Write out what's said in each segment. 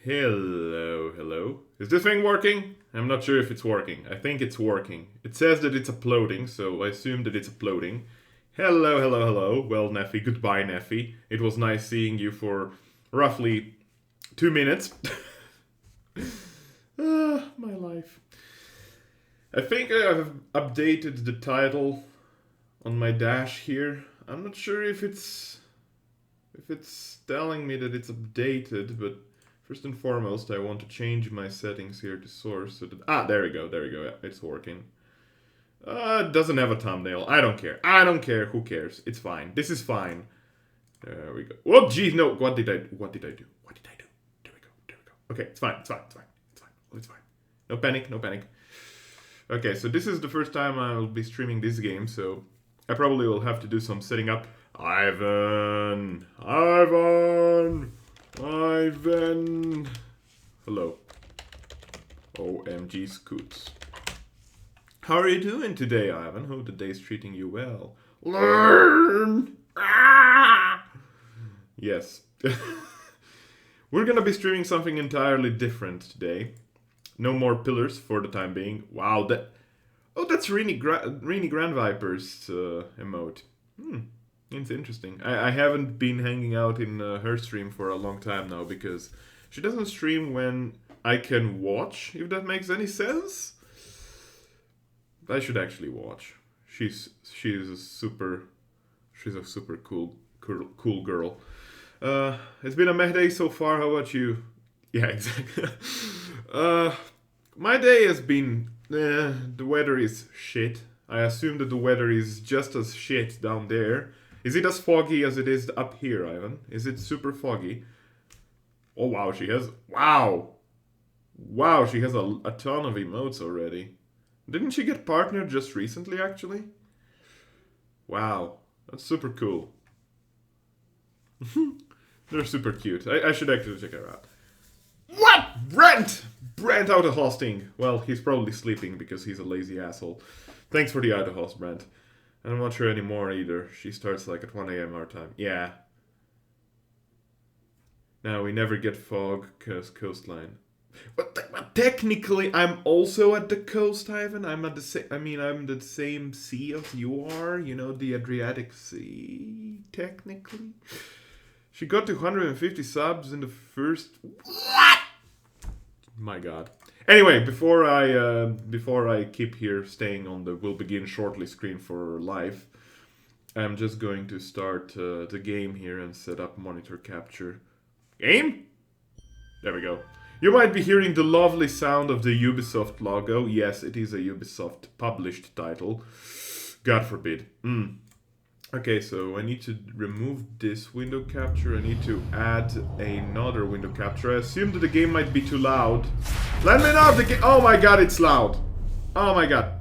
Hello, hello. Is this thing working? I'm not sure if it's working. I think it's working. It says that it's uploading, so I assume that it's uploading. Hello, hello, hello. Well, Neffy, goodbye, Neffy. It was nice seeing you for roughly 2 minutes. My life. I think I have updated the title on my dash here. I'm not sure if it's telling me that it's updated, but first and foremost, I want to change my settings here to source so that there we go, yeah, it's working. It doesn't have a thumbnail. I don't care. Who cares? It's fine. This is fine. There we go. Oh, geez, no. What did I do? There we go. Okay, it's fine. It's fine. No panic. Okay, so this is the first time I'll be streaming this game, so I probably will have to do some setting up. Ivan! Hello. OMG Scoots. How are you doing today, Ivan? Hope the day's treating you well. Learn! Yes. We're gonna be streaming something entirely different today. No more pillars for the time being. Wow, that's Rini Grand Viper's emote. It's interesting. I haven't been hanging out in her stream for a long time now because she doesn't stream when I can watch, if that makes any sense. I should actually watch. She's a super cool girl. It's been a meh day so far. How about you? Yeah, exactly. My day has been. The weather is shit. I assume that the weather is just as shit down there. Is it as foggy as it is up here, Ivan? Is it super foggy? Oh wow, she has. Wow, she has a ton of emotes already. Didn't she get partnered just recently, actually? Wow, that's super cool. They're super cute. I should actually check her out. What? Brent out of hosting. Well, he's probably sleeping because he's a lazy asshole. Thanks for the out of host, Brent. I'm not sure anymore either. She starts like at 1 a.m. our time. Yeah. Now we never get fog because coastline. But technically, I'm also at the coast, Ivan. I'm at the I'm the same sea as you are. You know, the Adriatic Sea. Technically, she got to 150 subs in the first. What? My God. Anyway, before I keep here staying on the "will begin shortly" screen for live, I'm just going to start the game here and set up monitor capture. Game? There we go. You might be hearing the lovely sound of the Ubisoft logo. Yes, it is a Ubisoft published title. God forbid. Okay, so I need to remove this window capture. I need to add another window capture. I assume that the game might be too loud. Let me know if the game... Oh my god, it's loud. Oh my god.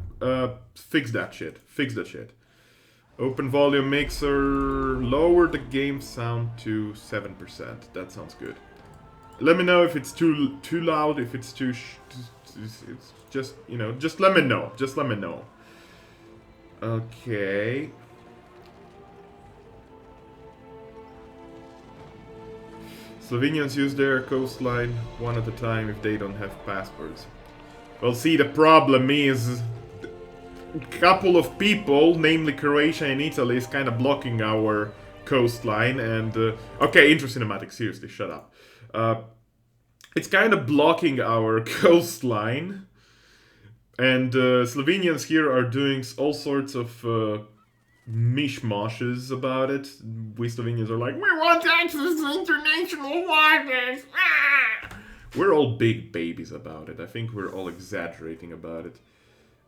Fix that shit. Open volume mixer. Lower the game sound to 7%. That sounds good. Let me know if it's too loud, if it's too... it's just, you know, just let me know. Okay. Slovenians use their coastline one at a time if they don't have passports. Well, see, the problem is a couple of people, namely Croatia and Italy, is kind of blocking our coastline. And okay, intro cinematic. Seriously, shut up. It's kind of blocking our coastline, and Slovenians here are doing all sorts of mishmashes about it. We Slovenians are like, we want access to international waters. We're all big babies about it. I think we're all exaggerating about it.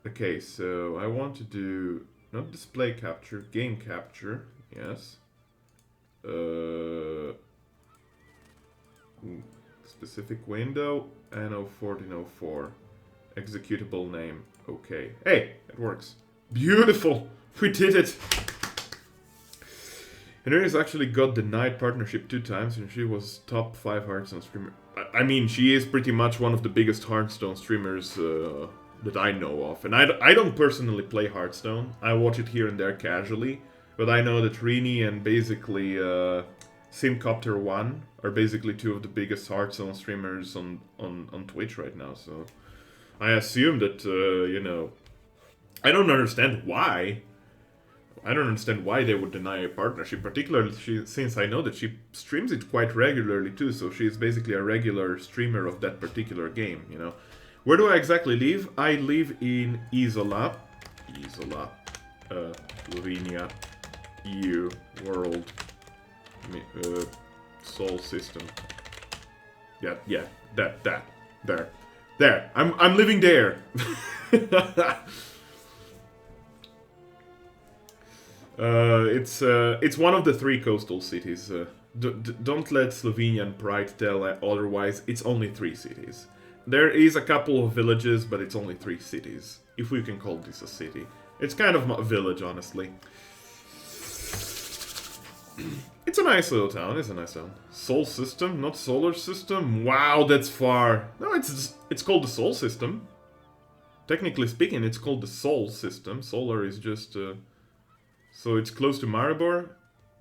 Okay, so I want to do not display capture, game capture. Yes. Specific window, Anno 1404. Executable name. Okay. Hey, it works. Beautiful. We did it! Henri's actually got denied partnership 2 times and she was top 5 Hearthstone streamer. I mean, she is pretty much one of the biggest Hearthstone streamers that I know of. And I don't personally play Hearthstone. I watch it here and there casually. But I know that Rini and basically Simcopter 1 are basically two of the biggest Hearthstone streamers on Twitch right now, so I assume that, you know, I don't understand why. I don't understand why they would deny a partnership, particularly since I know that she streams it quite regularly too, so she's basically a regular streamer of that particular game, you know. Where do I exactly live? I live in Isola, Slovenia, EU, world, Sol system. Yeah, there. I'm living there. It's one of the 3 coastal cities. Don't let Slovenian pride tell otherwise. It's only 3 cities. There is a couple of villages, but it's only 3 cities. If we can call this a city. It's kind of a village, honestly. It's a nice little town, it's a nice town. Sol system, not solar system? Wow, that's far. No, it's called the Sol system. Technically speaking, it's called the Sol system. Solar is just... So it's close to Maribor?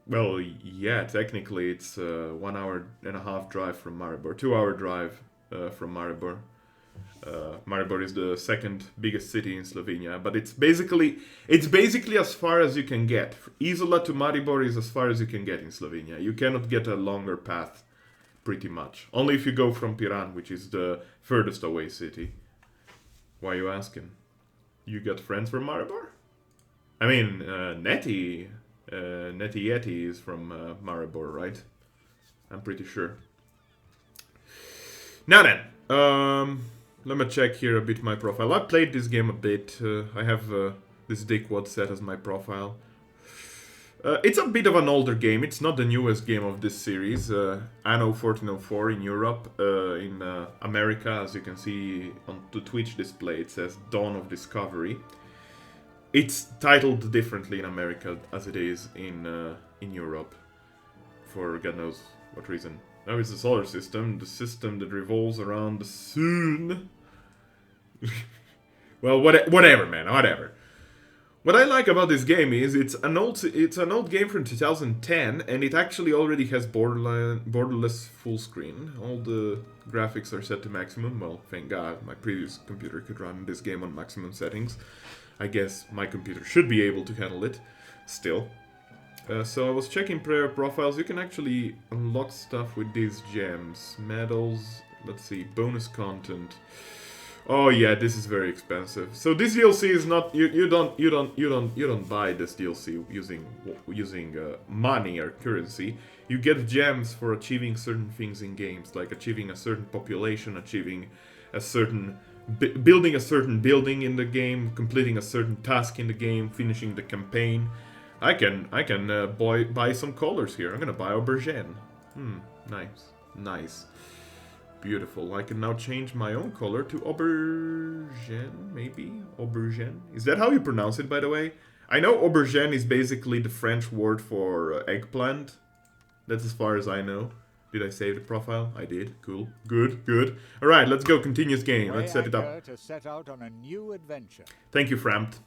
Well, yeah, technically it's 1 hour and a half drive from Maribor. 2 hour drive from Maribor. Maribor is the 2nd biggest city in Slovenia, but it's basically as far as you can get. Isola to Maribor is as far as you can get in Slovenia. You cannot get a longer path, pretty much. Only if you go from Piran, which is the furthest away city. Why are you asking? You got friends from Maribor? I mean, Netty Yeti is from Maribor, right? I'm pretty sure. Now then, let me check here a bit my profile. I played this game a bit. I have this dickwad set as my profile. It's a bit of an older game. It's not the newest game of this series. Anno 1404 in Europe. In America, as you can see on the Twitch display, it says Dawn of Discovery. It's titled differently in America as it is in Europe. For God knows what reason. Now it's the solar system, the system that revolves around the sun. Well, whatever, man, whatever. What I like about this game is it's an old game from 2010, and it actually already has borderless full screen. All the graphics are set to maximum. Well, thank God, my previous computer could run this game on maximum settings. I guess my computer should be able to handle it, still. So I was checking player profiles. You can actually unlock stuff with these gems, medals. Let's see, bonus content. Oh yeah, this is very expensive. So this DLC is not you don't buy this DLC using money or currency. You get gems for achieving certain things in games, like achieving a certain population, achieving a certain building a certain building in the game, completing a certain task in the game, finishing the campaign. I can buy some colors here. I'm gonna buy aubergine. Nice. Beautiful. I can now change my own color to aubergine, maybe? Aubergine? Is that how you pronounce it, by the way? I know aubergine is basically the French word for eggplant. That's as far as I know. Did I save the profile? I did. Cool. Good. Alright, let's go. Continuous game. Let's set it up. To set out on a new adventure. Thank you, Frampt.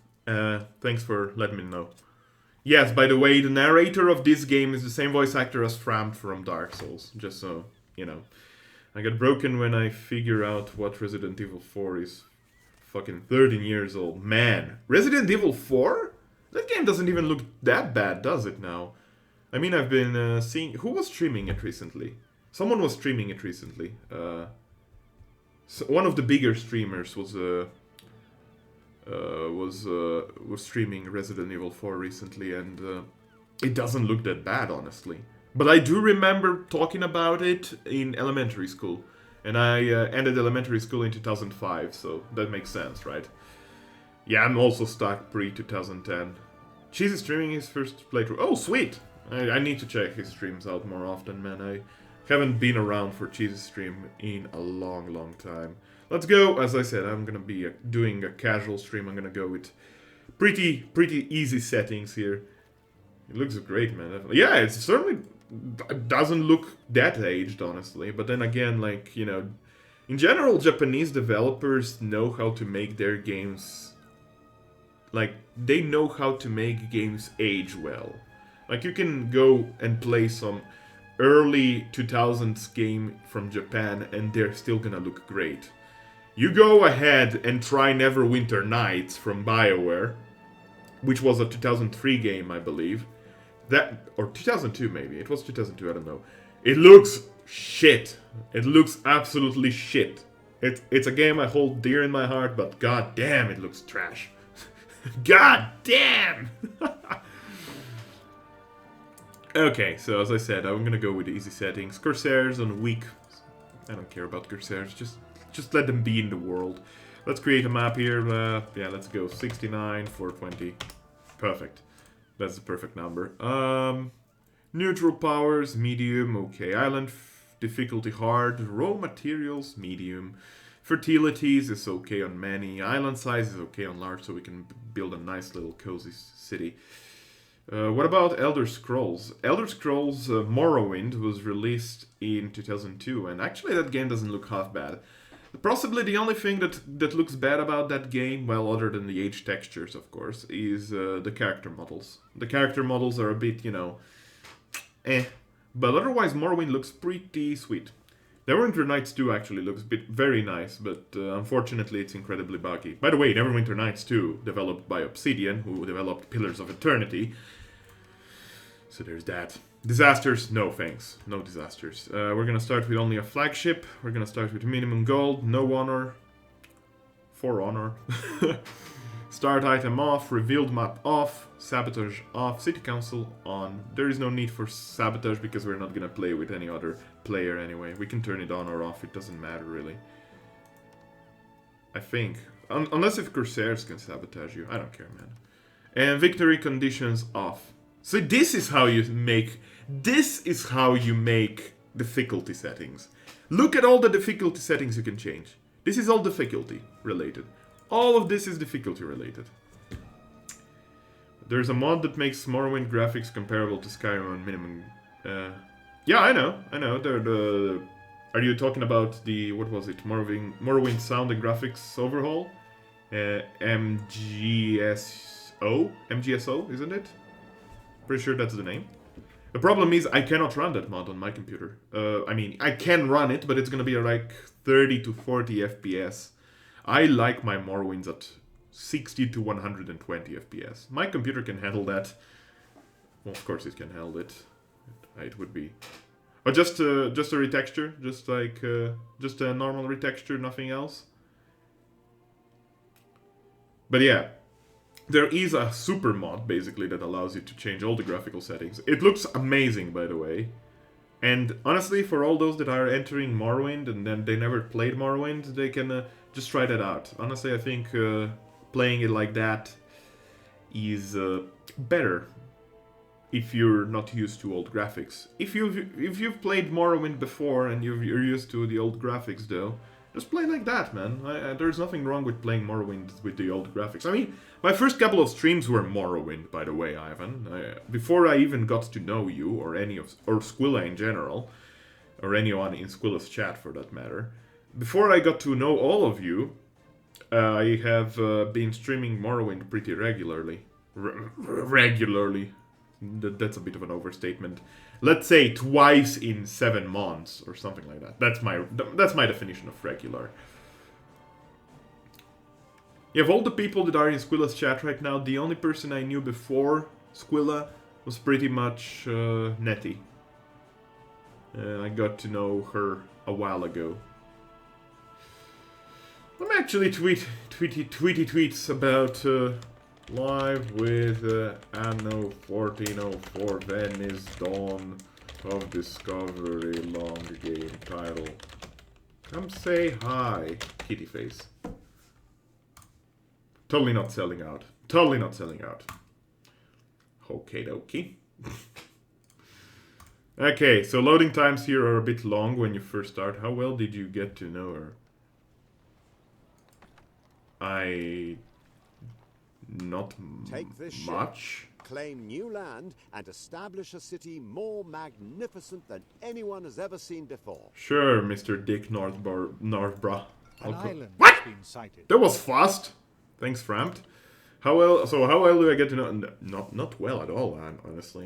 Thanks for letting me know. Yes, by the way, the narrator of this game is the same voice actor as Frampt from Dark Souls. Just so, you know. I get broken when I figure out what Resident Evil 4 is. Fucking 13 years old. Man. Resident Evil 4? That game doesn't even look that bad, does it now? I mean, I've been seeing... Who was streaming it recently? Someone was streaming it recently. So one of the bigger streamers was streaming Resident Evil 4 recently, and it doesn't look that bad, honestly. But I do remember talking about it in elementary school. And I ended elementary school in 2005, so that makes sense, right? Yeah, I'm also stuck pre-2010. Cheese is streaming his first playthrough. Oh, sweet! I need to check his streams out more often, man. I haven't been around for Cheese's stream in a long time. Let's go. As I said, I'm gonna be doing a casual stream. I'm gonna go with pretty easy settings here. It looks great, man. Yeah, it certainly doesn't look that aged, honestly. But then again, like, you know, in general, Japanese developers know how to make their games... Like, they know how to make games age well. Like, you can go and play some early 2000s game from Japan and they're still gonna look great. You go ahead and try Neverwinter Nights from BioWare, which was a 2003 game, I believe. That, or 2002 maybe. It was 2002, I don't know. It looks shit. It looks absolutely shit. It's a game I hold dear in my heart, but god damn, it looks trash. God damn! Okay, so as I said, I'm gonna go with the easy settings. Corsairs on weak. I don't care about Corsairs, just let them be in the world. Let's create a map here. Yeah, let's go 69, 420. Perfect. That's the perfect number. Neutral powers, medium, okay. Island difficulty hard. Raw materials, medium. Fertilities is okay on many. Island size is okay on large, so we can build a nice little cozy city. What about Elder Scrolls? Elder Scrolls Morrowind was released in 2002, and actually that game doesn't look half bad. Possibly the only thing that looks bad about that game, well, other than the age textures, of course, is the character models. The character models are a bit, you know, eh. But otherwise, Morrowind looks pretty sweet. Neverwinter Nights 2 actually looks very nice, but unfortunately it's incredibly buggy. By the way, Neverwinter Nights 2, developed by Obsidian, who developed Pillars of Eternity. So there's that. Disasters, no thanks. No disasters. We're gonna start with only a flagship. We're gonna start with minimum gold, no honor. For honor. Start item off, revealed map off, sabotage off, city council on. There is no need for sabotage because we're not gonna play with any other player anyway. We can turn it on or off, it doesn't matter really. I think. Unless if Corsairs can sabotage you. I don't care, man. And victory conditions off. So this is how you make difficulty settings. Look at all the difficulty settings you can change. This is all difficulty related. All of this is difficulty related. There's a mod that makes Morrowind graphics comparable to Skyrim on minimum. Yeah, I know. Are you talking about the, what was it? Morrowind sound and graphics overhaul? MGSO, isn't it? Pretty sure that's the name. The problem is I cannot run that mod on my computer. I mean, I can run it, but it's gonna be like 30 to 40 FPS. I like my Morrowinds at 60 to 120 FPS. My computer can handle that. Well, of course it can handle it. It would be... But just a retexture, just a normal retexture, nothing else. But yeah. There is a super mod, basically, that allows you to change all the graphical settings. It looks amazing, by the way. And honestly, for all those that are entering Morrowind and then they never played Morrowind, they can just try that out. Honestly, I think playing it like that is better if you're not used to old graphics. If you've played Morrowind before and you're used to the old graphics, though, just play like that, man. There's nothing wrong with playing Morrowind with the old graphics. I mean, my first couple of streams were Morrowind, by the way, Ivan. Before I even got to know you, or Squilla in general, or anyone in Squilla's chat for that matter, before I got to know all of you, I have been streaming Morrowind pretty regularly. Regularly. That's a bit of an overstatement. Let's say twice in 7 months or something like that. That's my definition of regular. You have all the people that are in Squilla's chat right now. The only person I knew before Squilla was pretty much Nettie. I got to know her a while ago. I'm actually tweety tweets about live with Anno 1404 Venice Dawn of Discovery long game title. Come say hi, kitty face. Totally not selling out. Totally not selling out. Okie dokie. Okay, so loading times here are a bit long when you first start. How well did you get to know her? Not Take this much. Ship, claim new land, and establish a city more magnificent than anyone has ever seen before. Sure, Mr. Dick Northborough. An island What? has been sighted. That was fast. Thanks, Frampt. How well do I get to know? Not well at all, honestly.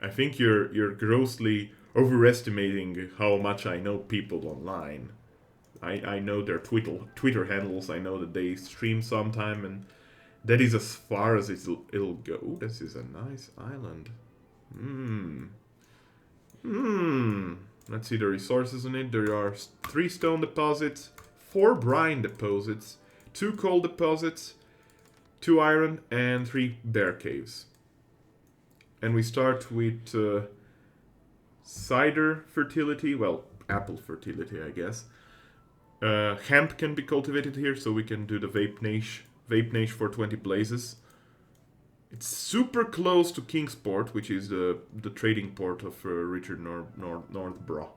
I think you're grossly overestimating how much I know people online. I know their Twitter handles. I know that they stream sometime, and that is as far as it'll go. This is a nice island. Let's see the resources in it. There are 3 stone deposits, 4 brine deposits, 2 coal deposits, 2 iron, and 3 bear caves. And we start with cider fertility, well, apple fertility, I guess. Hemp can be cultivated here, so we can do the vape niche for 20 blazes. It's super close to Kingsport, which is the trading port of Richard Northborough.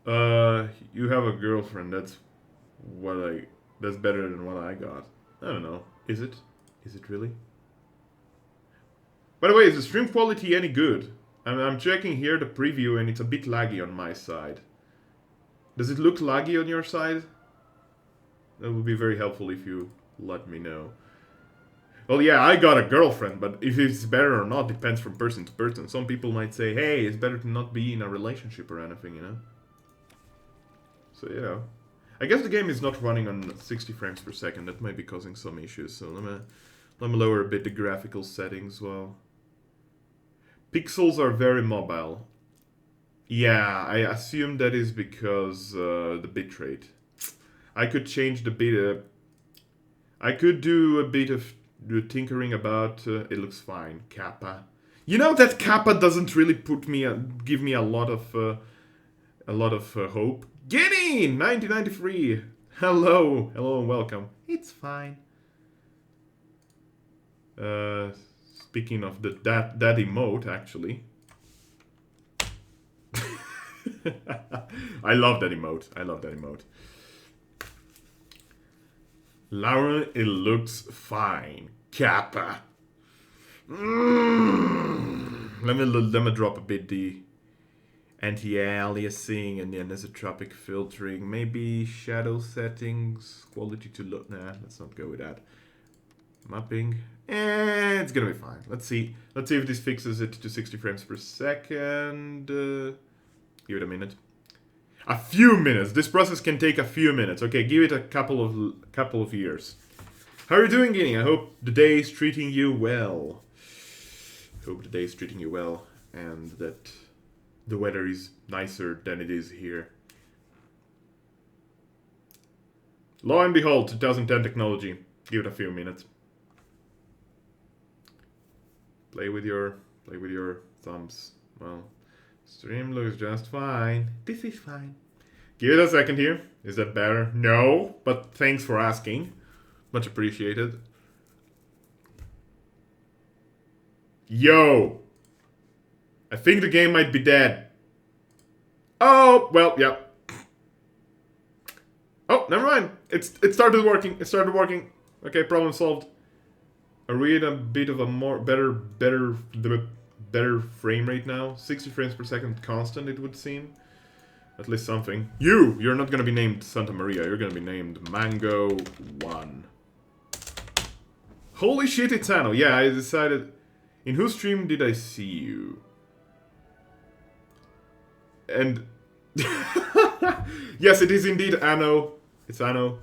You have a girlfriend. That's better than what I got. I don't know. Is it? Is it really? By the way, is the stream quality any good? I'm checking here the preview, and it's a bit laggy on my side. Does it look laggy on your side? That would be very helpful if you let me know. Well, yeah, I got a girlfriend, but if it's better or not depends from person to person. Some people might say, hey, it's better to not be in a relationship or anything, you know? So, you know. I guess the game is not running on 60 frames per second. That might be causing some issues. So let me lower a bit the graphical settings as well. Pixels are very mobile. Yeah, I assume that is because the bitrate. I could change the bit. I could do a bit of tinkering about. It looks fine. Kappa. You know that Kappa doesn't really give me a lot of hope. Guinea 1993. Hello and welcome. It's fine. Speaking of that emote, actually. I love that emote. Laura, it looks fine. Kappa. Let me drop a bit the anti-aliasing and the anisotropic filtering. Maybe shadow settings, quality to look. Nah, let's not go with that. Mapping. It's gonna be fine. Let's see if this fixes it to 60 frames per second. Give it a minute. A few minutes. This process can take a few minutes. Okay, give it a couple of years. How are you doing, Guinea? I hope the day is treating you well. And that the weather is nicer than it is here. Lo and behold, 2010 technology. Give it a few minutes. Play with your thumbs. Well, stream looks just fine. This is fine. Give it a second here. Is that better? No, but thanks for asking. Much appreciated. Yo! I think the game might be dead. Oh, well, yeah. Oh, never mind. It started working. Okay, problem solved. Are we at a bit of a better frame rate now? 60 frames per second constant, it would seem. At least something. You're not gonna be named Santa Maria. You're gonna be named Mango 1. Holy shit, it's Anno. Yeah, I decided. In whose stream did I see you? And yes, it is indeed Anno. It's Anno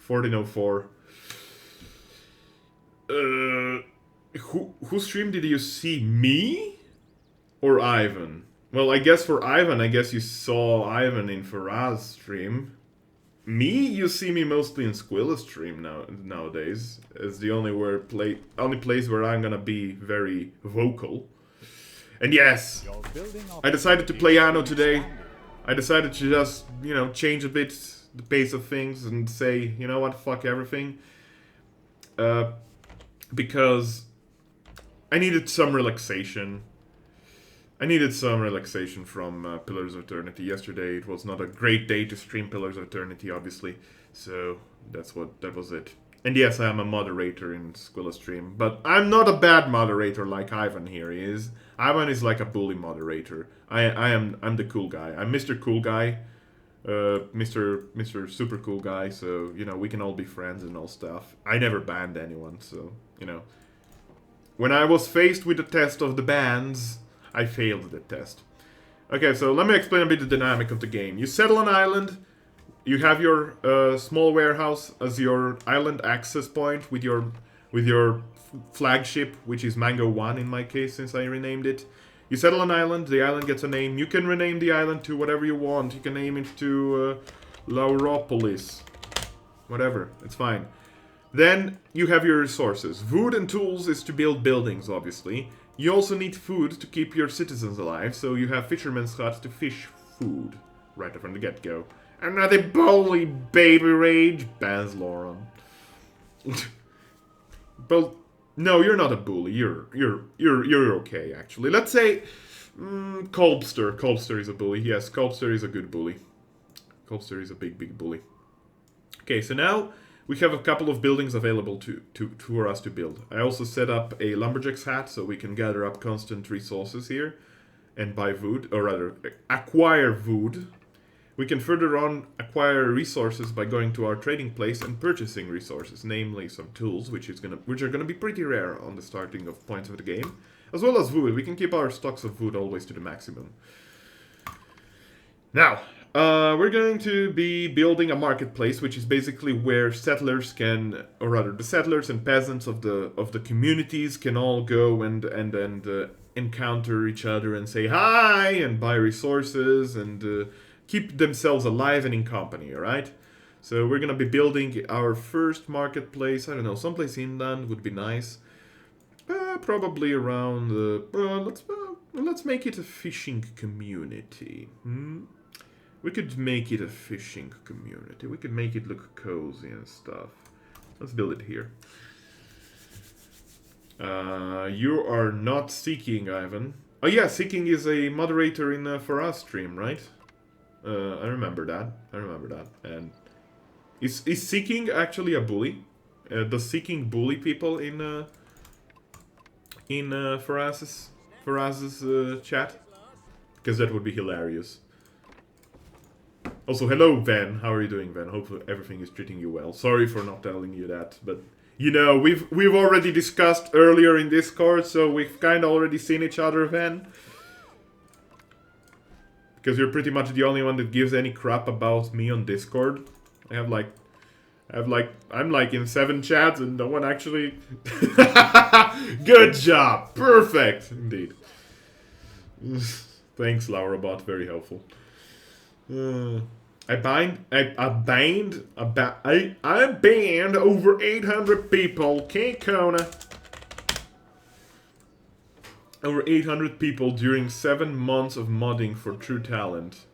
1404. Whose stream did you see? Me? Or Ivan? Well, I guess for Ivan, you saw Ivan in Faraz's stream. Me? You see me mostly in Squilla's stream nowadays. It's the only place where I'm gonna be very vocal. And yes, I decided to play Anno today. I decided to just, change a bit the pace of things and say, you know what, fuck everything. Because I needed some relaxation. From Pillars of Eternity. Yesterday it was not a great day to stream Pillars of Eternity, obviously. So that was it. And yes, I am a moderator in Squilla's stream, but I'm not a bad moderator like Ivan here is. Ivan is like a bully moderator. I'm the cool guy. I'm Mr. Cool Guy. Mr. Super Cool Guy, so, you know, we can all be friends and all stuff. I never banned anyone, so, you know. When I was faced with the test of the bans, I failed the test. Okay, so let me explain a bit the dynamic of the game. You settle an island, you have your small warehouse as your island access point with your flagship, which is Mango 1 in my case, since I renamed it. You settle an island, the island gets a name. You can rename the island to whatever you want. You can name it to Lauropolis. Whatever, it's fine. Then you have your resources. Wood and tools is to build buildings, obviously. You also need food to keep your citizens alive, so you have fishermen's huts to fish food right from the get-go. Another bully baby rage, bans Lauren. But no, you're not a bully. You're okay actually. Let's say Kolbster. Kolbster is a bully. Yes, Kolbster is a good bully. Kolbster is a big bully. Okay, so now we have a couple of buildings available for us to build. I also set up a lumberjack's hat so we can gather up constant resources here and buy wood, or rather acquire wood. We can further on acquire resources by going to our trading place and purchasing resources, namely some tools, which are gonna be pretty rare on the starting of points of the game, as well as wood. We can keep our stocks of wood always to the maximum. Now, we're going to be building a marketplace, which is basically where settlers can, or rather, the settlers and peasants of the communities can all go and encounter each other and say hi and buy resources and keep themselves alive and in company. All right. So we're gonna be building our first marketplace. I don't know, someplace inland would be nice. Probably around. Let's make it a fishing community. We could make it a fishing community. We could make it look cozy and stuff. Let's build it here. You are not Seeking, Ivan. Oh yeah, Seeking is a moderator in For Us stream, right? I remember that. And is Seeking actually a bully? Does Seeking bully people in For Us's chat? Because that would be hilarious. Also, hello, Van. How are you doing, Van? Hopefully everything is treating you well. Sorry for not telling you that, but you know, we've already discussed earlier in Discord, so we've kind of already seen each other, Van. Because you're pretty much the only one that gives any crap about me on Discord. I'm like in 7 chats and no one actually... Good job! Perfect! Indeed. Thanks, Laurabot. Very helpful. I banned over 800 people. K-Kona. Over 800 people during 7 months of modding for True Talent.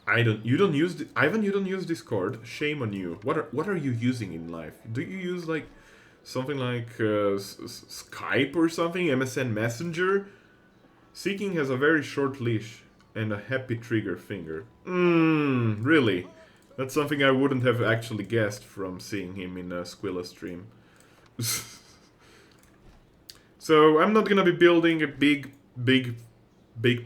Ivan, you don't use Discord. Shame on you. What are you using in life? Do you use like something like Skype or something? MSN Messenger? Seeking has a very short leash and a happy trigger finger. Really? That's something I wouldn't have actually guessed from seeing him in a Squilla stream. So I'm not gonna be building a big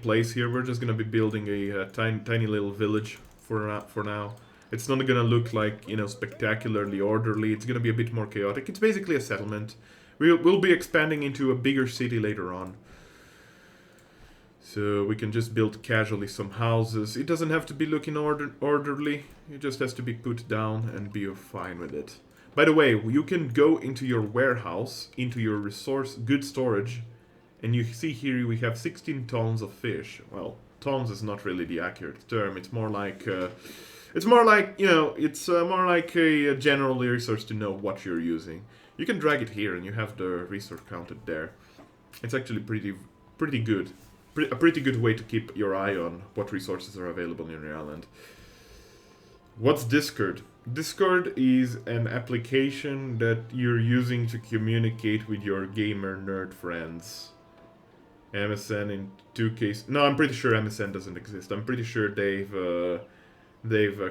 place here. We're just gonna be building a tiny little village for now. It's not gonna look like, you know, spectacularly orderly. It's gonna be a bit more chaotic. It's basically a settlement. We'll be expanding into a bigger city later on. So we can just build casually some houses. It doesn't have to be looking orderly. It just has to be put down and be fine with it. By the way, you can go into your warehouse, into your good storage, and you see here we have 16 tons of fish. Well, tons is not really the accurate term. It's more like, you know, it's more like a general resource to know what you're using. You can drag it here, and you have the resource counted there. It's actually pretty good. A pretty good way to keep your eye on what resources are available in your island. What's Discord? Discord is an application that you're using to communicate with your gamer nerd friends. MSN in 2 cases. No, I'm pretty sure MSN doesn't exist. I'm pretty sure they've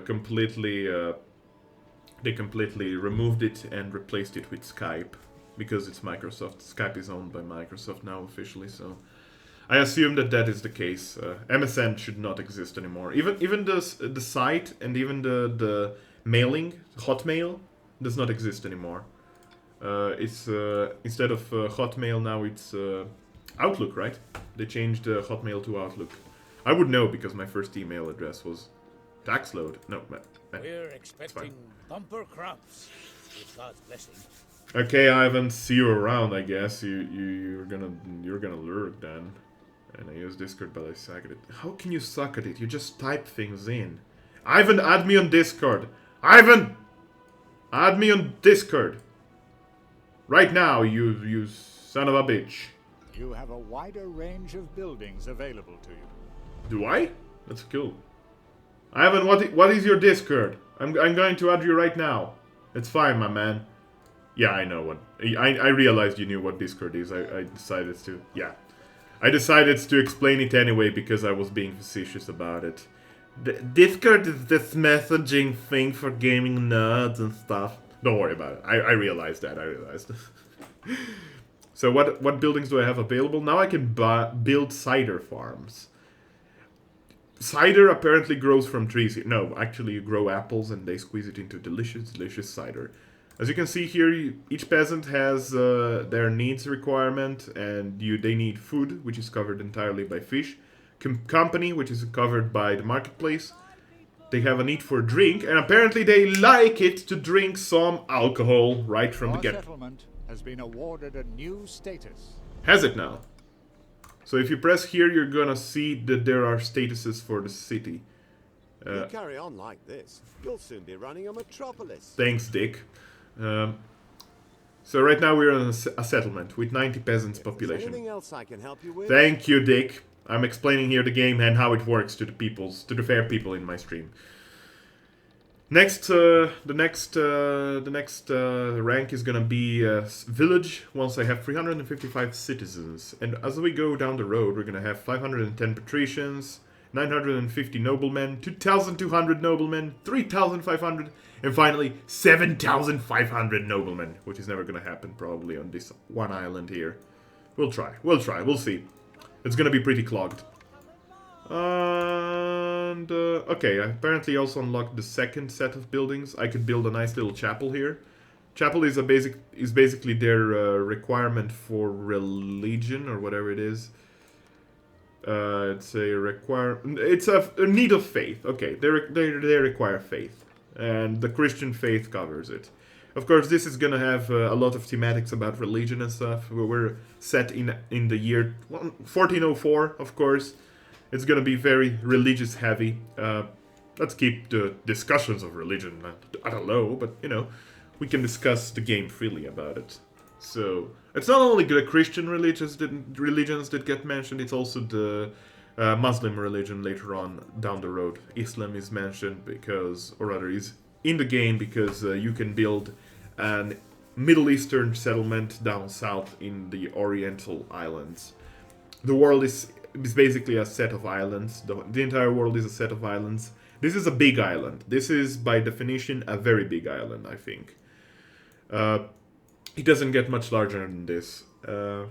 completely removed it and replaced it with Skype because it's Microsoft. Skype is owned by Microsoft now officially, so I assume that that is the case. MSN should not exist anymore. Even the site and even the mailing, Hotmail, does not exist anymore. It's instead of Hotmail now it's Outlook, right? They changed Hotmail to Outlook. I would know because my first email address was Taxload. No, we're expecting bumper crops with God's blessing. Okay, Ivan, see you around. I guess you're gonna lurk then. And I use Discord, but I suck at it. How can you suck at it? You just type things in. Ivan, add me on Discord. Ivan, add me on Discord. Right now, you son of a bitch. You have a wider range of buildings available to you. Do I? That's cool. Ivan, what is your Discord? I'm going to add you right now. It's fine, my man. Yeah, I know what. I realized you knew what Discord is. I decided to. Yeah. I decided to explain it anyway because I was being facetious about it. Discord is this messaging thing for gaming nerds and stuff. Don't worry about it. I realized that. I realized. So what buildings do I have available? Now I can build cider farms. Cider apparently grows from trees. No, actually you grow apples and they squeeze it into delicious, delicious cider. As you can see here, each peasant has their needs requirement, and they need food, which is covered entirely by fish. Company, which is covered by the marketplace. They have a need for drink, and apparently they like it to drink some alcohol right from the get. Your settlement has been awarded a new status. Has it now? So if you press here, you're gonna see that there are statuses for the city. You carry on like this, you'll soon be running a metropolis. Thanks, Dick. So right now we're on a settlement with 90 peasants population. Anything else I can help you with? Thank you, Dick. I'm explaining here the game and how it works to the fair people in my stream. The next rank is gonna be village. Once I have 355 citizens, and as we go down the road, we're gonna have 510 patricians, 950 noblemen, 2,200 noblemen, 3,500, and finally 7,500 noblemen, which is never gonna happen probably on this one island here. We'll try, we'll see. It's gonna be pretty clogged. And okay, I apparently also unlocked the second set of buildings. I could build a nice little chapel here. Chapel is basically their requirement for religion or whatever it is. It's a need of faith. Okay, they require faith, and the Christian faith covers it. Of course, this is gonna have a lot of thematics about religion and stuff. We're set in the year 1404, of course. It's gonna be very religious heavy. Let's keep the discussions of religion at a low, but you know, we can discuss the game freely about it. So it's not only the Christian religions that get mentioned; it's also the Muslim religion later on down the road. Islam is mentioned because, or rather, is in the game because you can build an Middle Eastern settlement down south in the Oriental Islands. The world is basically a set of islands. The entire world is a set of islands. This is a big island. This is, by definition, a very big island, I think. It doesn't get much larger than this, I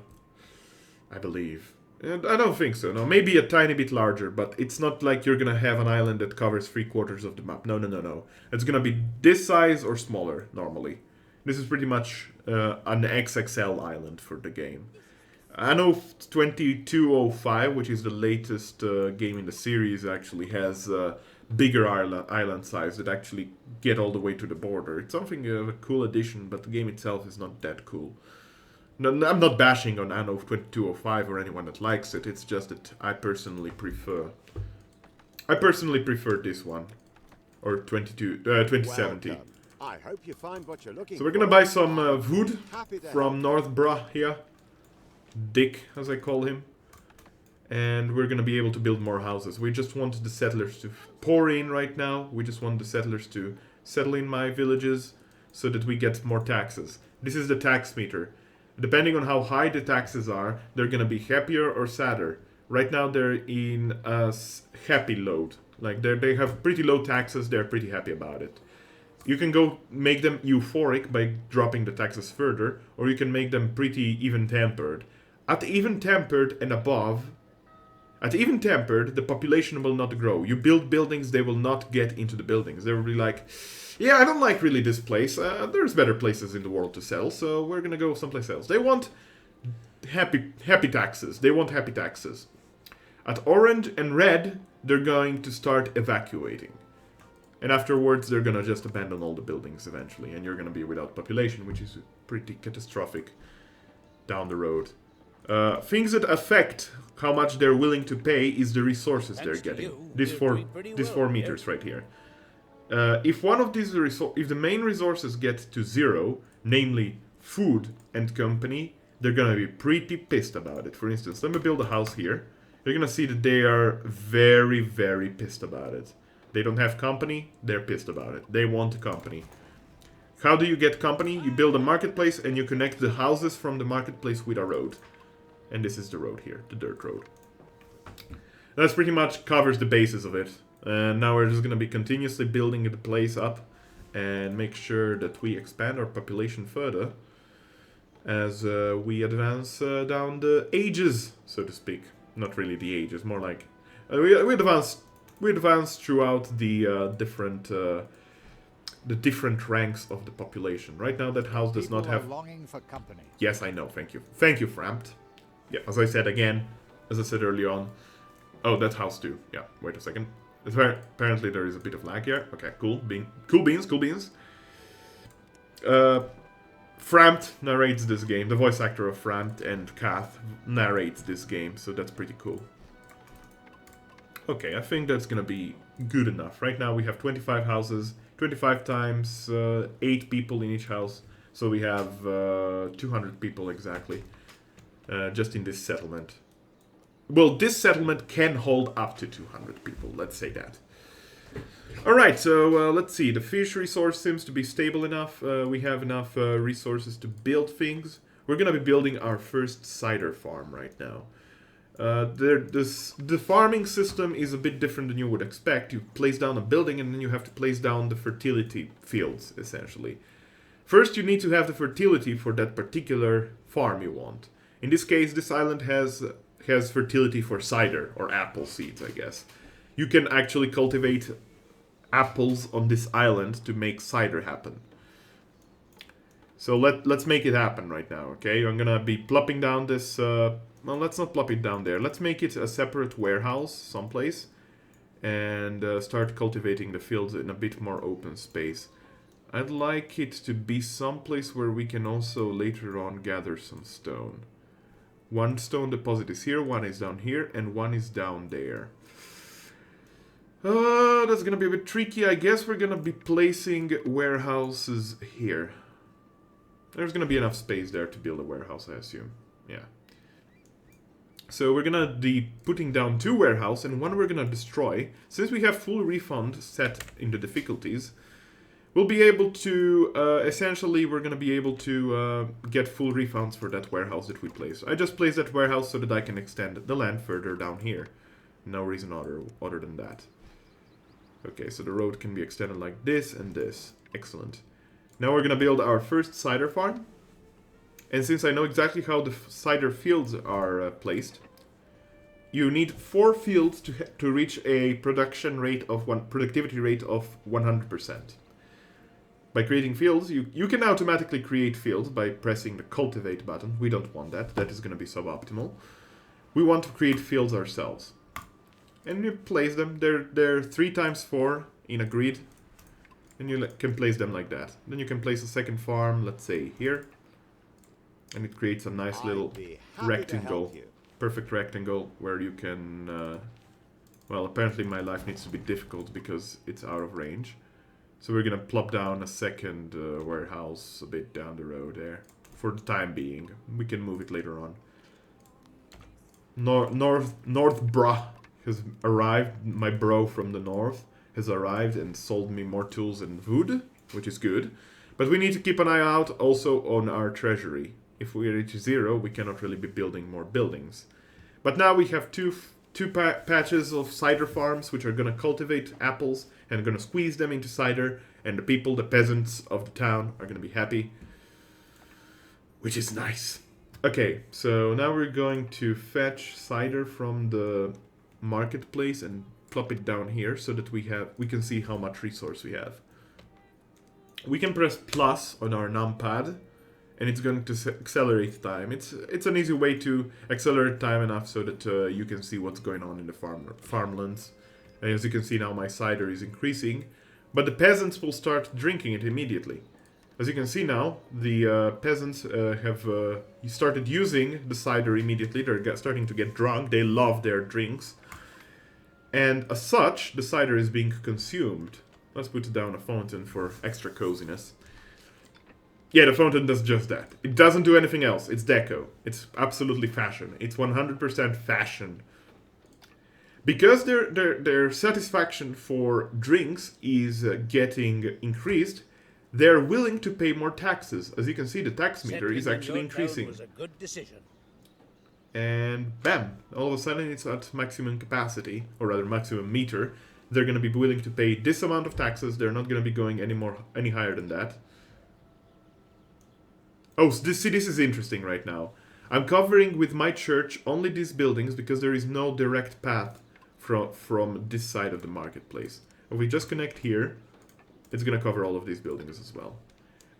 believe. And I don't think so. No, maybe a tiny bit larger, but it's not like you're gonna have an island that covers 3/4 of the map. No. It's gonna be this size or smaller, normally. This is pretty much an XXL island for the game. Anno 2205, which is the latest game in the series, actually has bigger island size that actually get all the way to the border. It's something of a cool addition, but the game itself is not that cool. No, I'm not bashing on Anno 2205 or anyone that likes it. It's just that I personally prefer this one, or 2070. Welcome. I hope you find what you're looking So we're gonna for. buy some wood Happy to from North Brahia, Dick, as I call him. And we're gonna be able to build more houses. We just want the settlers to pour in right now. We just want the settlers to settle in my villages so that we get more taxes. This is the tax meter. Depending on how high the taxes are, they're gonna be happier or sadder. Right now they're in a happy load. Like they have pretty low taxes, they're pretty happy about it. You can go make them euphoric by dropping the taxes further, or you can make them pretty even-tempered. At even-tempered and above, At even tempered, the population will not grow. You build buildings, they will not get into the buildings. They will be like, yeah, I don't like really this place. There's better places in the world to sell, so we're gonna go someplace else. They want happy taxes. They want happy taxes. At orange and red, they're going to start evacuating. And afterwards, they're gonna just abandon all the buildings eventually, and you're gonna be without population, which is pretty catastrophic down the road. Things that affect how much they're willing to pay is the resources they're getting. These 4 meters right here. If one of these if the main resources get to 0, namely food and company, they're gonna be pretty pissed about it. For instance, let me build a house here. You're gonna see that they are very, very pissed about it. They don't have company, they're pissed about it. They want a company. How do you get company? You build a marketplace and you connect the houses from the marketplace with a road. And this is the road here, the dirt road. That's pretty much covers the basis of it. And now we're just gonna be continuously building the place up and make sure that we expand our population further as we advance down the ages, so to speak. Not really the ages, more like we advance throughout the different ranks of the population. Right now, that house does not have. Longing for company. Yes, I know. Thank you, Frampt. Yeah, as I said again, as I said earlier on. Oh, that house too. Yeah, wait a second. Apparently there is a bit of lag here. Okay, cool. Cool beans. Frampt narrates this game. The voice actor of Frampt and Kath narrates this game, so that's pretty cool. Okay, I think that's gonna be good enough. Right now we have 25 houses, 25 times 8 people in each house, so we have 200 people exactly, just in this settlement. Well, this settlement can hold up to 200 people, let's say that. Alright, so let's see. The fish resource seems to be stable enough. We have enough resources to build things. We're gonna be building our first cider farm right now. The farming system is a bit different than you would expect. You place down a building and then you have to place down the fertility fields, essentially. First, you need to have the fertility for that particular farm you want. In this case, this island has fertility for cider, or apple seeds, I guess. You can actually cultivate apples on this island to make cider happen. So let's make it happen right now, okay? I'm gonna be plopping down this... well, let's not plop it down there. Let's make it a separate warehouse someplace. And start cultivating the fields in a bit more open space. I'd like it to be someplace where we can also later on gather some stone. One stone deposit is here, one is down here, and one is down there. That's gonna be a bit tricky. I guess we're gonna be placing warehouses here. There's gonna be enough space there to build a warehouse, I assume. Yeah. So we're gonna be putting down 2 warehouses, and one we're gonna destroy. Since we have full refund set in the difficulties, we'll be able to, essentially, we're gonna be able to get full refunds for that warehouse that we place. I just placed that warehouse so that I can extend the land further down here. No reason other than that. Okay, so the road can be extended like this and this. Excellent. Now we're gonna build our first cider farm. And since I know exactly how the cider fields are placed, you need 4 fields to reach a productivity rate of 100%. By creating fields, you can automatically create fields by pressing the cultivate button. We don't want that. That is going to be suboptimal. We want to create fields ourselves. And you place them. They're 3 times 4 in a grid. And you can place them like that. Then you can place a second farm, let's say here. And it creates a nice little rectangle. Perfect rectangle where you can... well, apparently my life needs to be difficult because it's out of range. So we're gonna plop down a second warehouse a bit down the road there. For the time being. We can move it later on. North Bra has arrived. My bro from the north has arrived and sold me more tools and wood, which is good. But we need to keep an eye out also on our treasury. If we reach 0, we cannot really be building more buildings. But now we have two patches of cider farms, which are going to cultivate apples and going to squeeze them into cider. And the people, the peasants of the town, are going to be happy. Which is nice. Okay, so now we're going to fetch cider from the marketplace and plop it down here so that we can see how much resource we have. We can press plus on our numpad, and it's going to accelerate time. It's an easy way to accelerate time enough so that you can see what's going on in the farmlands. And as you can see now, my cider is increasing, but the peasants will start drinking it immediately. As you can see now, the peasants have started using the cider immediately. They're starting to get drunk. They love their drinks. And as such, the cider is being consumed. Let's put down a fountain for extra coziness. Yeah, the fountain does just that. It doesn't do anything else. It's deco. It's absolutely fashion. It's 100% fashion. Because their satisfaction for drinks is getting increased, they're willing to pay more taxes. As you can see, the tax meter is actually increasing. Was a good decision. And bam, all of a sudden it's at maximum capacity, or rather maximum meter. They're going to be willing to pay this amount of taxes. They're not going to be going any higher than that. Oh, so this is interesting right now. I'm covering with my church only these buildings because there is no direct path from this side of the marketplace. If we just connect here, it's going to cover all of these buildings as well.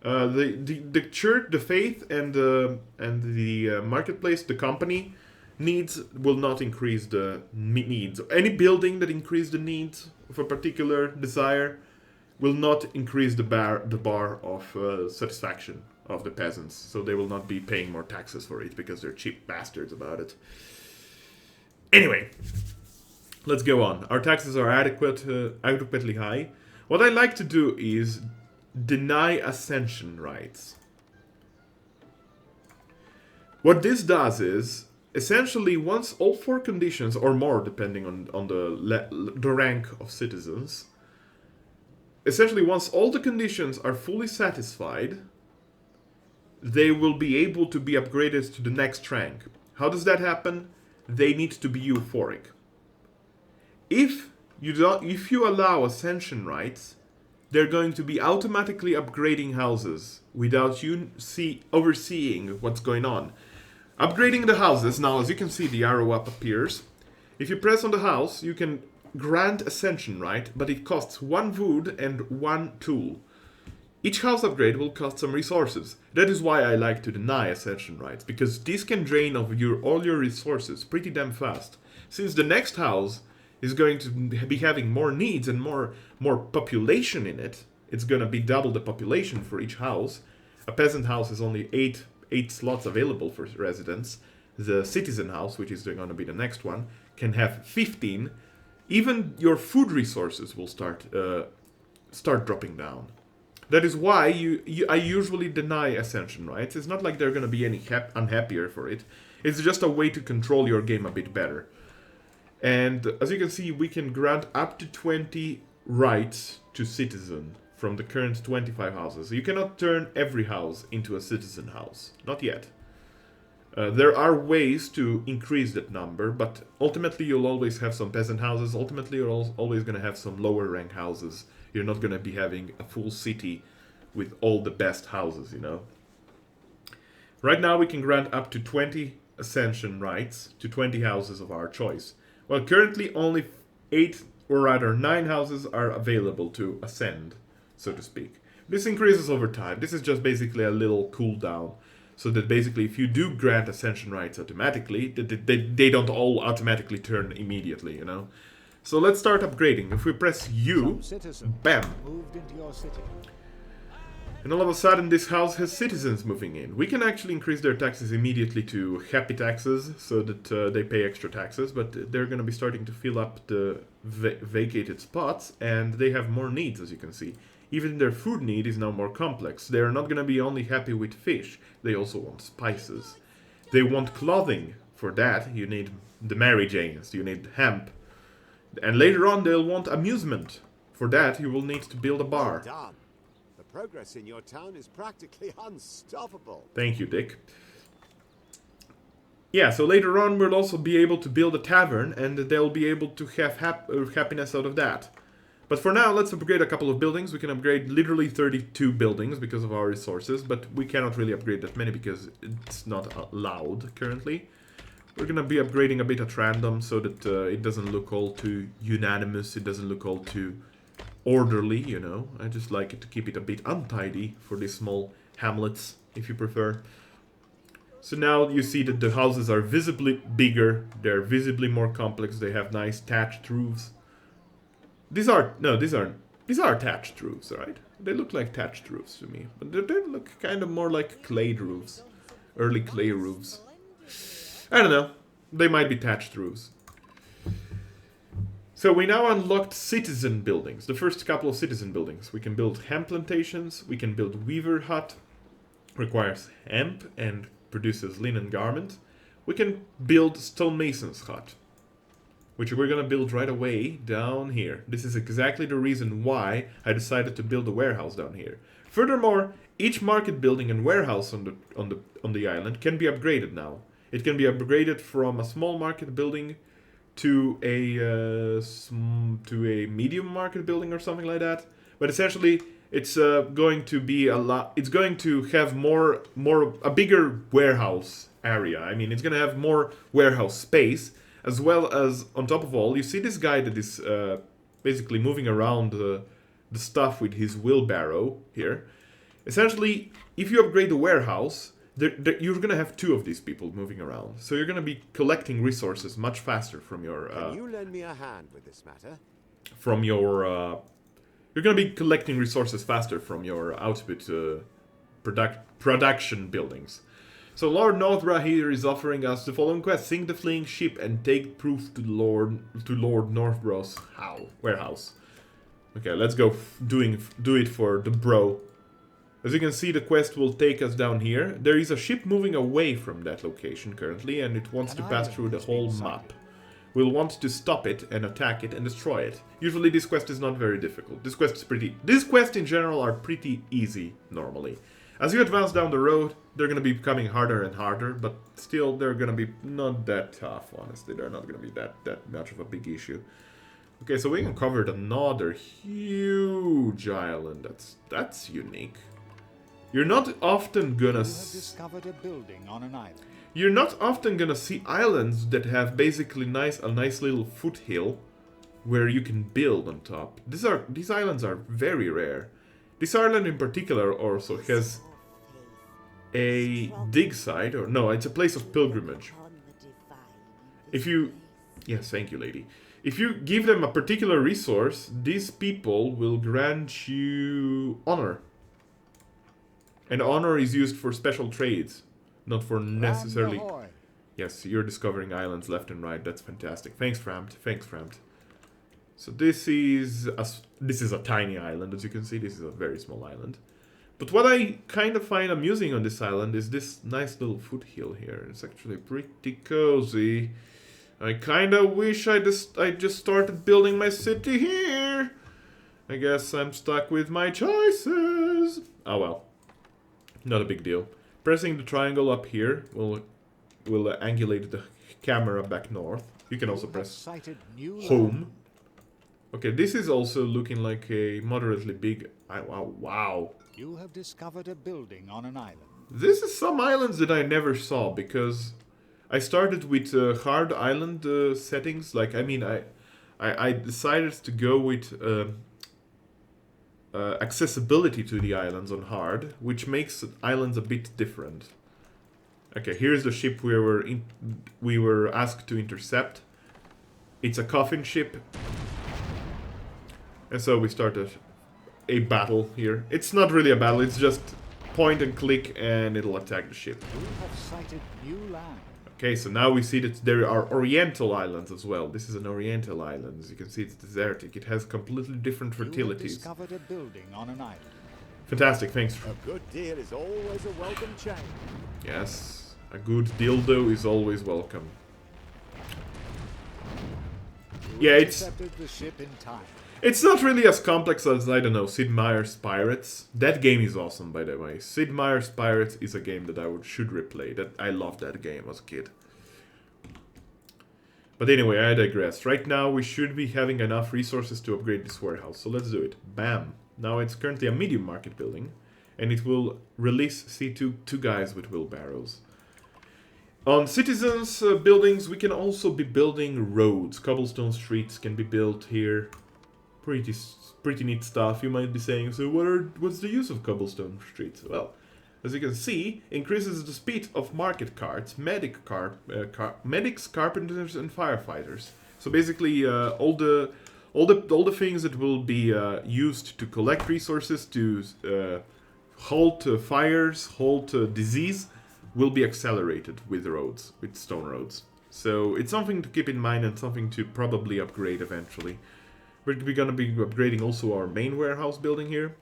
The church, the faith, and the marketplace, the company needs will not increase the needs. Any building that increases the needs of a particular desire will not increase the bar of satisfaction of the peasants. So they will not be paying more taxes for it because they're cheap bastards about it. Anyway, let's go on. Our taxes are adequately high. What I like to do is deny ascension rights. What this does is, essentially, once all 4 conditions, or more depending on the rank of citizens, essentially once all the conditions are fully satisfied, they will be able to be upgraded to the next rank. How does that happen? They need to be euphoric. If you allow ascension rights, they're going to be automatically upgrading houses without you overseeing what's going on. Upgrading the houses, now as you can see the arrow up appears. If you press on the house, you can grant ascension right, but it costs 1 wood and 1 tool. Each house upgrade will cost some resources. That is why I like to deny ascension rights, because this can drain of all your resources pretty damn fast. Since the next house is going to be having more needs and more population in it. It's going to be double the population for each house. A peasant house is only 8 slots available for residents. The citizen house, which is going to be the next one, can have 15. Even your food resources will start dropping down. That is why I usually deny ascension rights. It's not like they're going to be any unhappier for it. It's just a way to control your game a bit better. And as you can see, we can grant up to 20 rights to citizen from the current 25 houses. You cannot turn every house into a citizen house. Not yet. There are ways to increase that number, but ultimately you'll always have some peasant houses. Ultimately you're always going to have some lower rank houses. You're not going to be having a full city with all the best houses, you know. Right now we can grant up to 20 ascension rights to 20 houses of our choice. Well, currently only 8, or rather 9 houses are available to ascend, so to speak. This increases over time. This is just basically a little cooldown. So that basically if you do grant ascension rights automatically, they don't all automatically turn immediately, you know. So let's start upgrading. If we press U, bam! Moved into your city. And all of a sudden this house has citizens moving in. We can actually increase their taxes immediately to happy taxes, so that they pay extra taxes, but they're going to be starting to fill up the vacated spots, and they have more needs, as you can see. Even their food need is now more complex. They are not going to be only happy with fish, they also want spices. They want clothing. For that, you need the Mary Janes, you need hemp. And later on, they'll want amusement. For that, you will need to build a bar. Well done. The progress in your town is practically unstoppable. Thank you, Dick. Yeah, so later on we'll also be able to build a tavern, and they'll be able to have happiness out of that. But for now, let's upgrade a couple of buildings. We can upgrade literally 32 buildings because of our resources, but we cannot really upgrade that many because it's not allowed currently. We're gonna be upgrading a bit at random so that it doesn't look all too unanimous, it doesn't look all too orderly, you know. I just like it to keep it a bit untidy for these small hamlets, if you prefer. So now you see that the houses are visibly bigger, they're visibly more complex, they have nice thatched roofs. These are thatched roofs, right? They look like thatched roofs to me, but they look kind of more like clay roofs, early clay roofs. I don't know, they might be thatched roofs. So we now unlocked citizen buildings, the first couple of citizen buildings. We can build hemp plantations, we can build weaver hut, requires hemp and produces linen garment. We can build stonemason's hut, which we're gonna build right away down here. This is exactly the reason why I decided to build a warehouse down here. Furthermore, each market building and warehouse on the island can be upgraded now. It can be upgraded from a small market building to a medium market building or something like that. But essentially, it's going to be a lot. It's going to have a bigger warehouse area. I mean, it's going to have more warehouse space, as well as on top of all, you see this guy that is basically moving around the stuff with his wheelbarrow here. Essentially, if you upgrade the warehouse, you're going to have two of these people moving around. So you're going to be collecting resources much faster from your... Can you lend me a hand with this matter? From your... you're going to be collecting resources faster from your output production buildings. So Lord Northra here is offering us the following quest. Sink the fleeing ship and take proof to Lord Northbro's warehouse. Okay, let's go do it for the bro. As you can see, the quest will take us down here. There is a ship moving away from that location currently, and it wants to pass through the whole map. We'll want to stop it and attack it and destroy it. Usually this quest is not very difficult. This quest in general are pretty easy normally. As you advance down the road, they're going to be becoming harder and harder, but still they're going to be not that tough, honestly. They're not going to be that much of a big issue. Okay, so we uncovered another huge island. That's unique. You're not often gonna... You have discovered a building on an island. You're not often gonna see islands that have basically a nice little foothill where you can build on top. These islands are very rare. This island in particular also has a dig site, or no, it's a place of pilgrimage. If you... Yes, thank you, lady. If you give them a particular resource, these people will grant you honor. And honor is used for special trades, not for necessarily... Yes, you're discovering islands left and right. That's fantastic. Thanks, Framt. Thanks, Framt. So this is a tiny island, as you can see. This is a very small island. But what I kind of find amusing on this island is this nice little foothill here. It's actually pretty cozy. I kind of wish I just started building my city here. I guess I'm stuck with my choices. Oh well. Not a big deal. Pressing the triangle up here will angulate the camera back north. You can also press home. Okay, this is also looking like a moderately big... Wow. You have discovered a building on an island. This is some islands that I never saw, because I started with hard island settings. Like, I mean, I decided to go with... accessibility to the islands on hard, which makes islands a bit different. Okay, here's the ship we were asked to intercept. It's a coffin ship, and so we started a battle here. It's not really a battle; it's just point and click, and it'll attack the ship. You have sighted new land. Okay, so now we see that there are oriental islands as well. This is an oriental island. As you can see, it's desertic. It has completely different fertilities. You have discovered a building on an island. Fantastic, thanks. A good deal is always a welcome change. Yes, a good dildo is always welcome. Yeah, Intercepted the ship in time. It's not really as complex as, I don't know, Sid Meier's Pirates. That game is awesome, by the way. Sid Meier's Pirates is a game that I should replay. I loved that game as a kid. But anyway, I digress. Right now, we should be having enough resources to upgrade this warehouse. So let's do it. Bam. Now it's currently a medium market building. And it will release, see, two guys with wheelbarrows. On citizens' buildings, we can also be building roads. Cobblestone streets can be built here. Pretty neat stuff. You might be saying, so what's the use of cobblestone streets? Well, as you can see, increases the speed of market carts, medics, carpenters, and firefighters. So basically, all the things that will be used to collect resources to halt fires, halt disease, will be accelerated with roads, with stone roads. So it's something to keep in mind and something to probably upgrade eventually. We're gonna be upgrading also our main warehouse building here.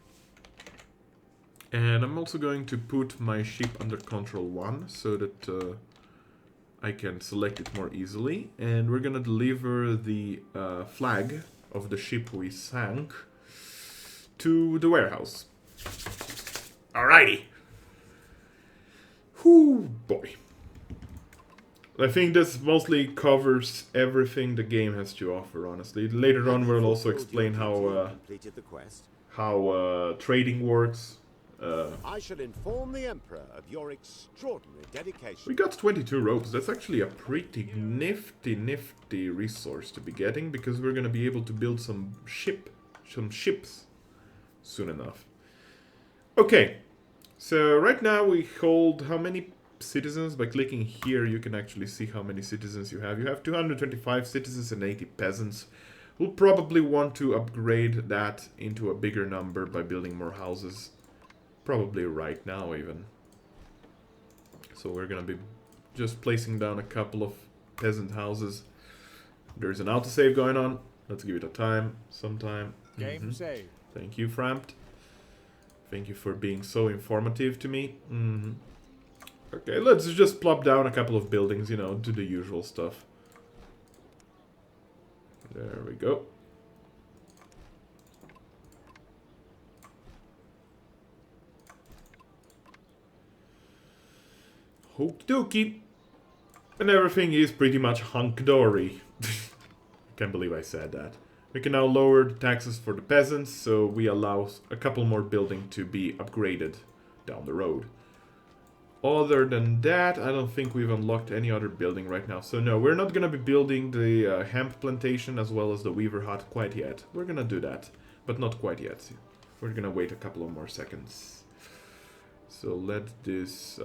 And I'm also going to put my ship under control 1 so that I can select it more easily. And we're gonna deliver the flag of the ship we sank to the warehouse. Alrighty. Whew, boy. I think this mostly covers everything the game has to offer, honestly. Later on we'll also explain how trading works. I shall inform the Emperor of your extraordinary dedication. We got 22 ropes. That's actually a pretty nifty resource to be getting, because we're gonna be able to build some ships soon enough. Okay, so right now we hold how many citizens? By clicking here you can actually see how many citizens you have. You have 225 citizens and 80 peasants. We'll probably want to upgrade that into a bigger number by building more houses. Probably right now even. So we're gonna be just placing down a couple of peasant houses. There's an autosave going on. Let's give it some time. Game save. Thank you, Frampt. Thank you for being so informative to me. Okay, let's just plop down a couple of buildings, you know, do the usual stuff. There we go. Okie dokie. And everything is pretty much hunk-dory. Can't believe I said that. We can now lower the taxes for the peasants, so we allow a couple more buildings to be upgraded down the road. Other than that, I don't think we've unlocked any other building right now. So no, we're not going to be building the hemp plantation as well as the weaver hut quite yet. We're going to do that, but not quite yet. We're going to wait a couple of more seconds. So let this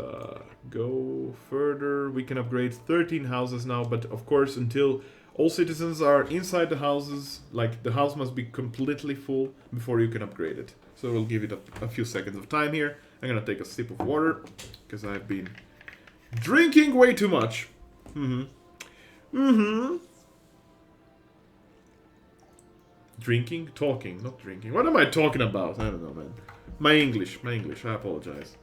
go further. We can upgrade 13 houses now, but of course until all citizens are inside the houses, like the house must be completely full before you can upgrade it. So we'll give it a few seconds of time here. I'm gonna take a sip of water, because I've been drinking way too much. Drinking? Talking, not drinking. What am I talking about? I don't know, man. My English, I apologize.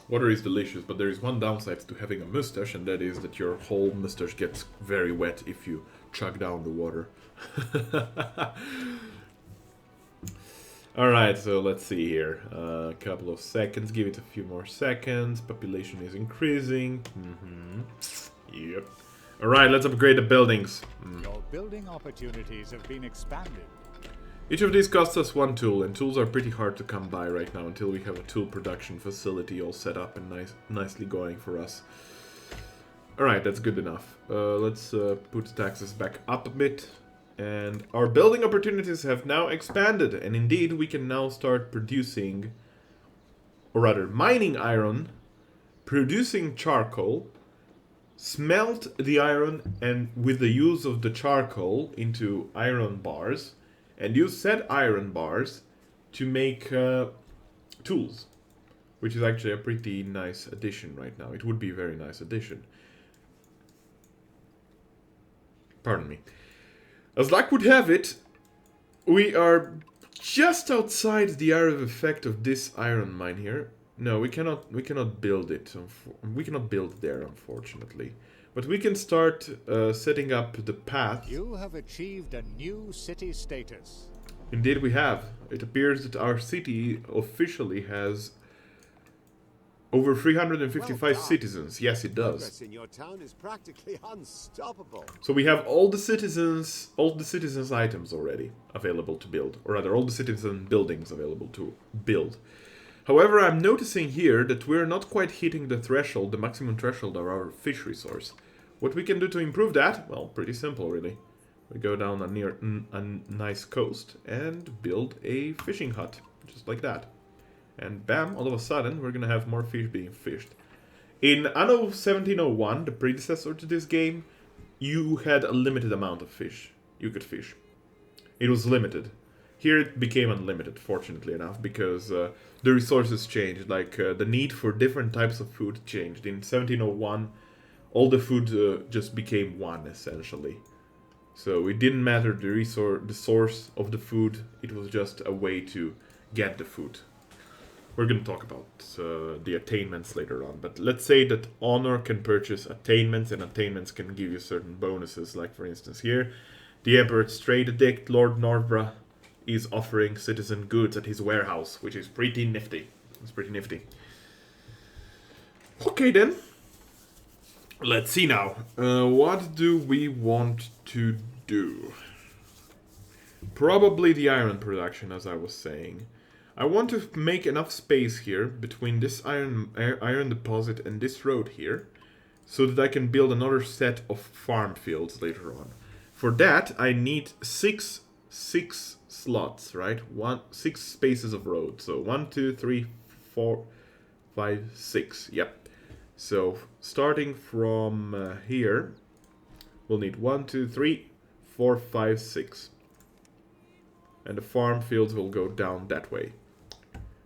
Water is delicious, but there is one downside to having a mustache, and that is that your whole mustache gets very wet if you chug down the water. Alright, so let's see here. A couple of seconds, give it a few more seconds. Population is increasing. Yep. Alright, let's upgrade the buildings. Your building opportunities have been expanded. Each of these costs us one tool, and tools are pretty hard to come by right now until we have a tool production facility all set up and nicely going for us. Alright, that's good enough. Let's put the taxes back up a bit. And our building opportunities have now expanded, and indeed we can now start producing, or rather mining iron, producing charcoal, smelt the iron and with the use of the charcoal into iron bars, and use said iron bars to make tools, which is actually a pretty nice addition right now. It would be a very nice addition. Pardon me. As luck would have it, we are just outside the area of effect of this iron mine here. No, we cannot build it. We cannot build there, unfortunately. But we can start setting up the path. You have achieved a new city status. Indeed we have. It appears that our city officially has Over 355 Well done. citizens. Yes, it does. Progress in your town is practically unstoppable. So we have all the citizens' items already available to build, or rather, all the citizen buildings available to build. However, I'm noticing here that we're not quite hitting the threshold, the maximum threshold of our fish resource. What we can do to improve that? Well, pretty simple, really. We go down a nice coast and build a fishing hut, just like that. And bam, all of a sudden, we're gonna have more fish being fished. In Anno 1701, the predecessor to this game, you had a limited amount of fish you could fish. It was limited. Here it became unlimited, fortunately enough, because the resources changed. Like, the need for different types of food changed. In 1701, all the food just became one, essentially. So it didn't matter the source of the food, it was just a way to get the food. We're going to talk about the attainments later on, but let's say that Honor can purchase attainments, and attainments can give you certain bonuses, like for instance here, the Emperor's Trade Edict, Lord Northborough is offering citizen goods at his warehouse, which is pretty nifty. It's pretty nifty. Okay then. Let's see now. What do we want to do? Probably the iron production, as I was saying. I want to make enough space here between this iron deposit and this road here, so that I can build another set of farm fields later on. For that, I need six slots, right? 6 spaces of road. So 1, 2, 3, 4, 5, 6. Yep. So starting from here, we'll need 1, 2, 3, 4, 5, 6. And the farm fields will go down that way.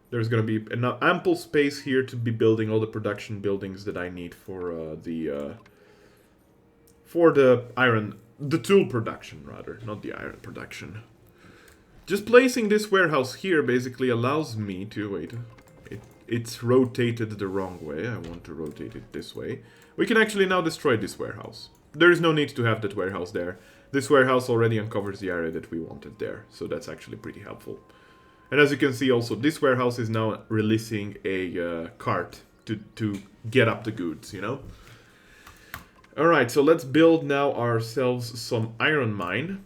There's going to be enough ample space here to be building all the production buildings that I need for the tool production, rather, not the iron production. Just placing this warehouse here basically allows me to wait. It's rotated the wrong way. I want to rotate it this way. We can actually now destroy this warehouse. There is no need to have that warehouse there. This warehouse already uncovers the area that we wanted there, so that's actually pretty helpful. And as you can see also, this warehouse is now releasing a cart to get up the goods, you know? Alright, so let's build now ourselves some iron mine.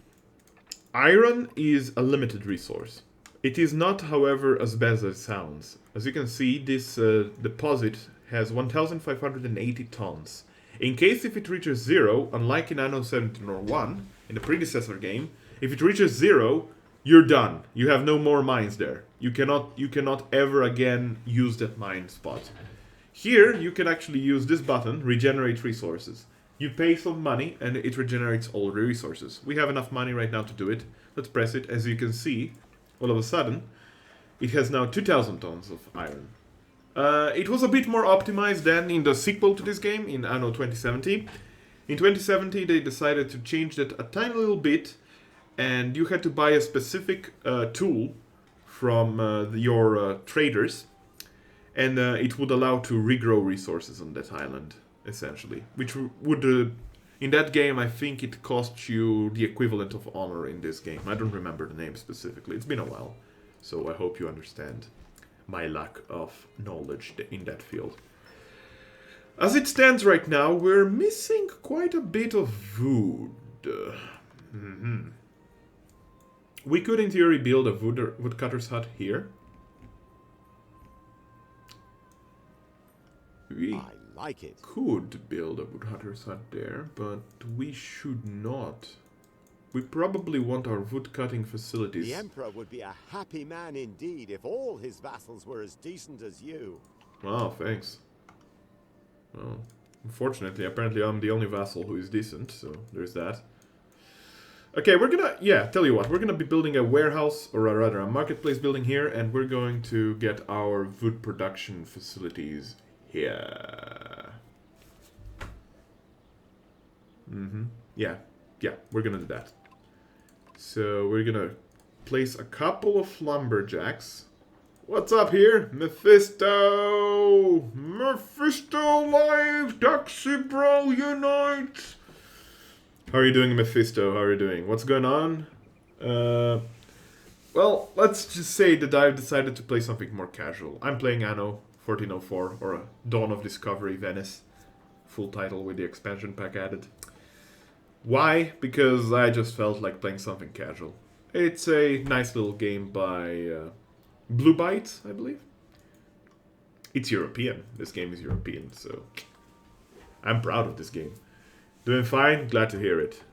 Iron is a limited resource. It is not, however, as bad as it sounds. As you can see, this deposit has 1,580 tons. In case if it reaches 0, unlike in Anno 1701, in the predecessor game, if it reaches 0, you're done. You have no more mines there. You cannot ever again use that mine spot. Here, you can actually use this button, regenerate resources. You pay some money and it regenerates all the resources. We have enough money right now to do it. Let's press it. As you can see, all of a sudden, it has now 2,000 tons of iron. It was a bit more optimized than in the sequel to this game, in Anno 2070. In 2070, they decided to change that a tiny little bit, and you had to buy a specific tool from your traders, and it would allow to regrow resources on that island, essentially. Which would, in that game, I think it cost you the equivalent of honor in this game. I don't remember the name specifically. It's been a while, so I hope you understand my lack of knowledge in that field. As it stands right now, we're missing quite a bit of wood. We could, in theory, build a woodcutter's hut here. We I like it. could build a woodcutter's hut there, but we should not. We probably want our woodcutting facilities. The Emperor would be a happy man indeed if all his vassals were as decent as you. Wow, thanks. Well, unfortunately, apparently I'm the only vassal who is decent, so there's that. Okay, we're gonna, tell you what, we're gonna be building a warehouse, or rather a marketplace building here, and we're going to get our wood production facilities here. Yeah, we're gonna do that. So we're gonna place a couple of lumberjacks. What's up here? Mephisto! Mephisto live! Taxi bro unite! How are you doing, Mephisto? How are you doing? What's going on? Well, let's just say that I've decided to play something more casual. I'm playing Anno 1404 or Dawn of Discovery Venice. Full title with the expansion pack added. Why? Because I just felt like playing something casual. It's a nice little game by Blue Byte, I believe. It's European. This game is European, so I'm proud of this game. Doing fine? Glad to hear it.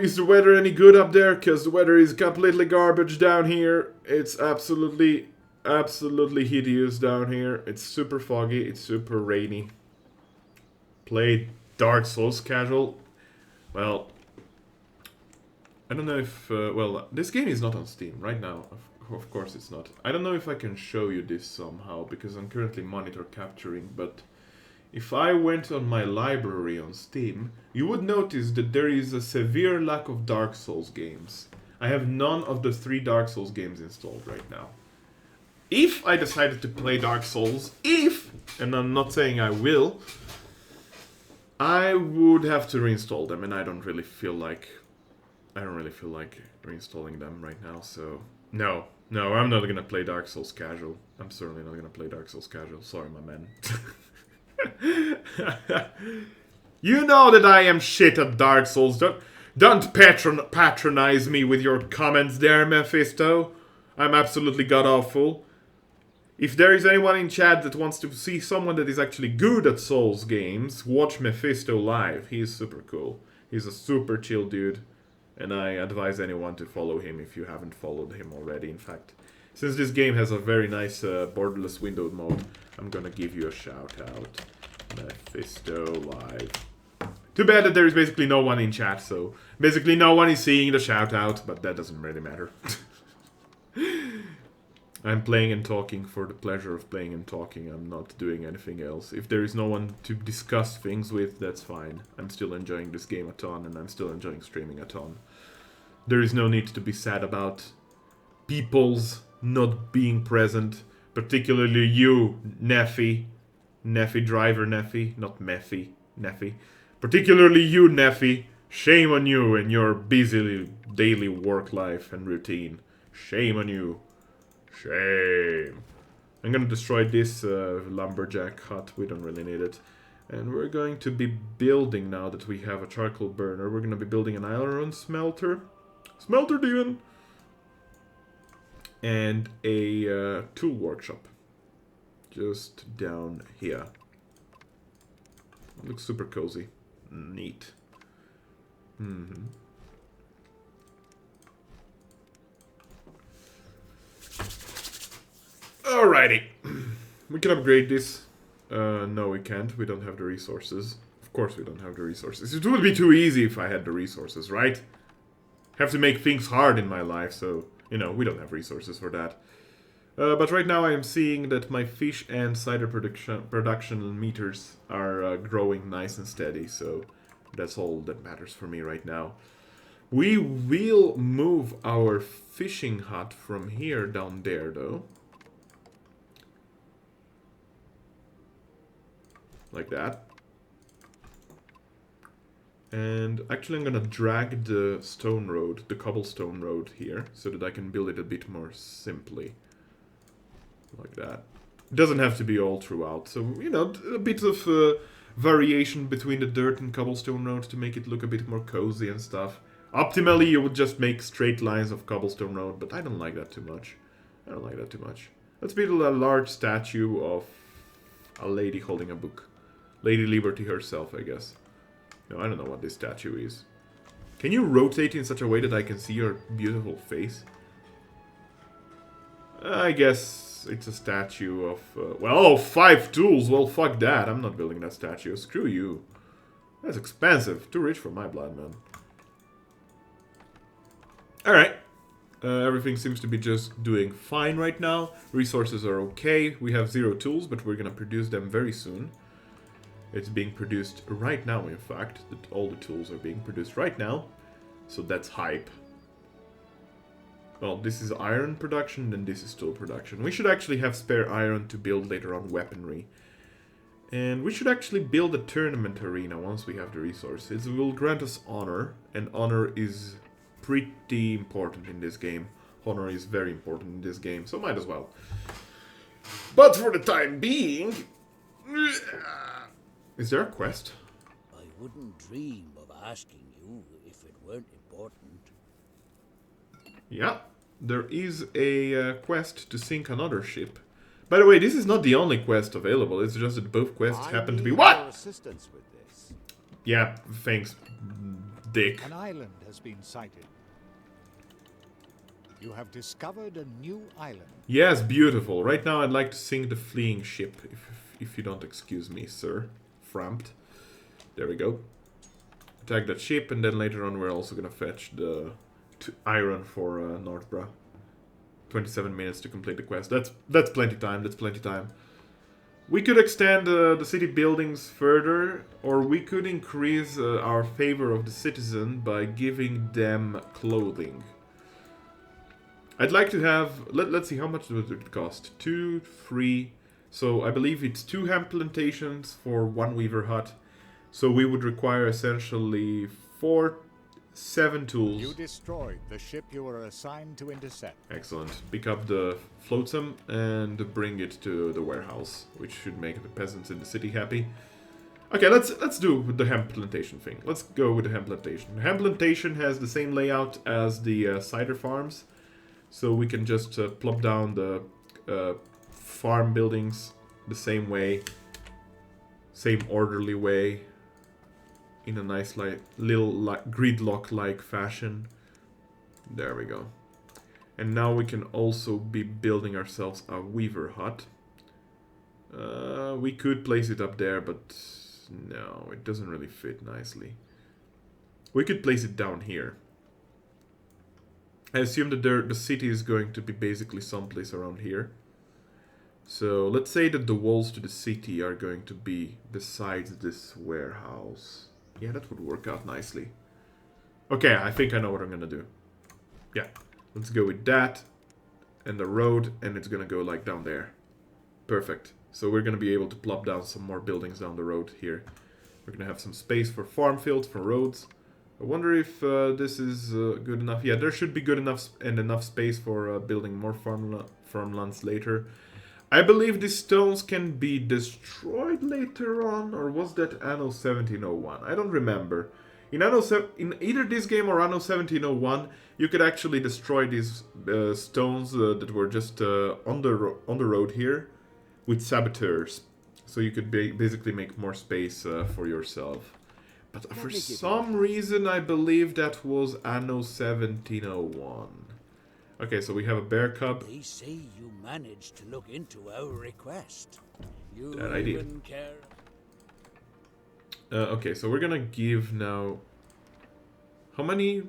Is the weather any good up there? Because the weather is completely garbage down here. It's absolutely hideous down here. It's super foggy. It's super rainy. Play Dark Souls casual. Well, I don't know if... well, this game is not on Steam right now. Of course it's not. I don't know if I can show you this somehow, because I'm currently monitor capturing, but... If I went on my library on Steam, you would notice that there is a severe lack of Dark Souls games. I have none of the 3 Dark Souls games installed right now. If I decided to play Dark Souls, and I'm not saying I will, I would have to reinstall them, and I don't really feel like reinstalling them right now, so no, I'm not gonna play Dark Souls casual. I'm certainly not gonna play Dark Souls casual. Sorry, my man. You know that I am shit at Dark Souls. Don't patronize me with your comments there, Mephisto. I'm absolutely god-awful. If there is anyone in chat that wants to see someone that is actually good at Souls games, watch Mephisto live. He is super cool. He's a super chill dude. And I advise anyone to follow him if you haven't followed him already. In fact, since this game has a very nice borderless windowed mode, I'm gonna give you a shout out. Mephisto live. Too bad that there is basically no one in chat, so basically no one is seeing the shout out, but that doesn't really matter. I'm playing and talking for the pleasure of playing and talking. I'm not doing anything else. If there is no one to discuss things with, that's fine. I'm still enjoying this game a ton, and I'm still enjoying streaming a ton. There is no need to be sad about people's not being present, particularly you, Neffy. Neffy, driver Neffy, not Meffy, Neffy. Particularly you, Neffy. Shame on you and your busy daily work life and routine. Shame on you. Shame. I'm gonna destroy this lumberjack hut. We don't really need it. And we're going to be building, now that we have a charcoal burner, we're gonna be building an iron smelter. Smelter demon! And a tool workshop. Just down here. It looks super cozy. Neat. Alrighty. We can upgrade this. No, we can't. We don't have the resources. Of course we don't have the resources. It would be too easy if I had the resources, right? Have to make things hard in my life, so, you know, we don't have resources for that. But right now I am seeing that my fish and cider production meters are growing nice and steady, so that's all that matters for me right now. We will move our fishing hut from here down there, though. Like that. And actually I'm gonna drag the stone road, the cobblestone road here, so that I can build it a bit more simply. Like that. It doesn't have to be all throughout, so, you know, a bit of variation between the dirt and cobblestone road to make it look a bit more cozy and stuff. Optimally, you would just make straight lines of cobblestone road, but I don't like that too much. I don't like that too much. Let's build a large statue of a lady holding a book. Lady Liberty herself, I guess. No, I don't know what this statue is. Can you rotate in such a way that I can see your beautiful face? I guess it's a statue of... well, 5 tools! Well, fuck that. I'm not building that statue. Screw you. That's expensive. Too rich for my blood, man. Alright. Everything seems to be just doing fine right now. Resources are okay. We have 0 tools, but we're gonna produce them very soon. It's being produced right now, in fact. All the tools are being produced right now. So that's hype. Well, this is iron production, then this is tool production. We should actually have spare iron to build later on weaponry. And we should actually build a tournament arena once we have the resources. It will grant us honor, and honor is pretty important in this game. Honor is very important in this game, so might as well. But for the time being... Is there a quest? I wouldn't dream of asking you if it weren't important. Yeah, there is a quest to sink another ship. By the way, this is not the only quest available, it's just that both quests happen to be... Your What?! assistance with this. Yeah, thanks, dick. An island has been sighted. You have discovered a new island. Yes, beautiful. Right now I'd like to sink the fleeing ship, if you don't excuse me, sir. Framped. There we go. Attack that ship, and then later on we're also gonna fetch the iron for Northborough. 27 minutes to complete the quest. That's plenty time, that's plenty time. We could extend the city buildings further, or we could increase our favor of the citizen by giving them clothing. I'd like to have... Let's see, how much would it cost? 2, 3... So I believe it's 2 hemp plantations for 1 weaver hut. So we would require essentially 7 tools. You destroyed the ship you were assigned to intercept. Excellent. Pick up the flotsam and bring it to the warehouse, which should make the peasants in the city happy. Okay, let's do the hemp plantation thing. Let's go with the hemp plantation. The hemp plantation has the same layout as the cider farms, so we can just plop down the farm buildings the same way, same orderly way, in a nice little gridlock-like fashion. There we go. And now we can also be building ourselves a weaver hut. We could place it up there, but no, it doesn't really fit nicely. We could place it down here. I assume that the city is going to be basically someplace around here. So let's say that the walls to the city are going to be besides this warehouse. Yeah, that would work out nicely. Okay, I think I know what I'm gonna do. Yeah, let's go with that and the road, and it's gonna go like down there. Perfect. So we're gonna be able to plop down some more buildings down the road here. We're gonna have some space for farm fields, for roads. I wonder if this is good enough. Yeah, there should be good enough and enough space for building more farmlands later. I believe these stones can be destroyed later on, or was that Anno 1701? I don't remember. In either this game or Anno 1701, you could actually destroy these stones that were just on the road here with saboteurs, so you could basically make more space for yourself. But for some reason, I believe that was Anno 1701. Okay, so we have a bear cub. They say you managed to look into our request. You That I did. even care? Okay, so we're gonna give now... How many?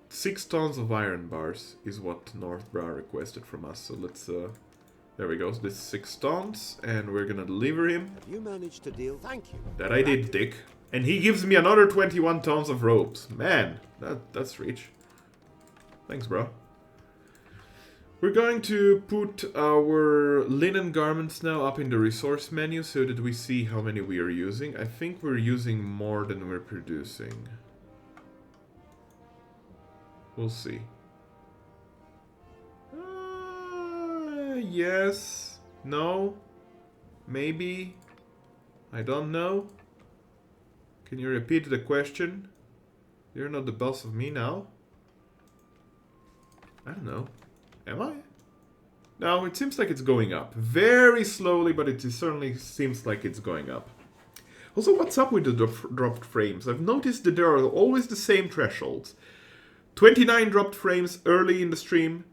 6 tons of iron bars is what Northbrow requested from us. So let's... there we go. So this is 6 tons, and we're gonna deliver him. Have you managed to deal? Thank you. That I did, Dick. And he gives me another 21 tons of ropes. Man, that's rich. Thanks, bro. We're going to put our linen garments now up in the resource menu so that we see how many we are using. I think we're using more than we're producing. We'll see. Yes. No. Maybe. I don't know. Can you repeat the question? You're not the boss of me now? I don't know. Am I? No, it seems like it's going up. Very slowly, but it certainly seems like it's going up. Also, what's up with the dropped frames? I've noticed that there are always the same thresholds. 29 dropped frames early in the stream.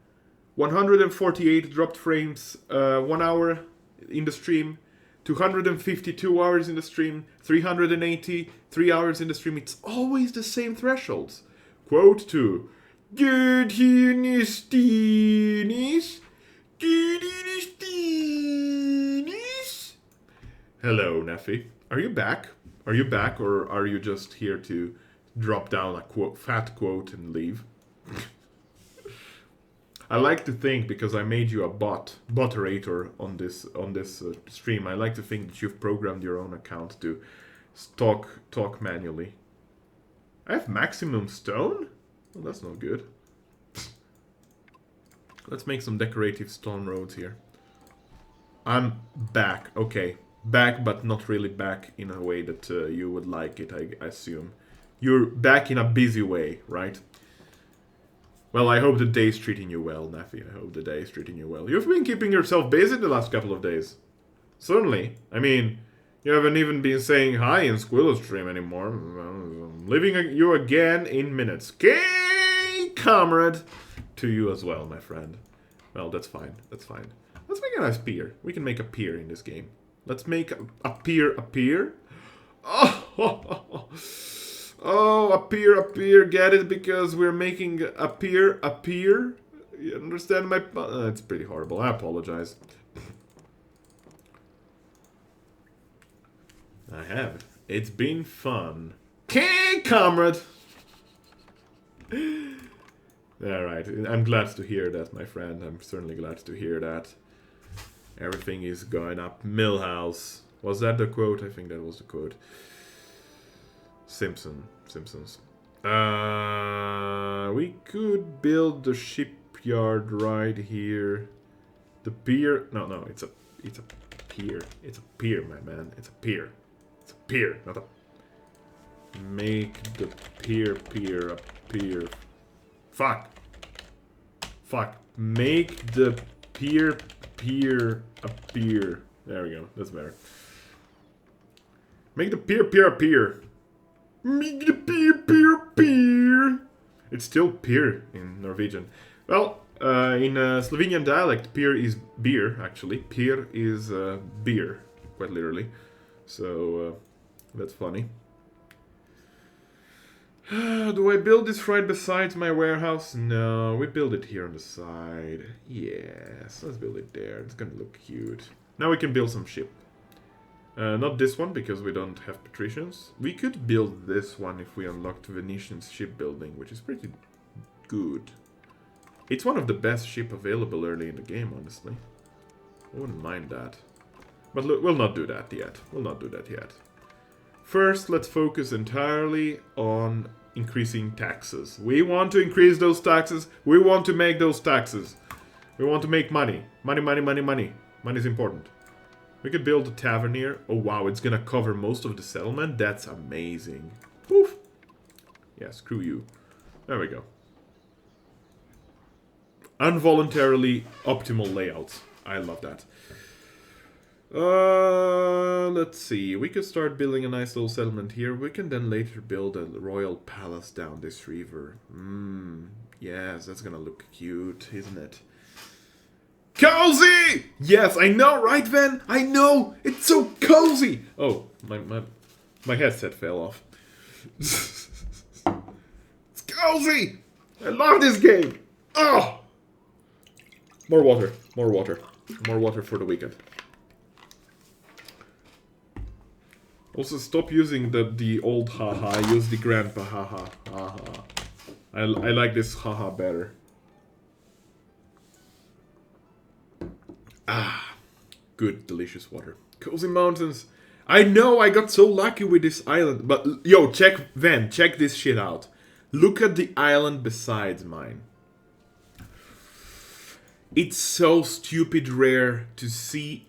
148 dropped frames 1 hour in the stream. 252 hours in the stream. 380, 3 hours in the stream. It's always the same thresholds. Quote 2. Good Hunistinis. Good Hunistinis. Hello, Neffy. Are you back? Are you back, or are you just here to drop down a fat quote and leave? I like to think, because I made you a botterator on this stream, I like to think that you've programmed your own account to talk manually. I have maximum stone? Well, that's not good. Let's make some decorative stone roads here. I'm back. Okay. Back, but not really back in a way that you would like it, I assume. You're back in a busy way, right? Well, I hope the day's treating you well, Nafi. I hope the day's treating you well. You've been keeping yourself busy the last couple of days. Certainly. I mean, you haven't even been saying hi in Squirrel Stream anymore. I'm leaving you again in minutes. Okay, comrade. To you as well, my friend. Well, that's fine. That's fine. Let's make a nice pier. We can make a pier in this game. Let's make a pier a pier. Oh, oh, a pier. Get it? Because we're making a pier a pier. You understand my... it's pretty horrible. I apologize. I have. It's been fun. Okay, comrade. Alright, I'm glad to hear that, my friend. I'm certainly glad to hear that. Everything is going up. Millhouse. Was that the quote? I think that was the quote. Simpsons. We could build the shipyard right here. The pier. No, it's a pier. It's a pier, my man. It's a pier. It's a pier, not a. Make the pier a pier. Fuck. Make the pier a pier. There we go. That's better. Make the pier a pier. Make the pier a pier. It's still pier in Norwegian. Well, in Slovenian dialect, pier is beer, actually. Pier is beer, quite literally. So, that's funny. Do I build this right beside my warehouse? No, we build it here on the side. Yes, let's build it there. It's gonna look cute. Now we can build some ship. Not this one, because we don't have patricians. We could build this one if we unlocked Venetian's shipbuilding, which is pretty good. It's one of the best ship available early in the game, honestly. I wouldn't mind that. But look, we'll not do that yet. First, let's focus entirely on increasing taxes. We want to increase those taxes. We want to make those taxes. We want to make money. Money. Money is important. We could build a tavern here. Oh, wow, it's gonna cover most of the settlement. That's amazing. Poof. Yeah, screw you. There we go. Involuntarily optimal layouts. I love that. Let's see. We could start building a nice little settlement here. We can then later build a royal palace down this river. Yes, that's gonna look cute, isn't it? Cozy! Yes, I know, right, Ven? I know! It's so cozy! Oh, my headset fell off. It's cozy! I love this game! Oh! More water. More water for the weekend. Also, stop using the old haha. Use the grandpa haha. Haha. I like this haha better. Ah, good, delicious water. Cozy mountains. I know, I got so lucky with this island. But, yo, check this shit out. Look at the island besides mine. It's so stupid rare to see,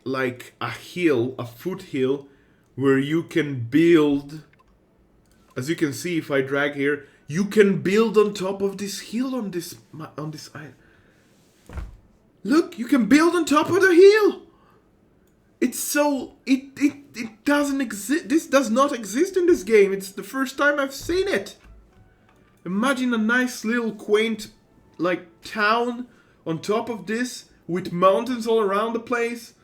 like, a hill, a foothill, where you can build. As you can see, if I drag here, you can build on top of this hill on this island. Look, you can build on top of the hill. It's so... It doesn't exist. This does not exist in this game. It's the first time I've seen it. Imagine a nice little quaint, like, town on top of this with mountains all around the place.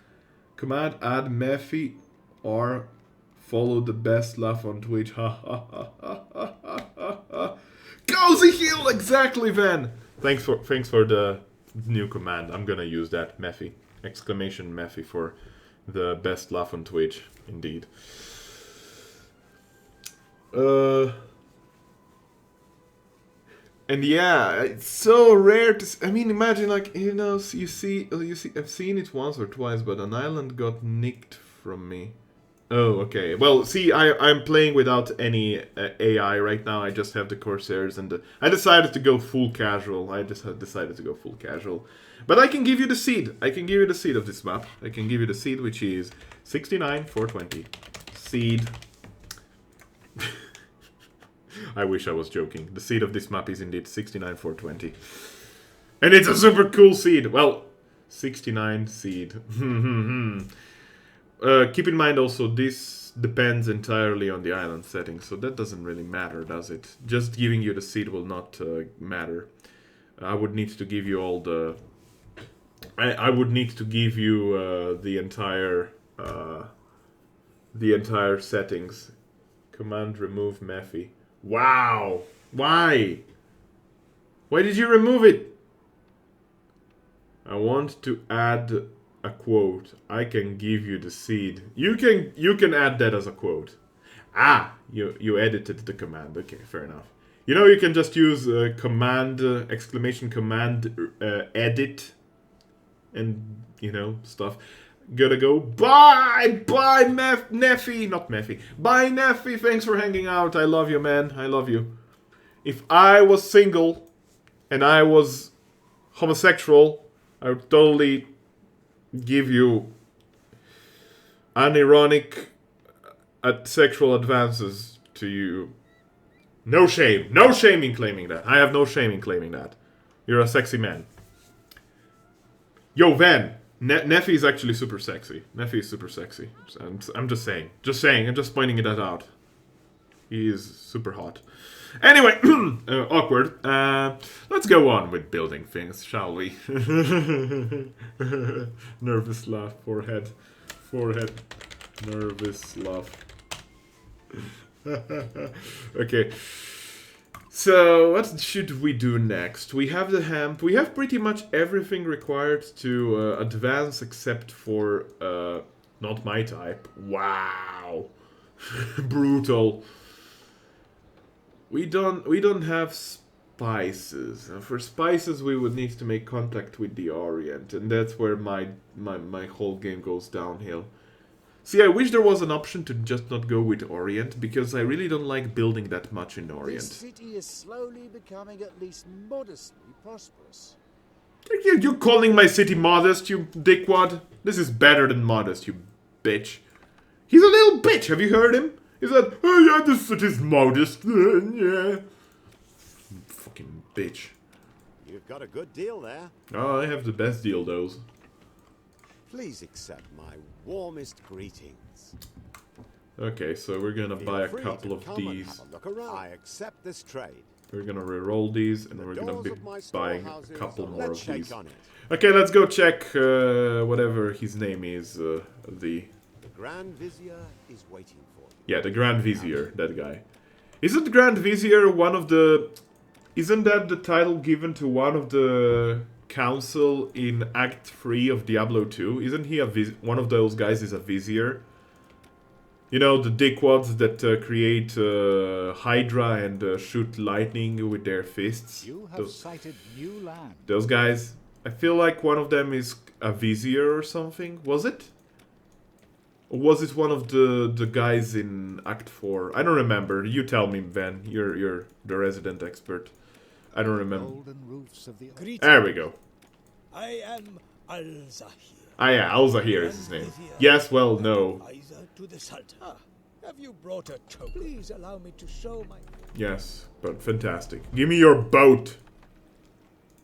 Command add Mephi or follow the best laugh on Twitch. Ha ha ha ha ha ha ha. Cozy hill, exactly, Van. Thanks for the new command. I'm gonna use that, Mephi. Exclamation Mephi for the best laugh on Twitch, indeed. And yeah, it's so rare to. I mean, imagine, like, you know, you see. I've seen it once or twice, but an island got nicked from me. Oh, okay. Well, see, I'm playing without any AI right now. I just have the Corsairs, and I decided to go full casual. I just had decided to go full casual. But I can give you the seed. I can give you the seed of this map. I can give you the seed, which is 69,420. Seed. I wish I was joking. The seed of this map is indeed 69,420. And it's a super cool seed. Well, 69 seed. Keep in mind also, this depends entirely on the island setting, so that doesn't really matter, does it? Just giving you the seed will not matter. I would need to give you all the... I would need to give you the entire settings. Command remove Mephi. Wow! Why? Why did you remove it? I want to add a quote. I can give you the seed. You can add that as a quote. Ah, you edited the command. Okay, fair enough. You know, you can just use command exclamation command edit and you know stuff. Gotta go. Bye, Neffy, not Mephi. Bye, Neffy. Thanks for hanging out. I love you, man. I love you. If I was single and I was homosexual, I would totally give you unironic sexual advances to you. No shame. No shame in claiming that. I have no shame in claiming that. You're a sexy man. Yo, Van. Neffy is actually super sexy. Neffy is super sexy. I'm just saying. Just saying. I'm just pointing that out. He is super hot. Anyway, awkward. Let's go on with building things, shall we? Nervous laugh, forehead. Nervous laugh. Okay. So, what should we do next? We have the hemp. We have pretty much everything required to advance except for not my type. Wow. Brutal. We don't have spices. And for spices we would need to make contact with the Orient, and that's where my whole game goes downhill. See, I wish there was an option to just not go with Orient, because I really don't like building that much in Orient. This city is slowly becoming at least modestly prosperous. You're calling my city modest, you dickwad? This is better than modest, you bitch. He's a little bitch, have you heard him? He said, oh yeah, this city's modest, yeah. Fucking bitch. You've got a good deal there. Oh, I have the best deal, those. Please accept my warmest greetings. Okay, so we're gonna Feel buy a free couple to of come and these. have a look around. I accept this trade. We're gonna re-roll these, and The we're gonna doors be of my buying a storehouses couple are more let's of shake these. on it. Okay, let's go check whatever his name is. The Grand Vizier is waiting for you. yeah, the Grand Vizier, that guy. Isn't the Grand Vizier one of the? Isn't that the title given to one of the council in Act 3 of Diablo 2? Isn't he one of those guys is a Vizier? You know, the dickwads that create Hydra and shoot lightning with their fists. You have sighted new land. Those guys. I feel like one of them is a Vizier or something. Was it? Or was it one of the guys in Act 4? I don't remember. You tell me, Ben. You're the resident expert. I don't remember. Golden roofs of the There we go. I am Al-Zahir. Ah yeah, Al-Zahir is his name. Yes, well, no. Advisor to the Sultan. Have you brought a token? Please allow me to show my... Yes, but fantastic. Give me your boat.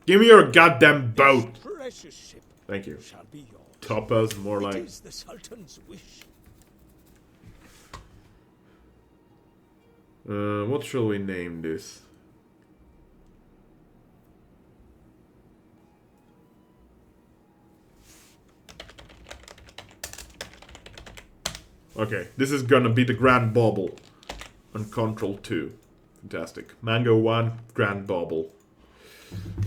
Give me your goddamn boat. This precious ship Thank you. shall be yours. Tapas, more It like. is the Sultan's wish. What shall we name this? Okay, this is gonna be the Grand Bauble on Control 2. Fantastic. Mango 1, Grand Bauble.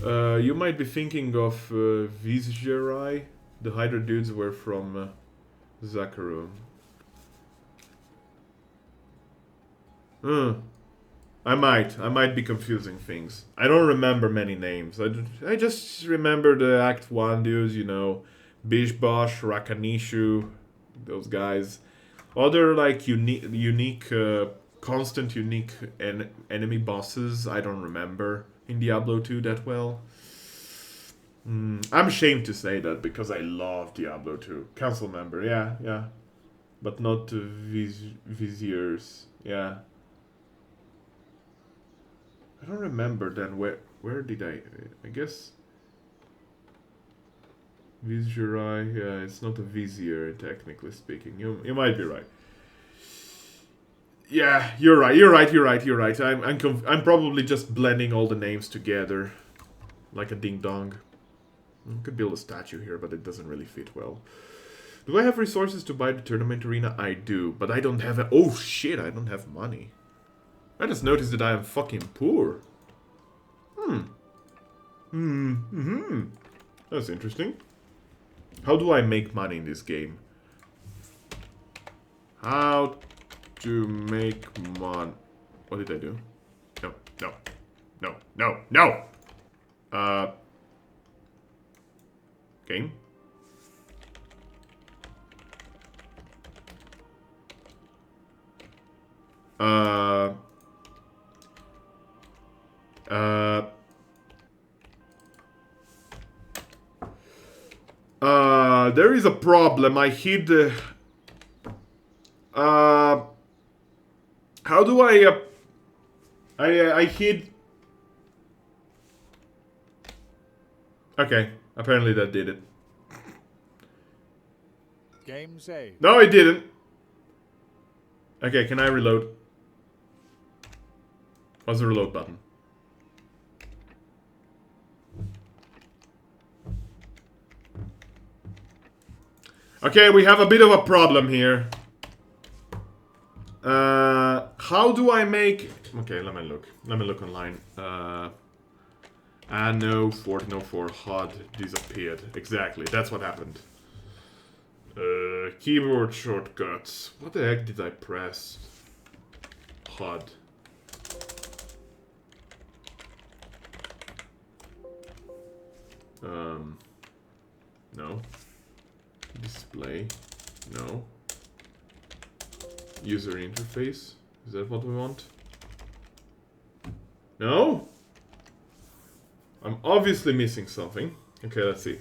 You might be thinking of Vizjerai. The Hydra dudes were from Zakarum. I might be confusing things. I don't remember many names. I just remember the Act 1 dudes, you know. Bishbosh, Rakanishu, those guys. Other like unique, constant unique enemy bosses, I don't remember in Diablo 2 that well. I'm ashamed to say that because I love Diablo 2. Council member, yeah, yeah. But not viziers, yeah. I don't remember then where did I guess Vizieri, yeah, it's not a vizier technically speaking. You might be right. Yeah, you're right. I'm probably just blending all the names together like a ding dong. I could build a statue here, but it doesn't really fit well. Do I have resources to buy the tournament arena? I do, but I don't have oh shit, I don't have money. I just noticed that I am fucking poor. That's interesting. How do I make money in this game? How to make money? What did I do? No. Game? There is a problem. I hid. How do I hid. Okay, apparently that did it. Game saved. No, it didn't. Okay, can I reload? What's the reload button? Okay, we have a bit of a problem here. How do I make... Okay, let me look. Let me look online. Anno 1404 HUD disappeared. Exactly, that's what happened. Keyboard shortcuts. What the heck did I press? HUD. No. Display. No. User interface. Is that what we want? No? I'm obviously missing something. Okay, let's see.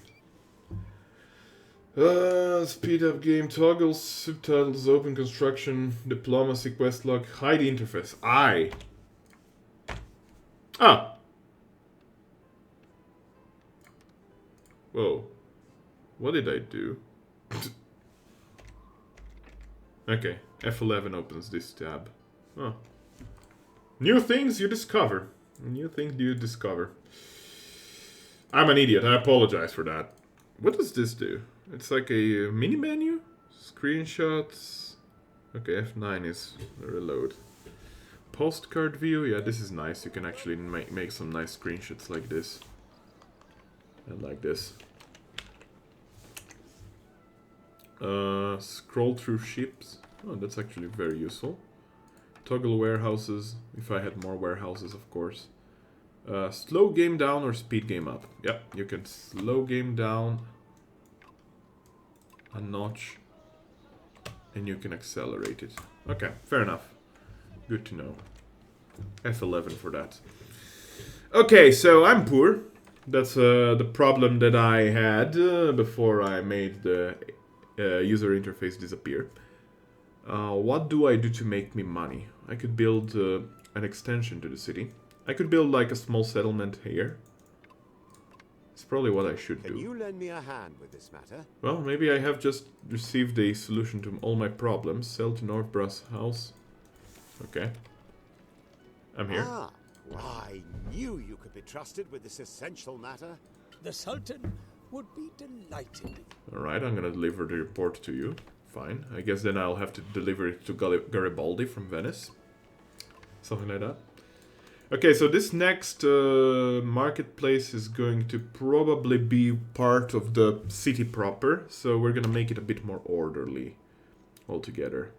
Speed up game, toggles, subtitles, open construction, diplomacy, quest log, hide interface. Ah! Whoa. What did I do? Okay, F11 opens this tab. Oh. New things you discover. New things you discover. I'm an idiot, I apologize for that. What does this do? It's like a mini menu? Screenshots. Okay, F9 is reload. Postcard view, yeah, this is nice. You can actually make some nice screenshots like this. And like this. Scroll through ships. Oh, that's actually very useful. Toggle warehouses, if I had more warehouses, of course. Slow game down or speed game up. Yep, you can slow game down a notch and you can accelerate it. Okay, fair enough. Good to know. F11 for that. Okay, so I'm poor. That's the problem that I had before I made the user interface disappear. What do I do to make me money? I could build an extension to the city. I could build like a small settlement here. It's probably what I should do. Can you lend me a hand with this matter? Well, maybe I have just received a solution to all my problems. Sell to Northbrass house. Okay. I'm here. Ah, I knew you could be trusted with this essential matter. The Sultan would be delighted. Alright, I'm gonna deliver the report to you. Fine. I guess then I'll have to deliver it to Garibaldi from Venice. Something like that. Okay, so this next marketplace is going to probably be part of the city proper. So we're gonna make it a bit more orderly altogether.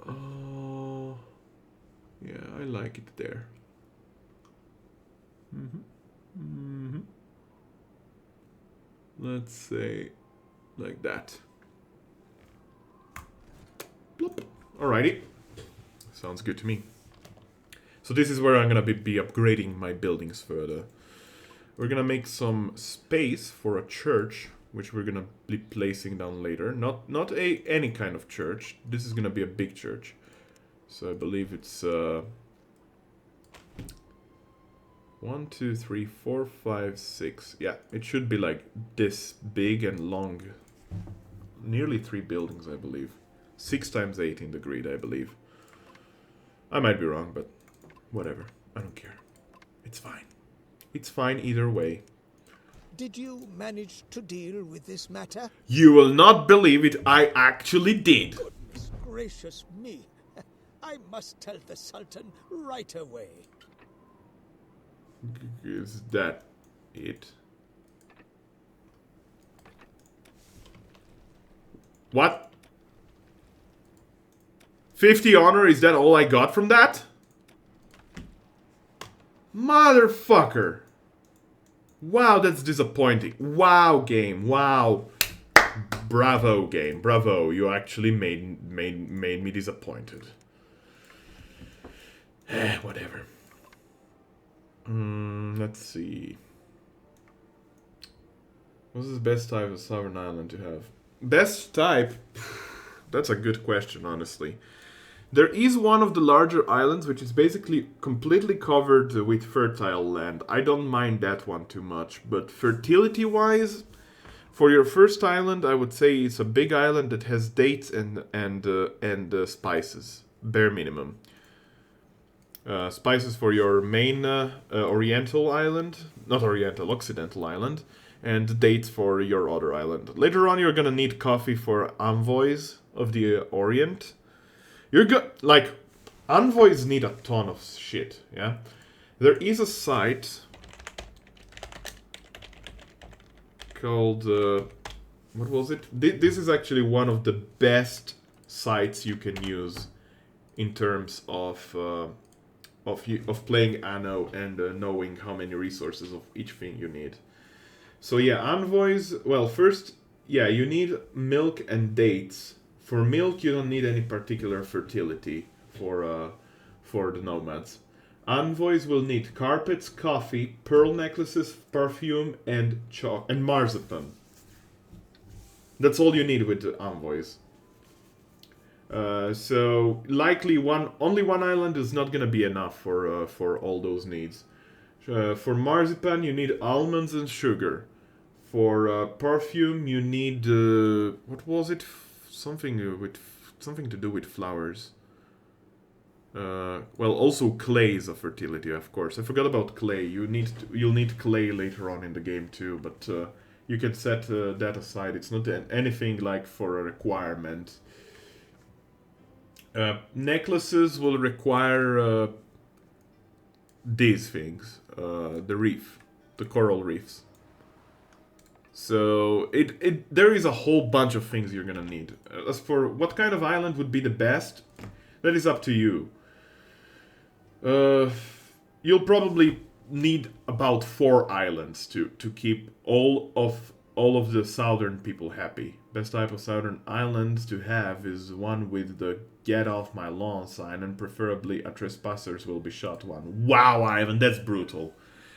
Oh, yeah, I like it there. Let's say like that. Bloop. Alrighty. Sounds good to me. So this is where I'm gonna be upgrading my buildings further. We're gonna make some space for a church, which we're gonna be placing down later. Not any kind of church. This is gonna be a big church. So I believe it's 1, 2, 3, 4, 5, 6. Yeah, it should be like this big and long. Nearly 3 buildings, I believe. 6 times 8 in the grid, I believe. I might be wrong, but whatever. I don't care. It's fine. It's fine either way. Did you manage to deal with this matter? You will not believe it, I actually did. Goodness gracious me. I must tell the Sultan right away. Is that it? What? 50 honor, is that all I got from that? Motherfucker. Wow, that's disappointing. Wow, game. Wow. Bravo, game. Bravo. You actually made me disappointed. Whatever. Let's see. What's the best type of sovereign island to have? Best type? That's a good question, honestly. There is one of the larger islands which is basically completely covered with fertile land. I don't mind that one too much, but fertility-wise, for your first island, I would say it's a big island that has dates and spices, bare minimum. Spices for your main Oriental island, not Oriental, Occidental island, and dates for your other island. Later on, you're gonna need coffee for envoys of the Orient. You're good. Like, envoys need a ton of shit, yeah? There is a site called, what was it? This is actually one of the best sites you can use in terms of playing Anno and knowing how many resources of each thing you need. So yeah, envoys, well, first, yeah, you need milk and dates. For milk, you don't need any particular fertility for the nomads. Envoys will need carpets, coffee, pearl necklaces, perfume, and marzipan. That's all you need with the envoys. So likely only one island is not gonna be enough for all those needs. For marzipan, you need almonds and sugar. For perfume, you need what was it? Something to do with flowers. Well, also clay is a fertility, of course. I forgot about clay. You'll need clay later on in the game too, but you can set that aside. It's not anything like for a requirement. Necklaces will require these things, the coral reefs. So there is a whole bunch of things you're gonna need. As for what kind of island would be the best, that is up to you. You'll probably need about 4 islands to keep all of the southern people happy. Best type of southern islands to have is one with the "Get off my lawn" sign, and preferably a "Trespassers will be shot" one. Wow, Ivan, that's brutal.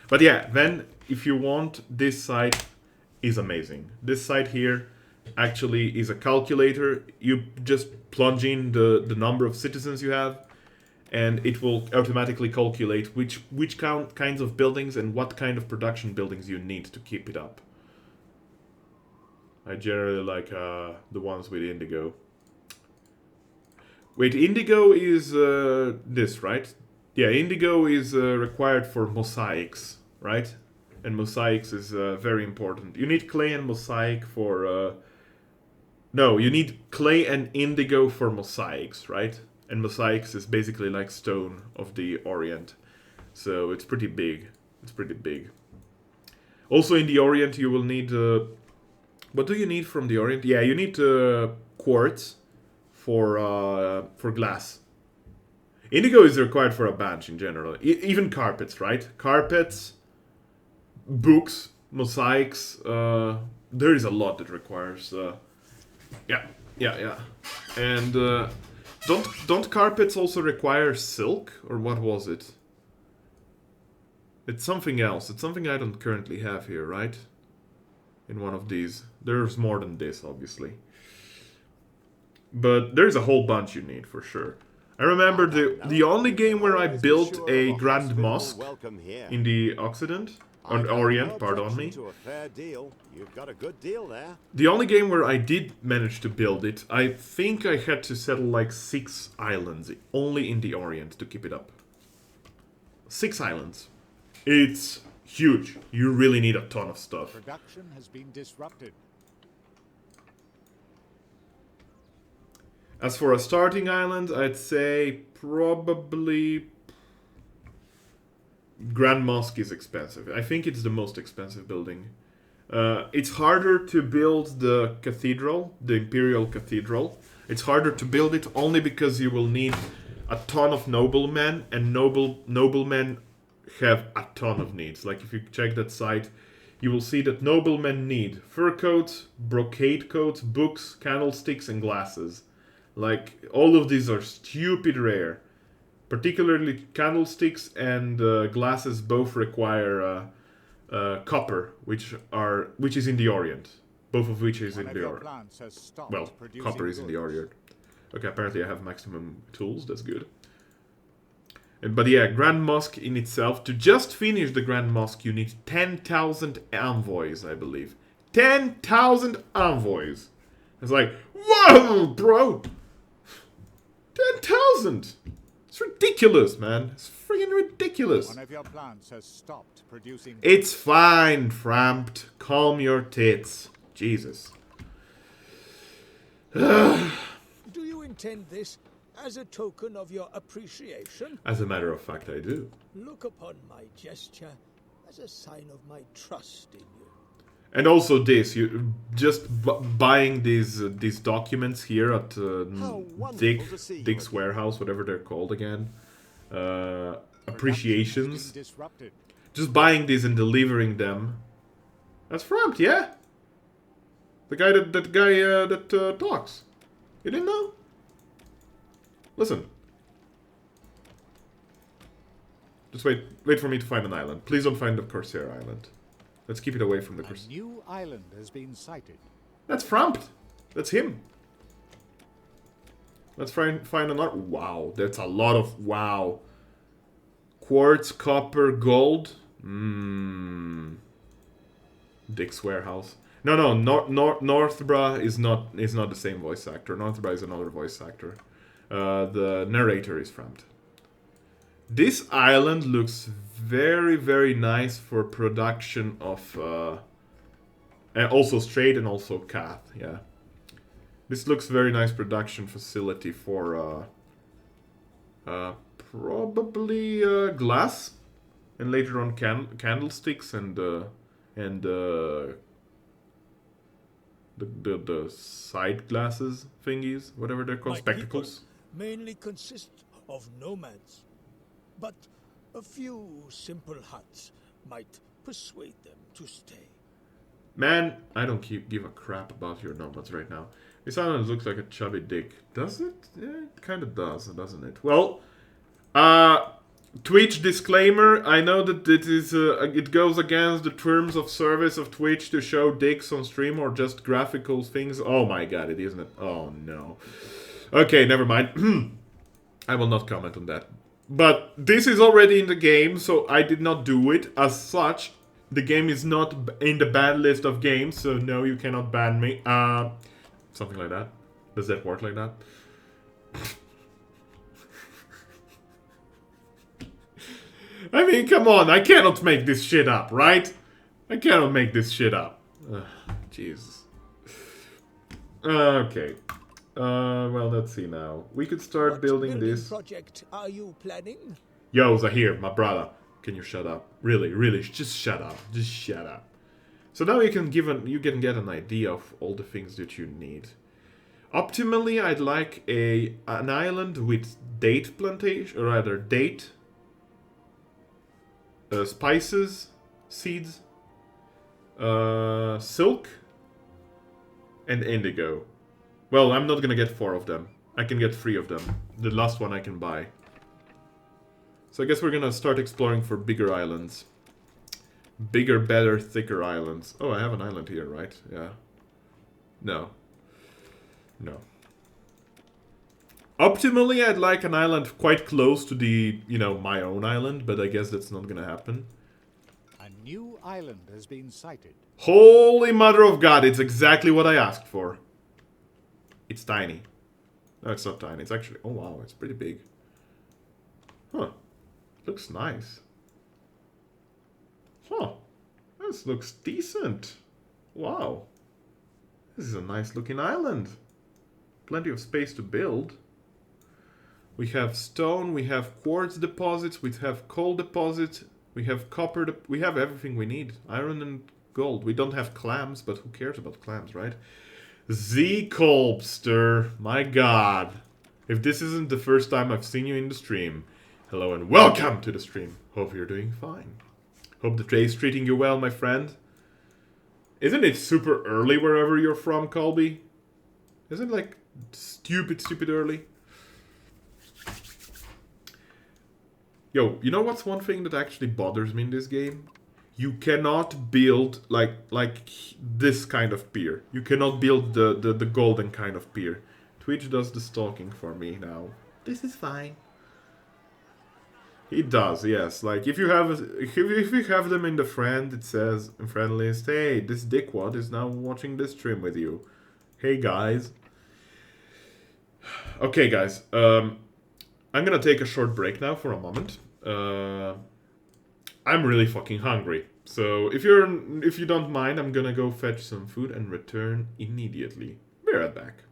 But yeah, then if you want, this site is amazing. This site here actually is a calculator. You just plunge in the number of citizens you have, and it will automatically calculate which kinds of buildings and what kind of production buildings you need to keep it up. I generally like the ones with indigo. Wait, indigo is this, right? Yeah, indigo is required for mosaics, right? And mosaics is very important. You need clay and mosaic for... No, you need clay and indigo for mosaics, right? And mosaics is basically like stone of the Orient. So it's pretty big. It's pretty big. Also in the Orient you will need... what do you need from the Orient? Yeah, you need quartz for glass. Indigo is required for a bench in general. Even carpets, right? Carpets, books. mosaics. There is a lot that requires. Yeah, yeah. And don't carpets also require silk, or what was it? It's something else. It's something I don't currently have here, right? In one of these. There's more than this, obviously. But there's a whole bunch you need, for sure. I remember the only game where I built a Grand Mosque in the Occident, or Orient, pardon me. To a fair deal. You've got a good deal there. The only game where I did manage to build it, I think I had to settle like 6 islands, only in the Orient, to keep it up. 6 islands. It's huge. You really need a ton of stuff. Production has been disrupted. As for a starting island, I'd say probably Grand Mosque is expensive. I think it's the most expensive building. It's harder to build the cathedral, the Imperial Cathedral. It's harder to build it only because you will need a ton of noblemen, and noblemen have a ton of needs. Like if you check that site, you will see that noblemen need fur coats, brocade coats, books, candlesticks, and glasses. Like, all of these are stupid rare. Particularly candlesticks and glasses both require copper, which is in the Orient. Both of which is in the Orient. Well, copper is in the Orient. Okay, apparently I have maximum tools, that's good. But yeah, Grand Mosque in itself, to just finish the Grand Mosque, you need 10,000 envoys, I believe. 10,000 envoys! It's like, whoa, bro! 10,000! It's ridiculous, man. It's freaking ridiculous. One of your plants has stopped producing. It's fine, Frampt. Calm your tits. Jesus. Do you intend this as a token of your appreciation? As a matter of fact, I do. Look upon my gesture as a sign of my trust in you. And also this, you just buying these documents here at Dick's warehouse, whatever they're called again. Appreciations. Just buying these and delivering them. That's Frampt, yeah. The guy that talks. You didn't know? Listen. Just wait for me to find an island. Please don't find the Corsair Island. Let's keep it away from the Corsair. A new island has been sighted. That's Frampt. That's him. Let's find another. Wow, that's a lot of wow. Quartz, copper, gold. Dick's warehouse. No, Northbra is not the same voice actor. Northbra is another voice actor. The narrator is Frampt. This island looks very, very nice for production of and also Straight and also Cath, yeah. This looks very nice production facility for probably glass, and later on candlesticks and the side glasses thingies, whatever they're called, My spectacles. people mainly consist of nomads, but a few simple huts might persuade them to stay. Man, I don't give a crap about your nomads right now. This island looks like a chubby dick. Does it? Yeah, it kind of does, doesn't it? Well, Twitch disclaimer. I know that it goes against the terms of service of Twitch to show dicks on stream or just graphical things. Oh my god, it isn't it? Oh no. Okay, never mind. I will not comment on that. But this is already in the game, so I did not do it. As such, the game is not in the ban list of games, so no, you cannot ban me. Something like that. Does that work like that? I mean, come on, I cannot make this shit up, right? I cannot make this shit up. Jesus. Okay. Well, let's see now. We could start What building this. project are you planning? Yo, Zahir, my brother. Can you shut up? Really, just shut up. Just shut up. So now you can get an idea of all the things that you need. Optimally, I'd like an island with date plantation, or rather date, spices, seeds, Silk and indigo. Well, I'm not gonna get 4 of them. I can get 3 of them. The last one I can buy. So I guess we're gonna start exploring for bigger islands. Bigger, better, thicker islands. Oh, I have an island here, right? Yeah. No. No. Optimally, I'd like an island quite close to the, you know, my own island, but I guess that's not gonna happen. A new island has been sighted. Holy mother of God, it's exactly what I asked for. It's tiny. No, it's not tiny. It's actually... Oh, wow, it's pretty big. Huh. Looks nice. Huh. This looks decent. Wow. This is a nice looking island. Plenty of space to build. We have stone, we have quartz deposits, we have coal deposits, we have copper, we have everything we need. Iron and gold. We don't have clams, but who cares about clams, right? Z-Colpster, my god. If this isn't the first time I've seen you in the stream, hello and welcome to the stream. Hope you're doing fine. Hope the day's treating you well, my friend. Isn't it super early wherever you're from, Colby? Isn't it like stupid early? Yo, you know what's one thing that actually bothers me in this game? You cannot build like this kind of pier. You cannot build the golden kind of pier. Twitch does the stalking for me now. This is fine. He does, yes. Like if you have them in the friend, it says in friend list, hey, this dickwad is now watching this stream with you. Hey guys. Okay, guys. I'm gonna take a short break now for a moment. I'm really fucking hungry. So if you don't mind, I'm gonna go fetch some food and return immediately. Be right back.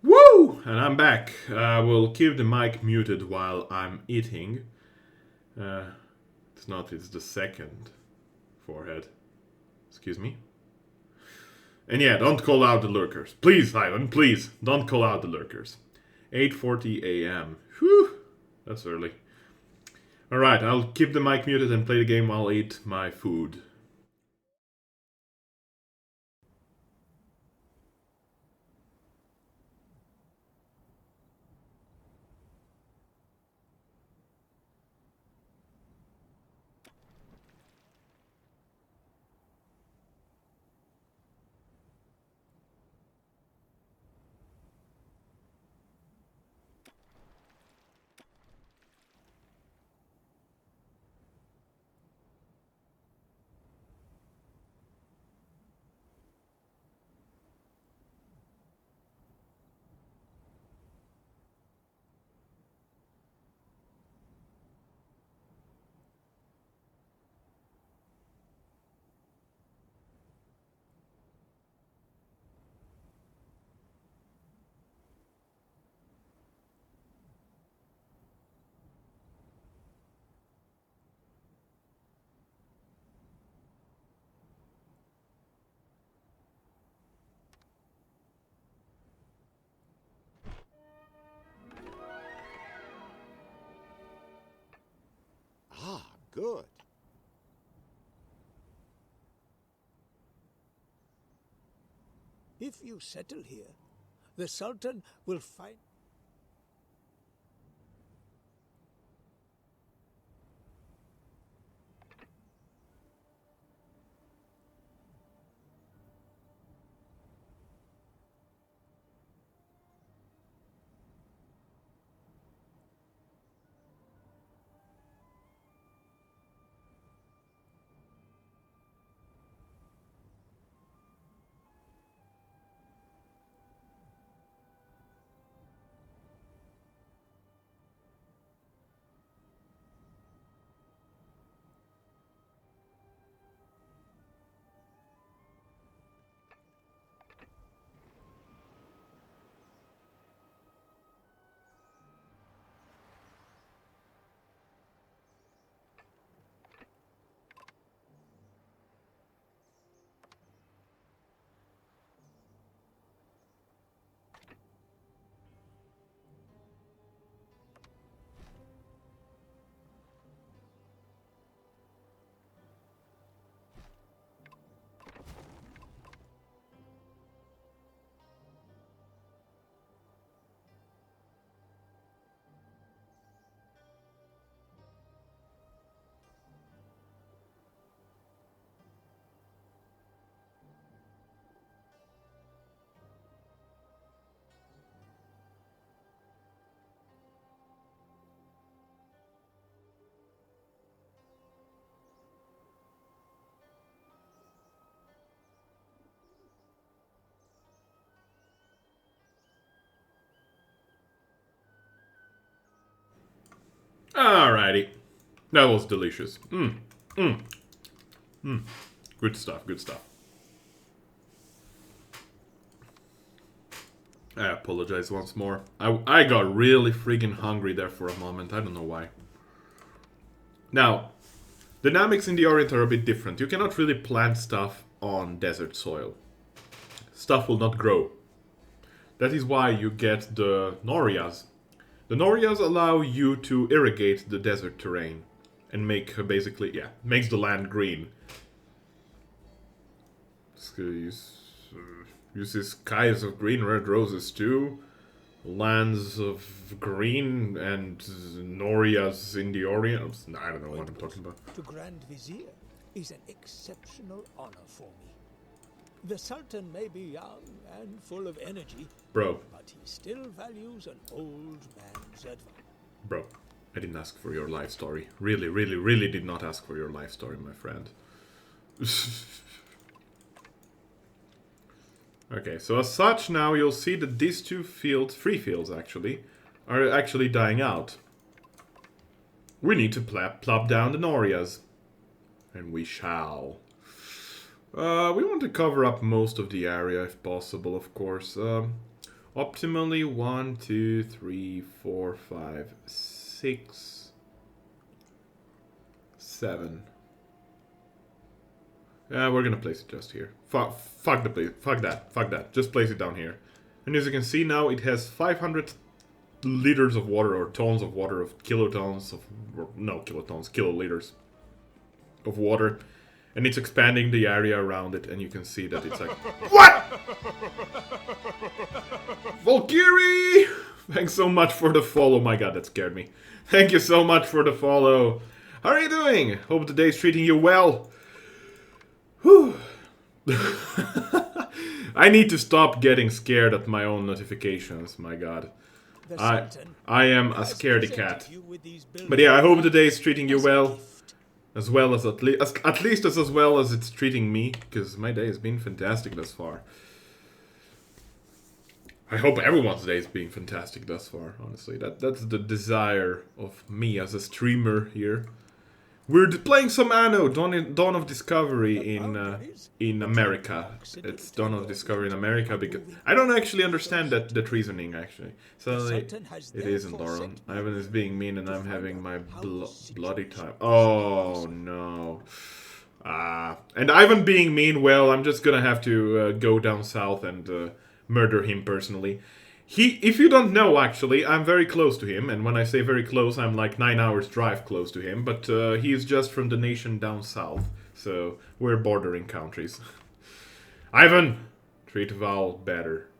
Woo! And I'm back. We'll keep the mic muted while I'm eating. It's not, it's the second forehead. Excuse me. And yeah, don't call out the lurkers. Please, Ivan, please, don't call out the lurkers. 8:40 a.m. Whew! That's early. Alright, I'll keep the mic muted and play the game while I eat my food. Ah, good. If you settle here, the Sultan will find... Alrighty. That was delicious. Good stuff, good stuff. I apologize once more. I got really friggin' hungry there for a moment. I don't know why. Now, dynamics in the Orient are a bit different. You cannot really plant stuff on desert soil. Stuff will not grow. That is why you get the Norias. The Norias allow you to irrigate the desert terrain and make basically, yeah, makes the land green. Uses skies of green, red roses too. Lands of green and Norias in the Orient. I don't know what I'm talking about. To Grand Vizier is an exceptional honor for me. The Sultan may be young and full of energy, Bro, but he still values an old man's advice. bro, I didn't ask for your life story. Really, really, really did not ask for your life story, my friend. Okay, so as such now you'll see that these two fields, three fields actually, are actually dying out. We need to plop down the Norias. And we shall. We want to cover up most of the area if possible, of course. Optimally 1, 2, 3, 4, 5, 6, 7. We're gonna place it just here. Fuck the place. Fuck that. Just place it down here. And as you can see now, it has 500 liters of water, or tons of water, of kilotons of... no, kilotons, kiloliters of water. And it's expanding the area around it, and you can see that it's like... What?! Valkyrie! Thanks so much for the follow. My god, that scared me. Thank you so much for the follow. How are you doing? Hope the day's treating you well. Whew. I need to stop getting scared at my own notifications, my god. I am a scaredy cat. But yeah, I hope the day is treating you well. As well as at least as well as it's treating me, because my day has been fantastic thus far. I hope everyone's day is being fantastic thus far, honestly. That's the desire of me as a streamer here. We're playing some Anno, Dawn of Discovery in America. It's Dawn of Discovery in America because I don't actually understand that reasoning actually. So it isn't, Lauren. Ivan is being mean and I'm having my bloody time. Oh no. And Ivan being mean, well, I'm just gonna have to go down south and murder him personally. If you don't know, actually, I'm very close to him, and when I say very close, I'm like 9 hours drive close to him, but he's just from the nation down south, so we're bordering countries. Ivan, treat Val better.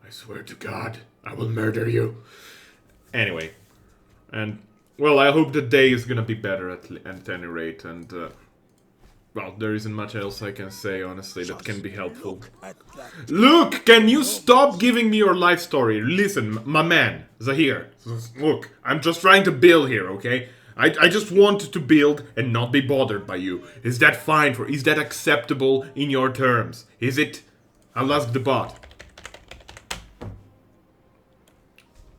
I swear to God, I will murder you. Anyway, and, well, I hope the day is gonna be better at any rate, and, well, there isn't much else I can say, honestly, that can be helpful. Look, can you stop giving me your life story? Listen, my man, Zahir. Look, I'm just trying to build here, okay? I just want to build and not be bothered by you. Is that fine is that acceptable in your terms? Is it? I'll ask the bot.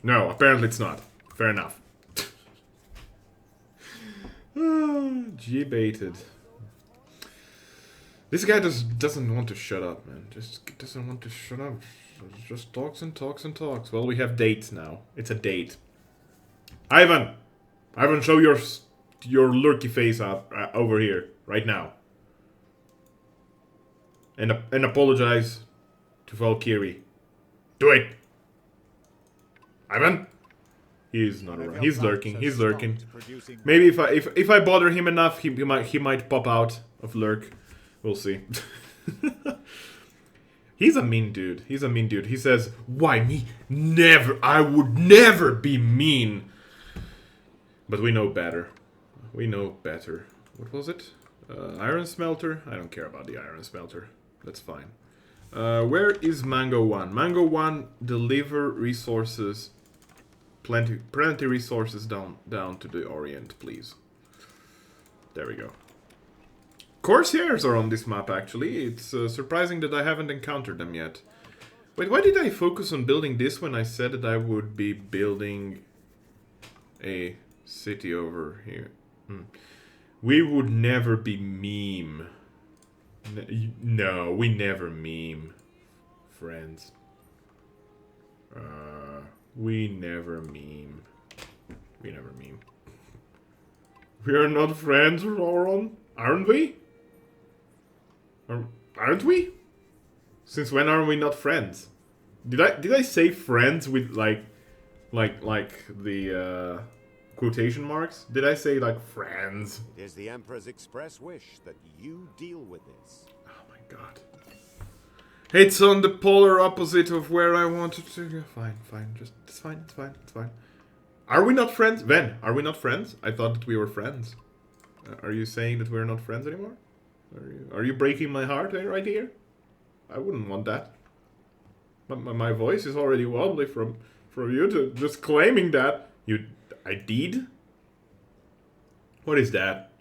No, apparently it's not. Fair enough. G-baited. This guy doesn't want to shut up, man. Just doesn't want to shut up. Just talks and talks and talks. Well, we have dates now. It's a date. Ivan! Ivan, show your lurky face out over here, right now. And apologize to Valkyrie. Do it! Ivan? He's not around. He's lurking. He's lurking. Maybe if I bother him enough, he might pop out of lurk. We'll see. He's a mean dude. He's a mean dude. He says, "Why me? Never. I would never be mean." But we know better. We know better. What was it? Iron smelter? I don't care about the iron smelter. That's fine. Where is Mango 1? Mango 1, deliver resources. Plenty resources down to the Orient, please. There we go. Corsairs are on this map, actually. It's surprising that I haven't encountered them yet. Wait, why did I focus on building this when I said that I would be building a city over here? We would never be meme. No, we never meme. Friends. We never meme. We never meme. We are not friends, Lauren? Aren't we? Aren't we? Since when are we not friends? Did I say friends with like the quotation marks? Did I say like friends? It is the Emperor's express wish that you deal with this. Oh my god. It's on the polar opposite of where I wanted to. Fine. It's fine. Are we not friends? Ven, are we not friends? I thought that we were friends. Are you saying that we're not friends anymore? Are you breaking my heart right here? I wouldn't want that. My voice is already wobbly from you to just claiming that. I did? What is that?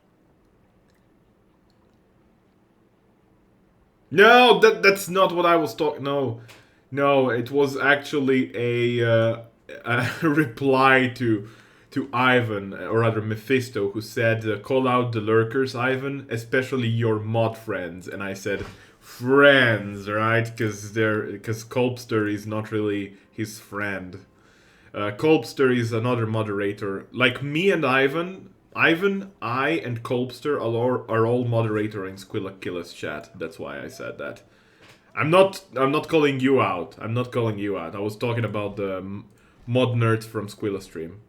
No, that's not what I was talking. No, it was actually a reply to Ivan, or rather Mephisto, who said, "Call out the lurkers, Ivan, especially your mod friends." And I said, friends, right? Because Kolbster is not really his friend. Kolbster is another moderator. Like me and Ivan, I, and Kolbster are all moderator in Squillakilla's chat. That's why I said that. I'm not calling you out. I'm not calling you out. I was talking about the mod nerds from Squilla stream.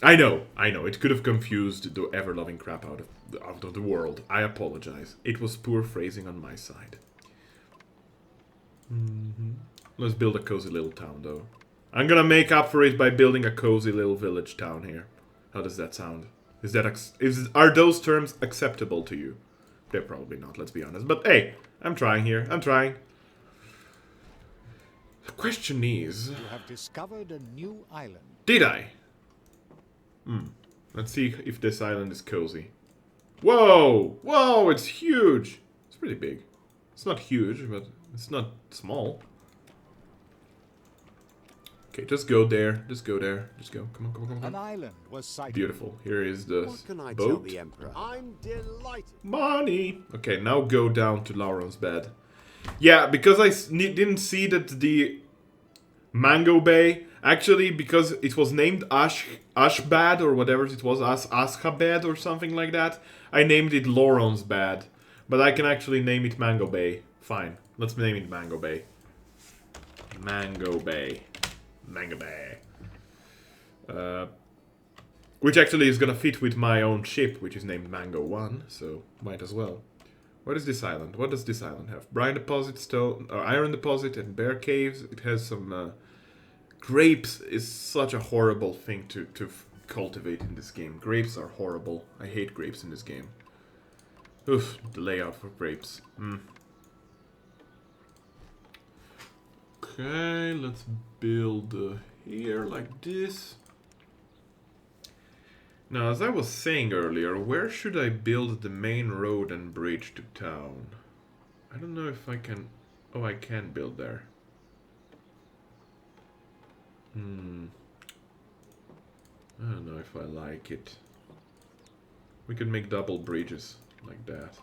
I know. It could have confused the ever-loving crap out of the world. I apologize. It was poor phrasing on my side. Let's build a cozy little town, though. I'm gonna make up for it by building a cozy little village town here. How does that sound? Are those terms acceptable to you? They're probably not, let's be honest. But hey, I'm trying here. I'm trying. The question is... You have discovered a new island. Did I? Let's see if this island is cozy. Whoa! Whoa, it's huge! It's pretty big. It's not huge, but it's not small. Okay, just go there. Just go there. Just go. Come on, come on, come on. An island was sighted. Beautiful. Here is the What can I tell boat. the Emperor? I'm delighted. Money! Okay, now go down to Lauren's bed. Yeah, because I didn't see that the Mango Bay... Actually, because it was named Ashbad or whatever it was, Askabed or something like that, I named it Lauren's Bed. But I can actually name it Mango Bay. Fine, let's name it Mango Bay. Mango Bay. Mango Bay. Which actually is gonna fit with my own ship, which is named Mango 1, so might as well. What is this island? What does this island have? Brine deposit, stone, or iron deposit, and bear caves. It has some... grapes is such a horrible thing to cultivate in this game. Grapes are horrible. I hate grapes in this game. Oof, the layout for grapes. Okay, let's build here like this. Now, as I was saying earlier, where should I build the main road and bridge to town? I don't know if I can... Oh, I can build there. I don't know if I like it. We can make double bridges like that.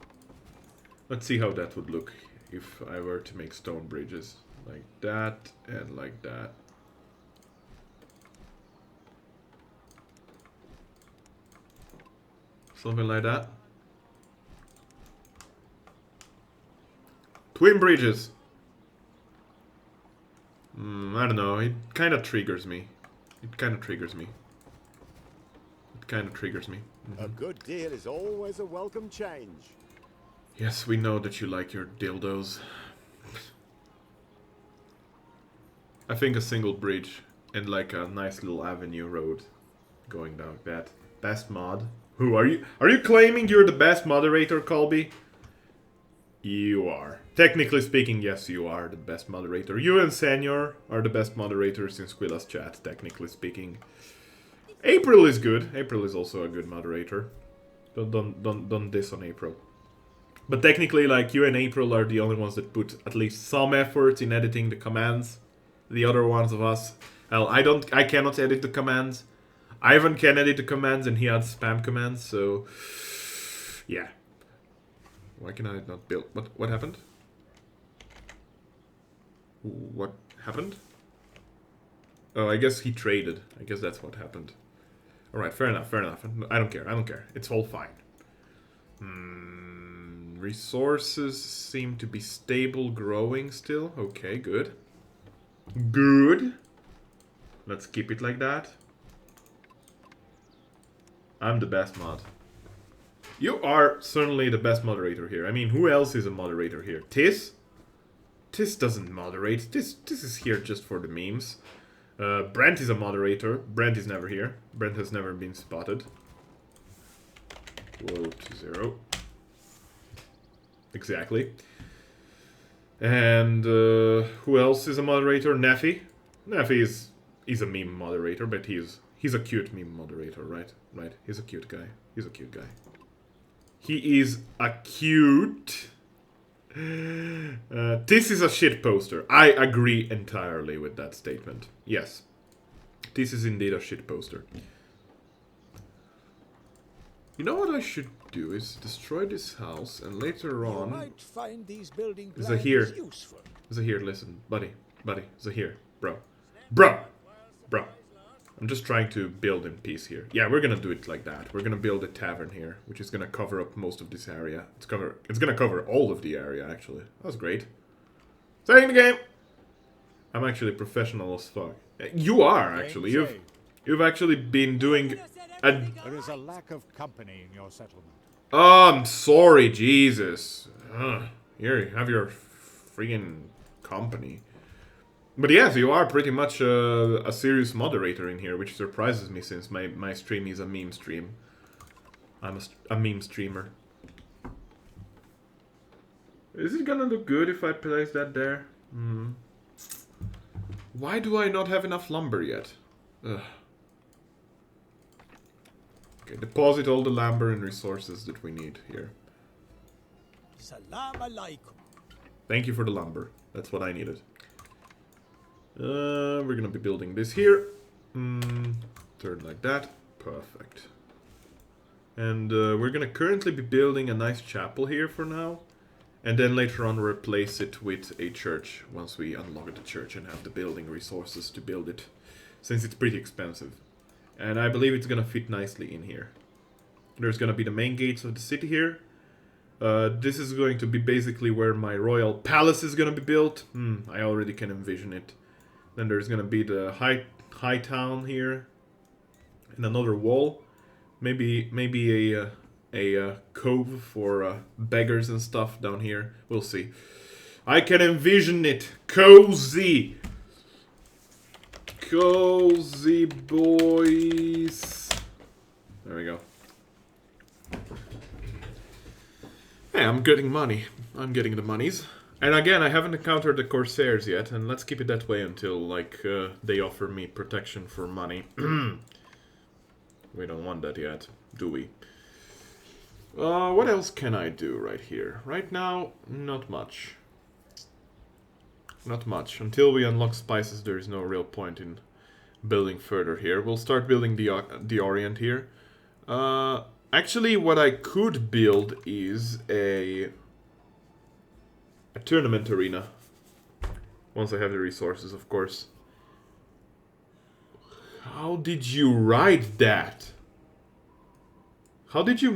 Let's see how that would look if I were to make stone bridges. Like that and like that. Something like that. Twin bridges! I don't know, it kind of triggers me. It kind of triggers me. A good deal is always a welcome change. Yes, we know that you like your dildos. I think a single bridge and like a nice little avenue road going down that. Best mod. Who are you? Are you claiming you're the best moderator, Colby? You are. Technically speaking, yes, you are the best moderator. You and Senior are the best moderators in Squilla's chat, technically speaking. April is good. April is also a good moderator. Don't diss on April. But technically, like, you and April are the only ones that put at least some effort in editing the commands. The other ones of us, well, I cannot edit the commands. Ivan can edit the commands and he adds spam commands, so yeah. Why can I not build? What happened? What happened? Oh, I guess he traded. I guess that's what happened. Alright, fair enough, fair enough. I don't care. It's all fine. Resources seem to be stable, growing still. Okay, good. Good. Let's keep it like that. I'm the best mod. You are certainly the best moderator here. I mean, who else is a moderator here? Tis? Tis doesn't moderate. Tis is here just for the memes. Brent is a moderator. Brent is never here. Brent has never been spotted. Quote 0. Exactly. And who else is a moderator? Neffy. Neffy is a meme moderator, but he's a cute meme moderator, right? Right. He's a cute guy. He's a cute guy. He is a cute. This is a shit poster. I agree entirely with that statement. Yes. This is indeed a shit poster. You know what I should do is destroy this house and later You on... might find these building Zahir. plans useful. Zahir, listen. Buddy. Zahir. Bro. Bro. I'm just trying to build in peace here. Yeah, we're gonna do it like that. We're gonna build a tavern here, which is gonna cover up most of this area. It's gonna cover all of the area, actually. That was great. Starting the game! I'm actually professional as fuck. You are, actually. You've actually been doing a... There is a lack of company in your settlement. Oh, I'm sorry, Jesus. Here, you have your freaking company. But yes, you are pretty much a serious moderator in here, which surprises me since my stream is a meme stream. I'm a meme streamer. Is it gonna look good if I place that there? Why do I not have enough lumber yet? Ugh. Okay, deposit all the lumber and resources that we need here. Salam alaikum. Thank you for the lumber. That's what I needed. We're gonna be building this here. Turn like that. Perfect. And we're gonna currently be building a nice chapel here for now. And then later on replace it with a church once we unlock the church and have the building resources to build it. Since it's pretty expensive. And I believe it's gonna fit nicely in here. There's gonna be the main gates of the city here. This is going to be basically where my royal palace is gonna be built. I already can envision it. Then there's gonna be the high town here. And another wall. Maybe a cove for beggars and stuff down here. We'll see. I can envision it. Cozy. Cozy boys. There we go. Hey, I'm getting money. I'm getting the monies. And again, I haven't encountered the Corsairs yet, and let's keep it that way until, like, they offer me protection for money. We don't want that yet, do we? What else can I do right here? Right now, not much. Not much. Until we unlock spices, there is no real point in building further here. We'll start building the Orient here. Actually, what I could build is a tournament arena. Once I have the resources, of course. How did you write that? How did you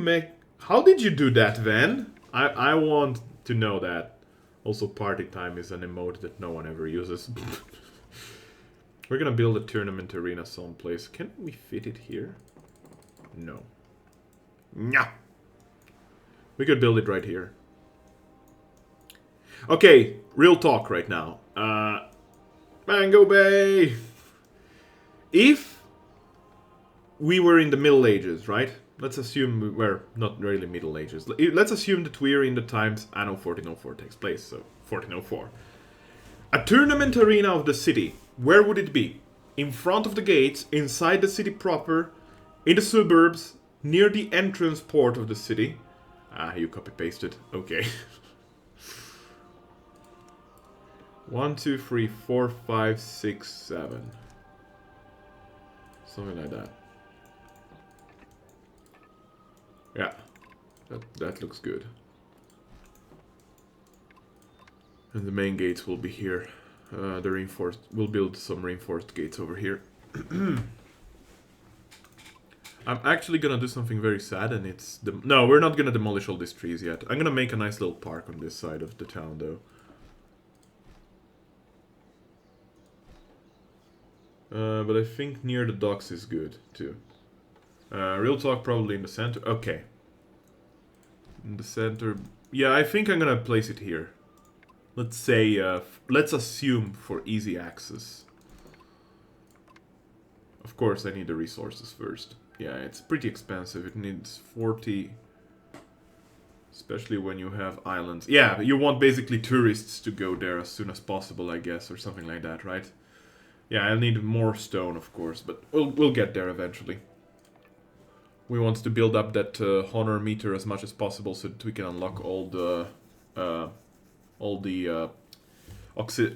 do that, Van? I want to know that. Also, party time is an emote that no one ever uses. We're gonna build a tournament arena someplace. Can we fit it here? No. No. We could build it right here. Okay, real talk right now. Mango Bay! If we were in the Middle Ages, right? Let's assume we're not really Middle Ages. Let's assume that we're in the times Anno 1404 takes place, so 1404. A tournament arena of the city, where would it be? In front of the gates, inside the city proper, in the suburbs, near the entrance port of the city. Ah, you copy-pasted. Okay. 1, 2, 3, 4, 5, 6, 7. Something like that. Yeah, that looks good. And the main gates will be here. The reinforced. We'll build some reinforced gates over here. I'm actually gonna do something very sad, and it's no, we're not gonna demolish all these trees yet. I'm gonna make a nice little park on this side of the town, though. But I think near the docks is good too. Real talk, probably in the center. Okay. In the center. Yeah, I think I'm gonna place it here. Let's say, let's assume for easy access. Of course, I need the resources first. Yeah, it's pretty expensive. It needs 40. Especially when you have islands. Yeah, you want basically tourists to go there as soon as possible, I guess, or something like that, right? Yeah, I'll need more stone, of course, but we'll get there eventually. We want to build up that honor meter as much as possible so that we can unlock all the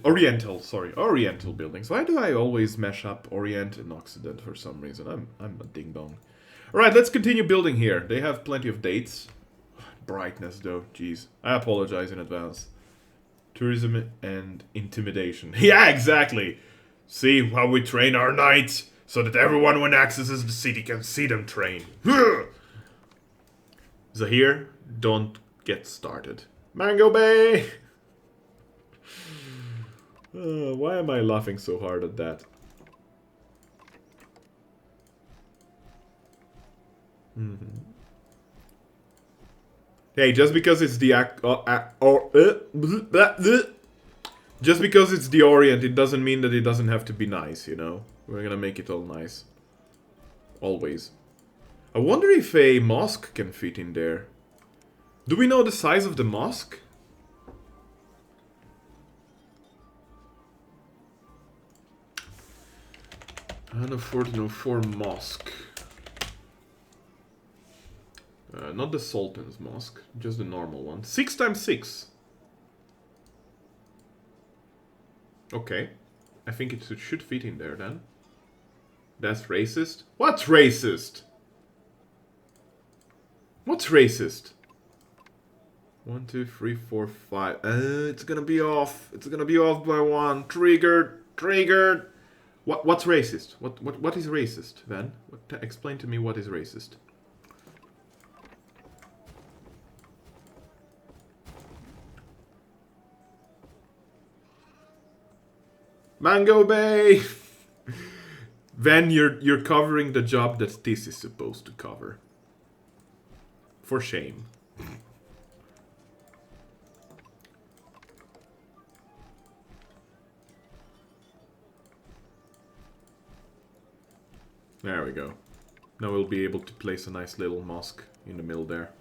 Oriental buildings. Why do I always mash up Orient and Occident for some reason? I'm a ding dong. Alright, let's continue building here. They have plenty of dates. Brightness, though. Jeez. I apologize in advance. Tourism and intimidation. Yeah, exactly! See how we train our knights, so that everyone when accesses the city can see them train. Zahir, don't get started. Mango Bay! Why am I laughing so hard at that? Hey, just because it's the just because it's the Orient, it doesn't mean that it doesn't have to be nice, you know? We're gonna make it all nice. Always. I wonder if a mosque can fit in there. Do we know the size of the mosque? Anno 1404 mosque. Not the Sultan's mosque, just the normal one. 6x6. Okay. I think it should fit in there then. That's racist. What's racist? What's racist? 1, 2, 3, 4, 5. It's gonna be off. It's gonna be off by 1. Triggered. Triggered. What's racist? What is racist, Van? Explain to me what is racist. Mango Bay! Van, you're covering the job that this is supposed to cover. For shame. There we go. Now we'll be able to place a nice little mosque in the middle there.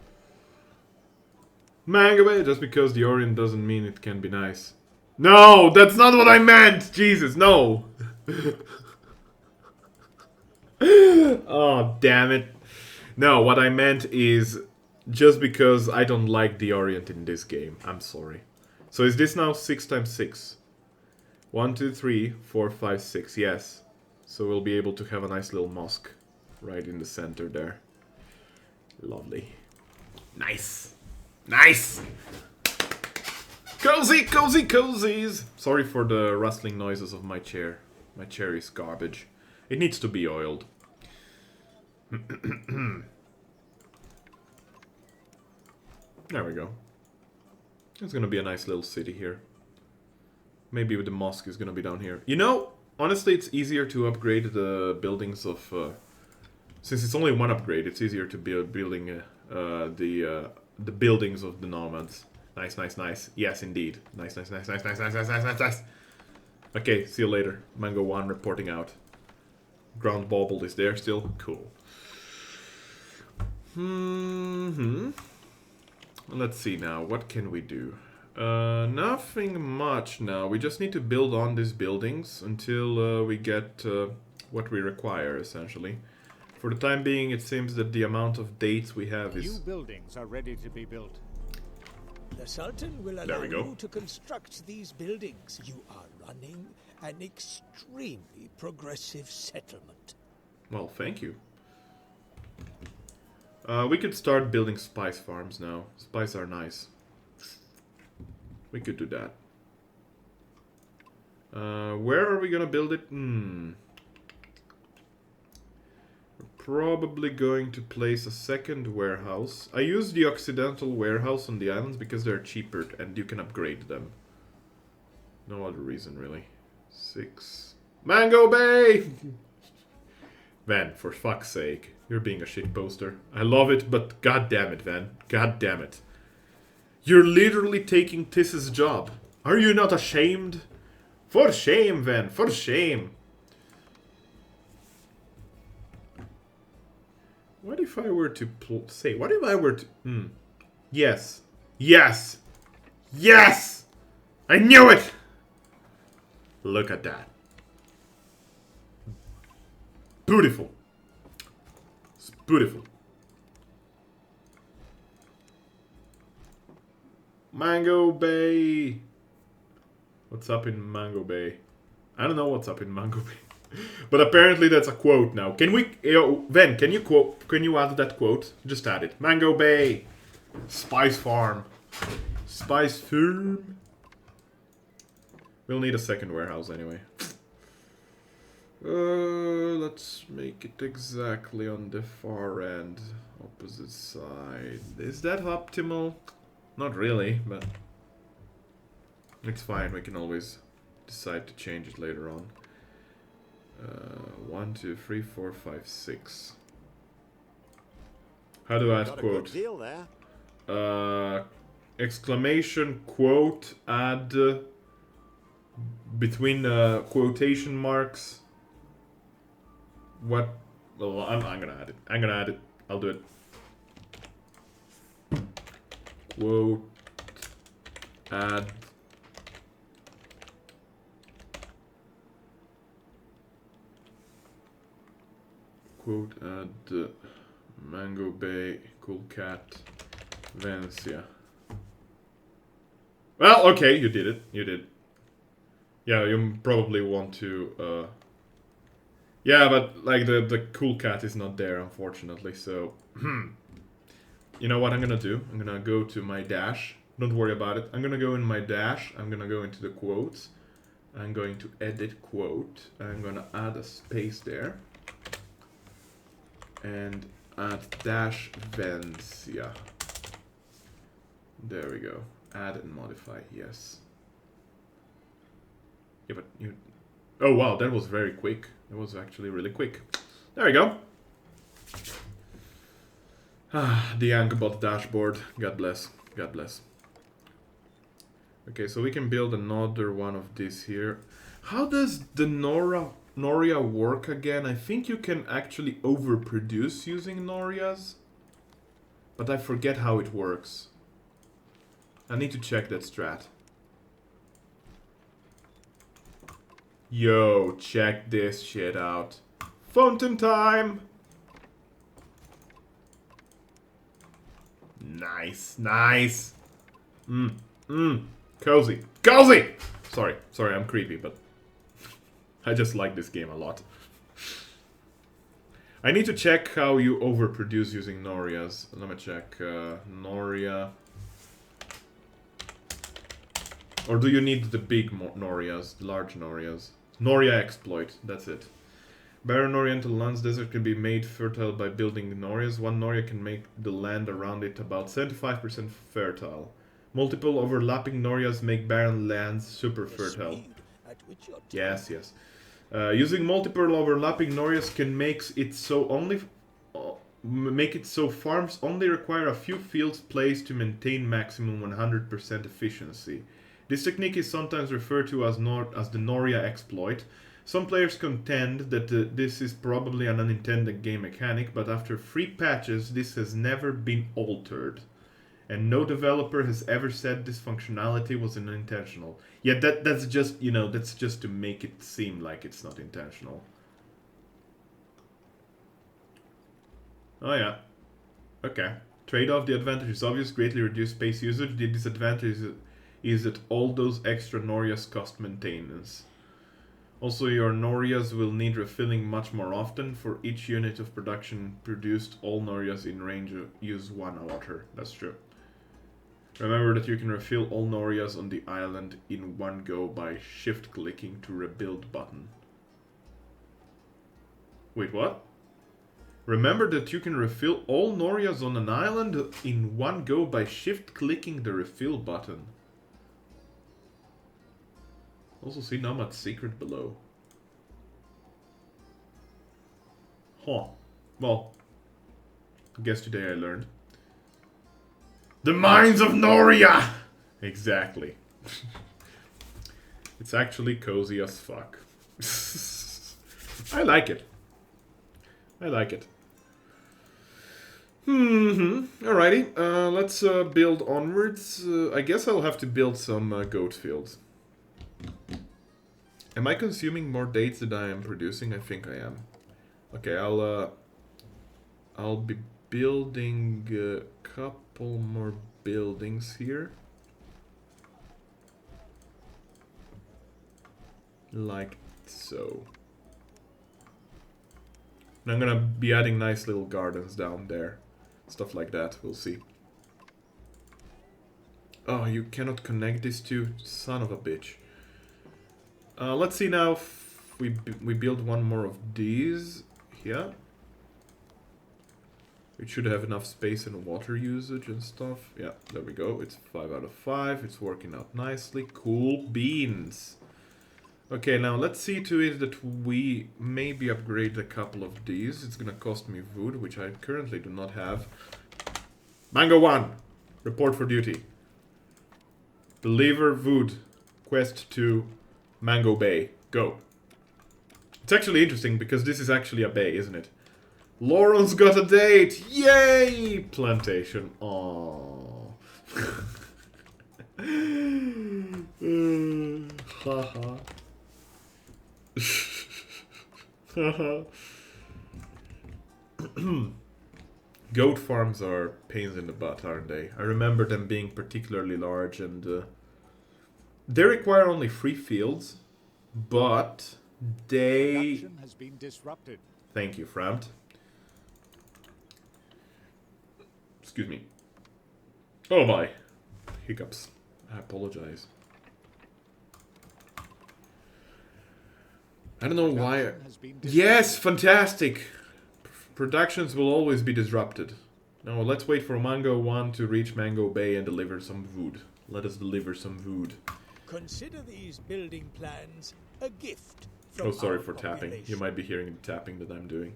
Mango Bay, just because the Orient doesn't mean it can be nice. No, that's not what I meant! Jesus, no! Oh, damn it. No, what I meant is just because I don't like the Orient in this game. I'm sorry. So is this now 6x6? 1, 2, 3, 4, 5, 6. Yes. So we'll be able to have a nice little mosque right in the center there. Lovely. Nice. Nice! Cozy, cozy, cozies! Sorry for the rustling noises of my chair. My chair is garbage. It needs to be oiled. There we go. It's gonna be a nice little city here. Maybe the mosque is gonna be down here. You know, honestly, it's easier to upgrade the buildings of... since it's only one upgrade, it's easier to build the buildings of the nomads. Nice, nice, nice. Yes, indeed. Nice, nice, nice, nice, nice, nice, nice, nice, nice, nice. Okay, see you later. Mango 1 reporting out. Ground Bobbled is there still? Cool. Let's see now. What can we do? Nothing much now. We just need to build on these buildings until we get what we require, essentially. For the time being, it seems that the amount of dates we have is... New buildings are ready to be built. The Sultan will allow you to construct these buildings. You are running an extremely progressive settlement. Well, thank you. We could start building spice farms now. Spice are nice. We could do that. Where are we gonna build it? Probably going to place a second warehouse. I use the Occidental warehouse on the islands because they're cheaper and you can upgrade them. No other reason, really. 6. Mango Bay! Van, for fuck's sake. You're being a shit poster. I love it, but god damn it, Van. God damn it. You're literally taking Tiss's job. Are you not ashamed? For shame, Van. For shame. What if I were to say... What if I were to... Yes. Yes! Yes! I knew it! Look at that. Beautiful. It's beautiful. Mango Bay. What's up in Mango Bay? I don't know what's up in Mango Bay. But apparently that's a quote now. Can we, Ven? Can you quote? Can you add that quote? Just add it. Mango Bay, Spice Farm, Spice Farm. We'll need a second warehouse anyway. Let's make it exactly on the far end, opposite side. Is that optimal? Not really, but it's fine. We can always decide to change it later on. 1, 2, 3, 4, 5, 6. How do I add Got a quote? good deal there. Exclamation quote add between quotation marks. What? Well, I'm gonna add it. I'm gonna add it. I'll do it. Quote add quote add Mango Bay, Cool Cat, Venice. Well, okay, you did it. You did. Yeah, you probably want to. Yeah, but like the Cool Cat is not there, unfortunately. So, you know what I'm gonna do? I'm gonna go to my dash. Don't worry about it. I'm gonna go in my dash. I'm gonna go into the quotes. I'm going to edit quote. I'm gonna add a space there. And add dash Vencia. There we go. Add and modify, yes. Yeah, but you... Oh wow, that was very quick. That was actually really quick. There we go. Ah, the Anchobot dashboard. God bless. God bless. Okay, so we can build another one of these here. How does the Noria work again? I think you can actually overproduce using Norias. But I forget how it works. I need to check that strat. Yo, check this shit out. Fountain time! Nice, nice. Cozy. Cozy! Sorry, I'm creepy, but I just like this game a lot. I need to check how you overproduce using Norias. Let me check. Noria. Or do you need the big Norias, the large Norias? Noria exploit, that's it. Barren Oriental Lands Desert can be made fertile by building Norias. One Noria can make the land around it about 75% fertile. Multiple overlapping Norias make barren lands super fertile. Yes, yes. Using multiple overlapping Norias can make it so farms only require a few fields placed to maintain maximum 100% efficiency. This technique is sometimes referred to as the Noria exploit. Some players contend that this is probably an unintended game mechanic, but after 3 patches this has never been altered. And no developer has ever said this functionality was unintentional. Yeah, that's just, you know, that's just to make it seem like it's not intentional. Oh yeah. Okay. Trade-off, the advantage is obvious, greatly reduced space usage. The disadvantage is that all those extra Norias cost maintenance. Also, your Norias will need refilling much more often. For each unit of production produced, all Norias in range use 1 water. That's true. Remember that you can refill all Norias on the island in one go by shift-clicking to rebuild button. Wait, what? Remember that you can refill all Norias on an island in one go by shift-clicking the refill button. Also see Nomad's secret below. Huh. Well, I guess today I learned. The Mines of Noria! Exactly. It's actually cozy as fuck. I like it. I like it. Alrighty, let's build onwards. I guess I'll have to build some goat fields. Am I consuming more dates than I am producing? I think I am. Okay, I'll be building a couple more buildings here. Like so. And I'm gonna be adding nice little gardens down there. Stuff like that, we'll see. Oh, you cannot connect these two? Son of a bitch. Let's see now if we build one more of these here. It should have enough space and water usage and stuff. Yeah, there we go. It's 5 out of 5. It's working out nicely. Cool beans. Okay, now let's see to it that we maybe upgrade a couple of these. It's gonna cost me wood, which I currently do not have. Mango 1! Report for duty. Deliver wood. Quest to Mango Bay. Go. It's actually interesting because this is actually a bay, isn't it? Lauren's got a date! Yay! Plantation. Aww. Haha. Goat farms are pains in the butt, aren't they? I remember them being particularly large, and they require only 3 fields, but they... Production has been disrupted. Thank you, Framt. Excuse me. Oh my. Hiccups. I apologize. I don't know why... Yes, fantastic! Productions will always be disrupted. Now let's wait for Mango 1 to reach Mango Bay and deliver some wood. Let us deliver some wood. Consider these building plans a gift from Oh, sorry our for tapping. population. You might be hearing the tapping that I'm doing.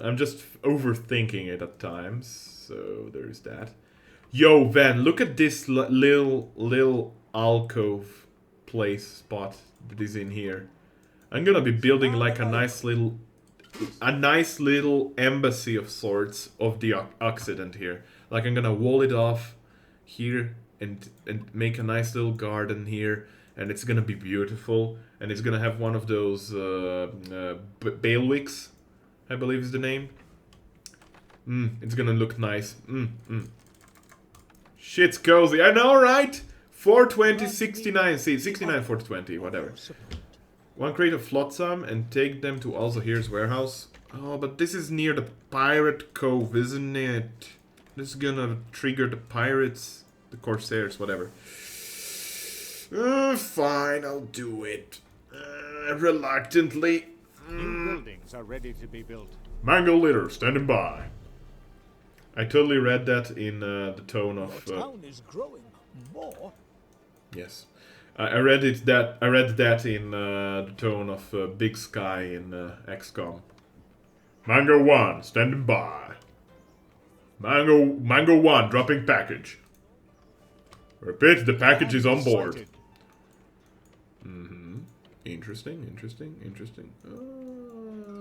I'm just overthinking it at times, so there's that. Yo, Van, look at this little alcove place spot that is in here. I'm gonna be building like a nice little embassy of sorts of the Occident here. Like I'm gonna wall it off here and make a nice little garden here, and it's gonna be beautiful. And it's gonna have one of those bailiwicks, I believe is the name. It's gonna look nice. Shit's cozy. I know, right? 420, 69 seats. 69, 420, whatever. One crate of flotsam and take them to also here's warehouse. Oh, but this is near the pirate cove, isn't it? This is gonna trigger the pirates, the corsairs, whatever. Fine, I'll do it. Reluctantly. New buildings are ready to be built. Mango litter, standing by. I totally read that in the tone of... Your town is growing more. Yes. I read that in the tone of Big Sky in XCOM. Mango 1, standing by. Mango 1, dropping package. Repeat, the package is on board. Interesting.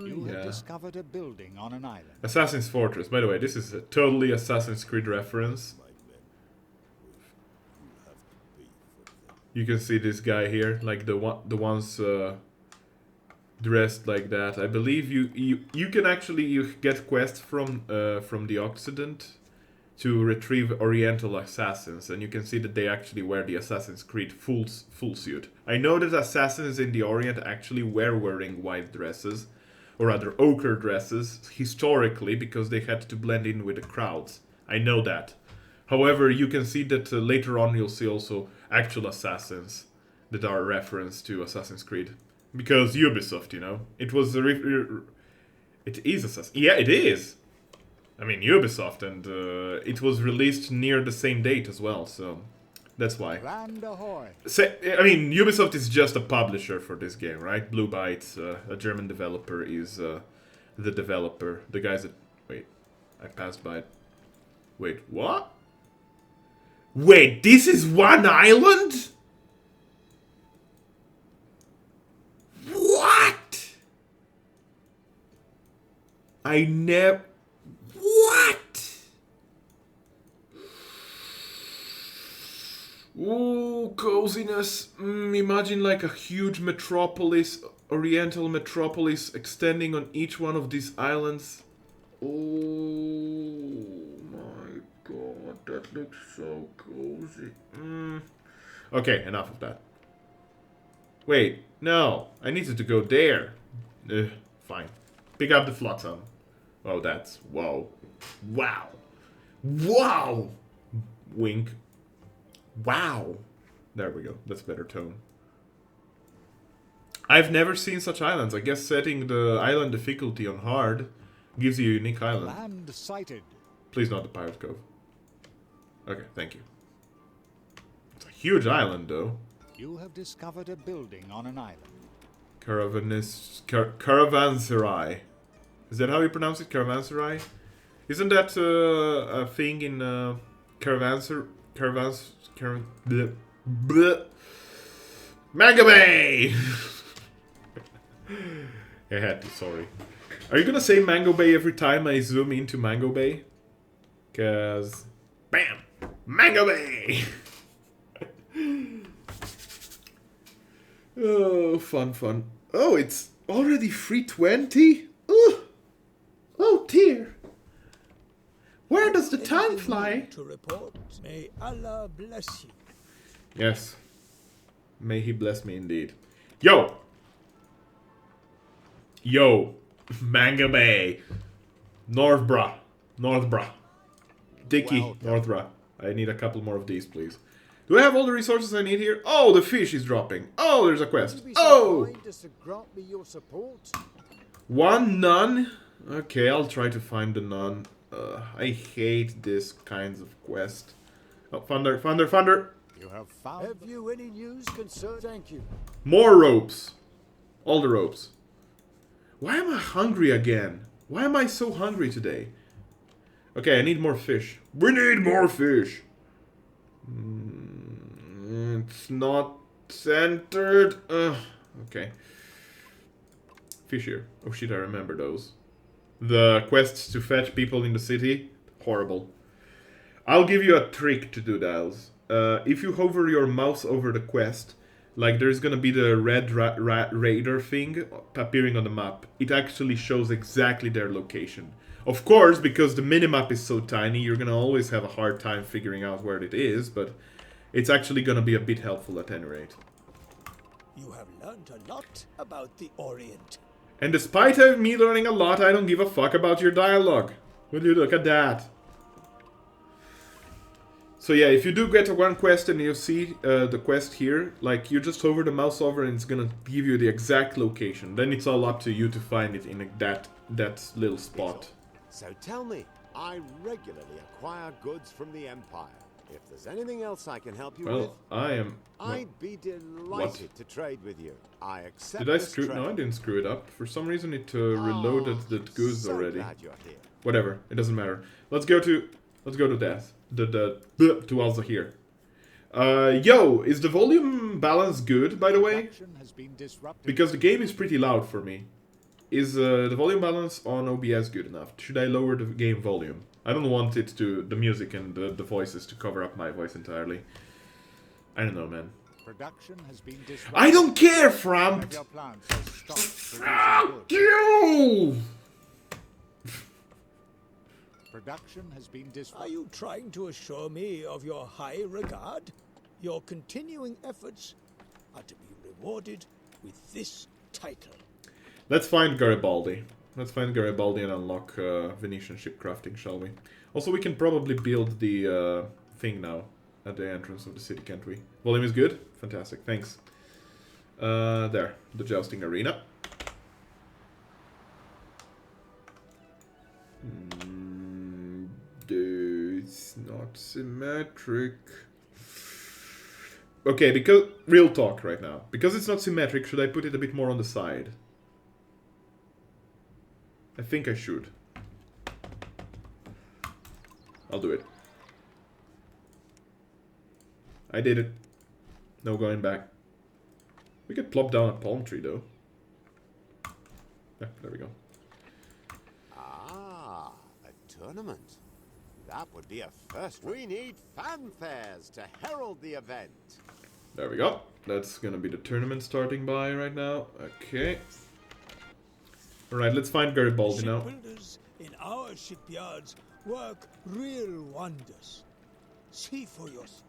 You have discovered a building on an island. Assassin's Fortress. By the way, this is a totally Assassin's Creed reference. You can see this guy here, like the ones dressed like that. I believe you can actually get quests from the Occident to retrieve Oriental assassins, and you can see that they actually wear the Assassin's Creed full suit. I know that assassins in the Orient actually were wearing white dresses, or rather ochre dresses, historically, because they had to blend in with the crowds. I know that. However, you can see that later on you'll see also actual assassins that are a reference to Assassin's Creed. Because Ubisoft, you know. It was it is Assassin's... Yeah, it is! I mean, Ubisoft, and it was released near the same date as well, so that's why. Land ahoy! I mean, Ubisoft is just a publisher for this game, right? Blue Byte, a German developer, is the developer. The guys that... Wait, I passed by it. Wait, what? Wait, this is one island? What? I never... What? Ooh, coziness. Imagine like a huge metropolis, oriental metropolis, extending on each one of these islands. Oh my god, that looks so cozy. Okay, enough of that. Wait, no, I needed to go there. Fine. Pick up the flotsam. Oh, that's... Whoa. Wow. Wow! Wink. Wow. There we go. That's better tone. I've never seen such islands. I guess setting the island difficulty on hard gives you a unique island. Land sighted. Please not the Pirate Cove. Okay, thank you. It's a huge island, though. You have discovered a building on an island. Caravanserai. Is that how you pronounce it? Caravanserai? Isn't that a thing in Mango Bay! I had to, sorry. Are you gonna say Mango Bay every time I zoom into Mango Bay? Cause... BAM! Mango Bay! Oh, fun, fun. Oh, it's already 3:20? Oh dear. Where does the time fly? To report, may Allah bless you. Yes. May he bless me indeed. Yo! Yo! Mango Bay! Northbra. Dicky, Northbra. I need a couple more of these, please. Do I have all the resources I need here? Oh, the fish is dropping. Oh, there's a quest. Oh! One nun? Okay, I'll try to find the nun. I hate this kinds of quest. Oh, thunder. You have found... Have you any news concern? Thank you. More ropes. All the ropes. Why am I hungry again? Why am I so hungry today? Okay, I need more fish. We need more fish. It's not centered. Okay. Fish here. Oh shit, I remember those. The quests to fetch people in the city. Horrible. I'll give you a trick to do those. If you hover your mouse over the quest, like there's gonna be the red radar thing appearing on the map. It actually shows exactly their location. Of course, because the minimap is so tiny, you're gonna always have a hard time figuring out where it is, but it's actually gonna be a bit helpful at any rate. You have learned a lot about the Orient. And despite me learning a lot, I don't give a fuck about your dialogue. Will you look at that? So yeah, if you do get one quest and you see the quest here, like you just hover the mouse over and it's gonna give you the exact location. Then it's all up to you to find it in that little spot. So tell me, I regularly acquire goods from the Empire. If there's anything else I can help you with, I'd be delighted to trade with you. I accept. Did I screw? No, I didn't screw it up. For some reason, it reloaded the goose so already. Glad you're here. Whatever, it doesn't matter. Let's go to death. To also here. Yo, is the volume balance good, by the way? Because the game is pretty loud for me. Is the volume balance on OBS good enough? Should I lower the game volume? I don't want it to, the music and the voices to cover up my voice entirely. I don't know, man. Production has been disrupted. I don't care, Frampt! Fuck you! Production has been disrupted. Are you trying to assure me of your high regard? Your continuing efforts are to be rewarded with this title. Let's find Garibaldi. Let's find Garibaldi and unlock Venetian ship crafting, shall we? Also, we can probably build the thing now at the entrance of the city, can't we? Volume is good? Fantastic, thanks. There, the jousting arena. It's not symmetric. Okay, because... Real talk right now. Because it's not symmetric, should I put it a bit more on the side? I think I should. I'll do it. I did it. No going back. We could plop down a palm tree, though. Yeah, there we go. Ah, a tournament. That would be a first. We need fanfares to herald the event. There we go. That's gonna be the tournament starting by right now. Okay. Alright, let's find Garibaldi now. Shipbuilders in our shipyards work real wonders. See for yourself.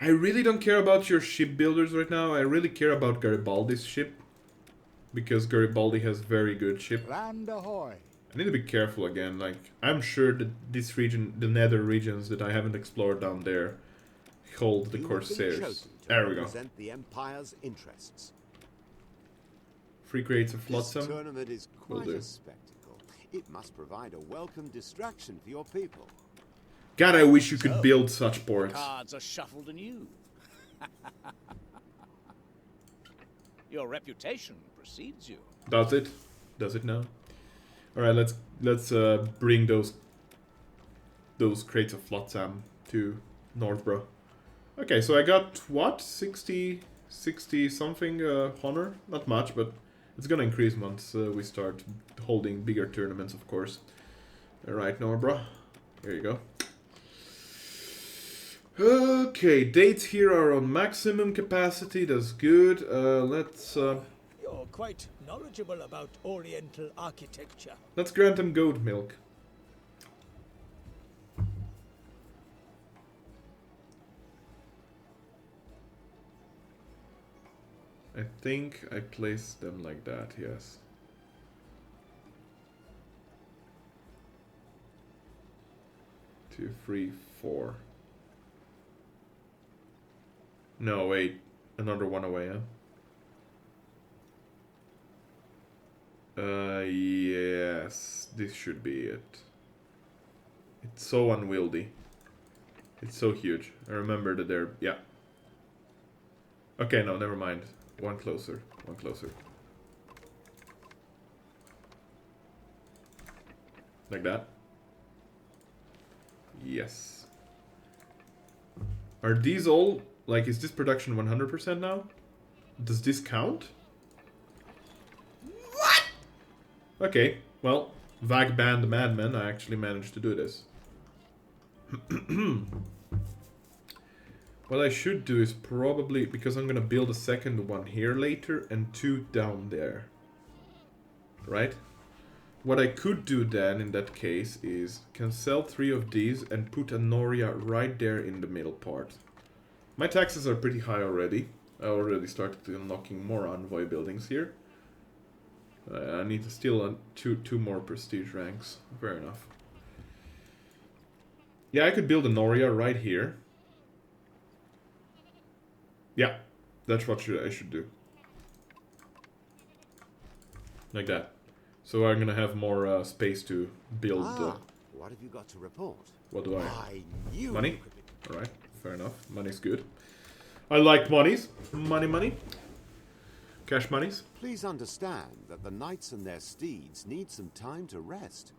I really don't care about your shipbuilders right now. I really care about Garibaldi's ship. because Garibaldi has very good ship. Land ahoy! I need to be careful again. Like, I'm sure that this region, the nether regions that I haven't explored down there, hold the Corsairs. There we go. The Empire's interests. 3 crates of flotsam. This tournament is quite a spectacle. It must provide a welcome distraction for your people. God, I wish you could build such ports. Cards are shuffled anew. Your reputation precedes you. Does it? Does it now? All right, let's bring those crates of flotsam to Northborough. Okay, so I got what 60 something honor. Not much, but it's gonna increase once we start holding bigger tournaments, of course. All right, Northborough. Here you go. Okay, dates here are on maximum capacity. That's good. Let's. You're quite knowledgeable about Oriental architecture. Let's grant them goat milk. I think I placed them like that. Yes. Two, 3, 4. No, wait. Another one away, huh? Yes. This should be it. It's so unwieldy. It's so huge. I remember that they're... Yeah. Okay, no, never mind. One closer. One closer. Like that? Yes. Are these all... Like, is this production 100% now? Does this count? What? Okay, well, Vag Band Madman, I actually managed to do this. What I should do is probably, because I'm gonna build a second one here later and 2 down there. Right? What I could do then, in that case, is can sell 3 of these and put a Noria right there in the middle part. My taxes are pretty high already. I already started unlocking more envoy buildings here. I need to steal two more prestige ranks. Fair enough. Yeah, I could build a Noria right here. Yeah, that's what I should do. Like that. So I'm gonna have more space to build. What have you got to report? What do I knew money? Alright, fair enough. Money's good. I like monies. Money. Cash monies. Please understand that the knights and their steeds need some time to rest.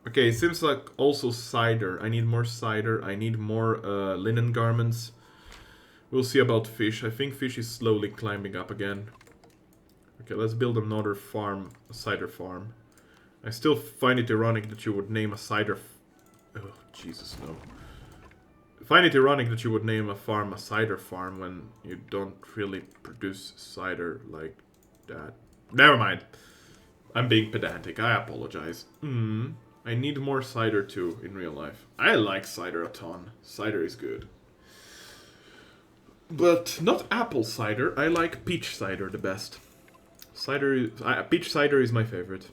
Okay, it seems like also cider. I need more cider. I need more linen garments. We'll see about fish. I think fish is slowly climbing up again. Okay, let's build another farm, a cider farm. I still find it ironic that you would name a cider... Oh, Jesus, no. I find it ironic that you would name a farm a cider farm when you don't really produce cider like that. Never mind. I'm being pedantic. I apologize. I need more cider too in real life. I like cider a ton. Cider is good. But not apple cider. I like peach cider the best. Peach cider is my favorite.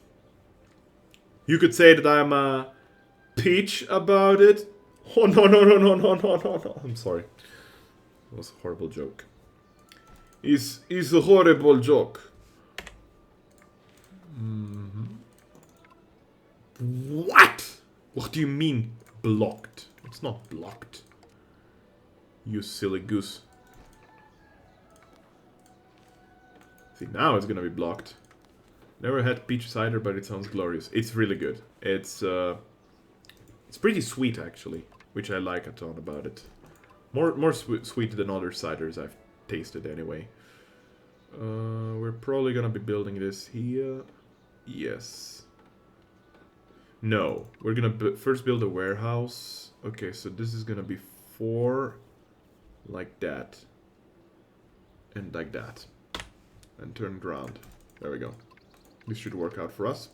You could say that I'm a peach about it. Oh, no. I'm sorry. It was a horrible joke. It's a horrible joke. What? What do you mean blocked? It's not blocked. You silly goose. See, now it's gonna be blocked. Never had peach cider, but it sounds glorious. It's really good. It's pretty sweet, actually, which I like a ton about it. More sweet than other ciders I've tasted, anyway. We're probably gonna be building this here. Yes. No. We're gonna first build a warehouse. Okay, so this is gonna be 4 like that. And like that. And turn it around. There we go. This should work out for us.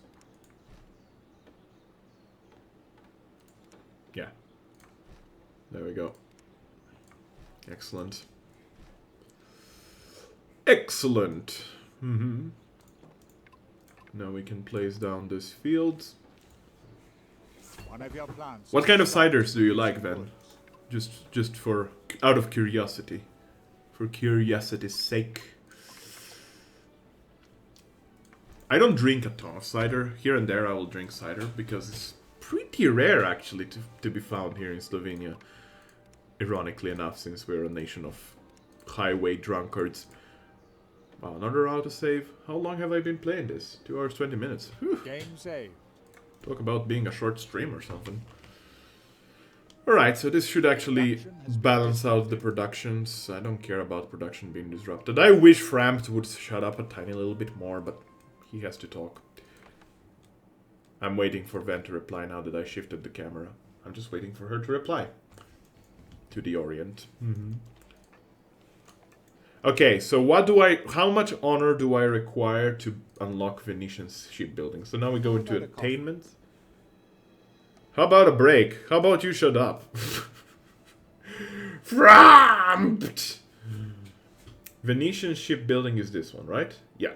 Yeah. There we go. Excellent. Excellent. Now we can place down this field. One of your plants. What kind of ciders do you like, Ven? Just for out of curiosity, for curiosity's sake. I don't drink a ton of cider. Here and there I will drink cider because it's pretty rare actually to be found here in Slovenia. Ironically enough, since we're a nation of highway drunkards. Wow, another autosave. How long have I been playing this? 2 hours 20 minutes. Whew. Game save. Talk about being a short stream or something. Alright, so this should actually balance out the productions. I don't care about production being disrupted. I wish Frampt would shut up a tiny little bit more, but he has to talk. I'm waiting for Ven to reply now that I shifted the camera. I'm just waiting for her to reply. To the Orient. Okay, so how much honor do I require to unlock Venetian shipbuilding? So now we go into attainment. How about a break? How about you shut up? Frampt! Venetian shipbuilding is this one, right? Yeah.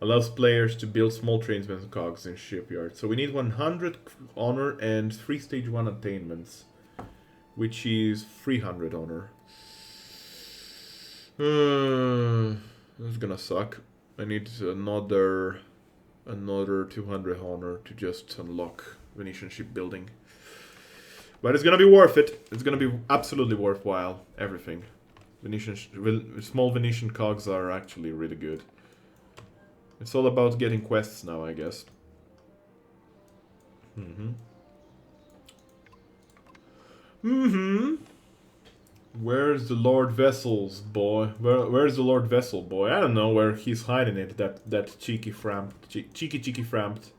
Allows players to build small trains and cogs in shipyards. So we need 100 honor and 3 stage 1 attainments. Which is 300 honor. That's gonna suck. I need another 200 honor to just unlock Venetian shipbuilding. But it's gonna be worth it. It's gonna be absolutely worthwhile. Everything. Small Venetian cogs are actually really good. It's all about getting quests now, I guess. Where's the Lord Vessels, boy? Where's the Lord Vessel, boy? I don't know where he's hiding it. That cheeky Frampt, cheeky Frampt,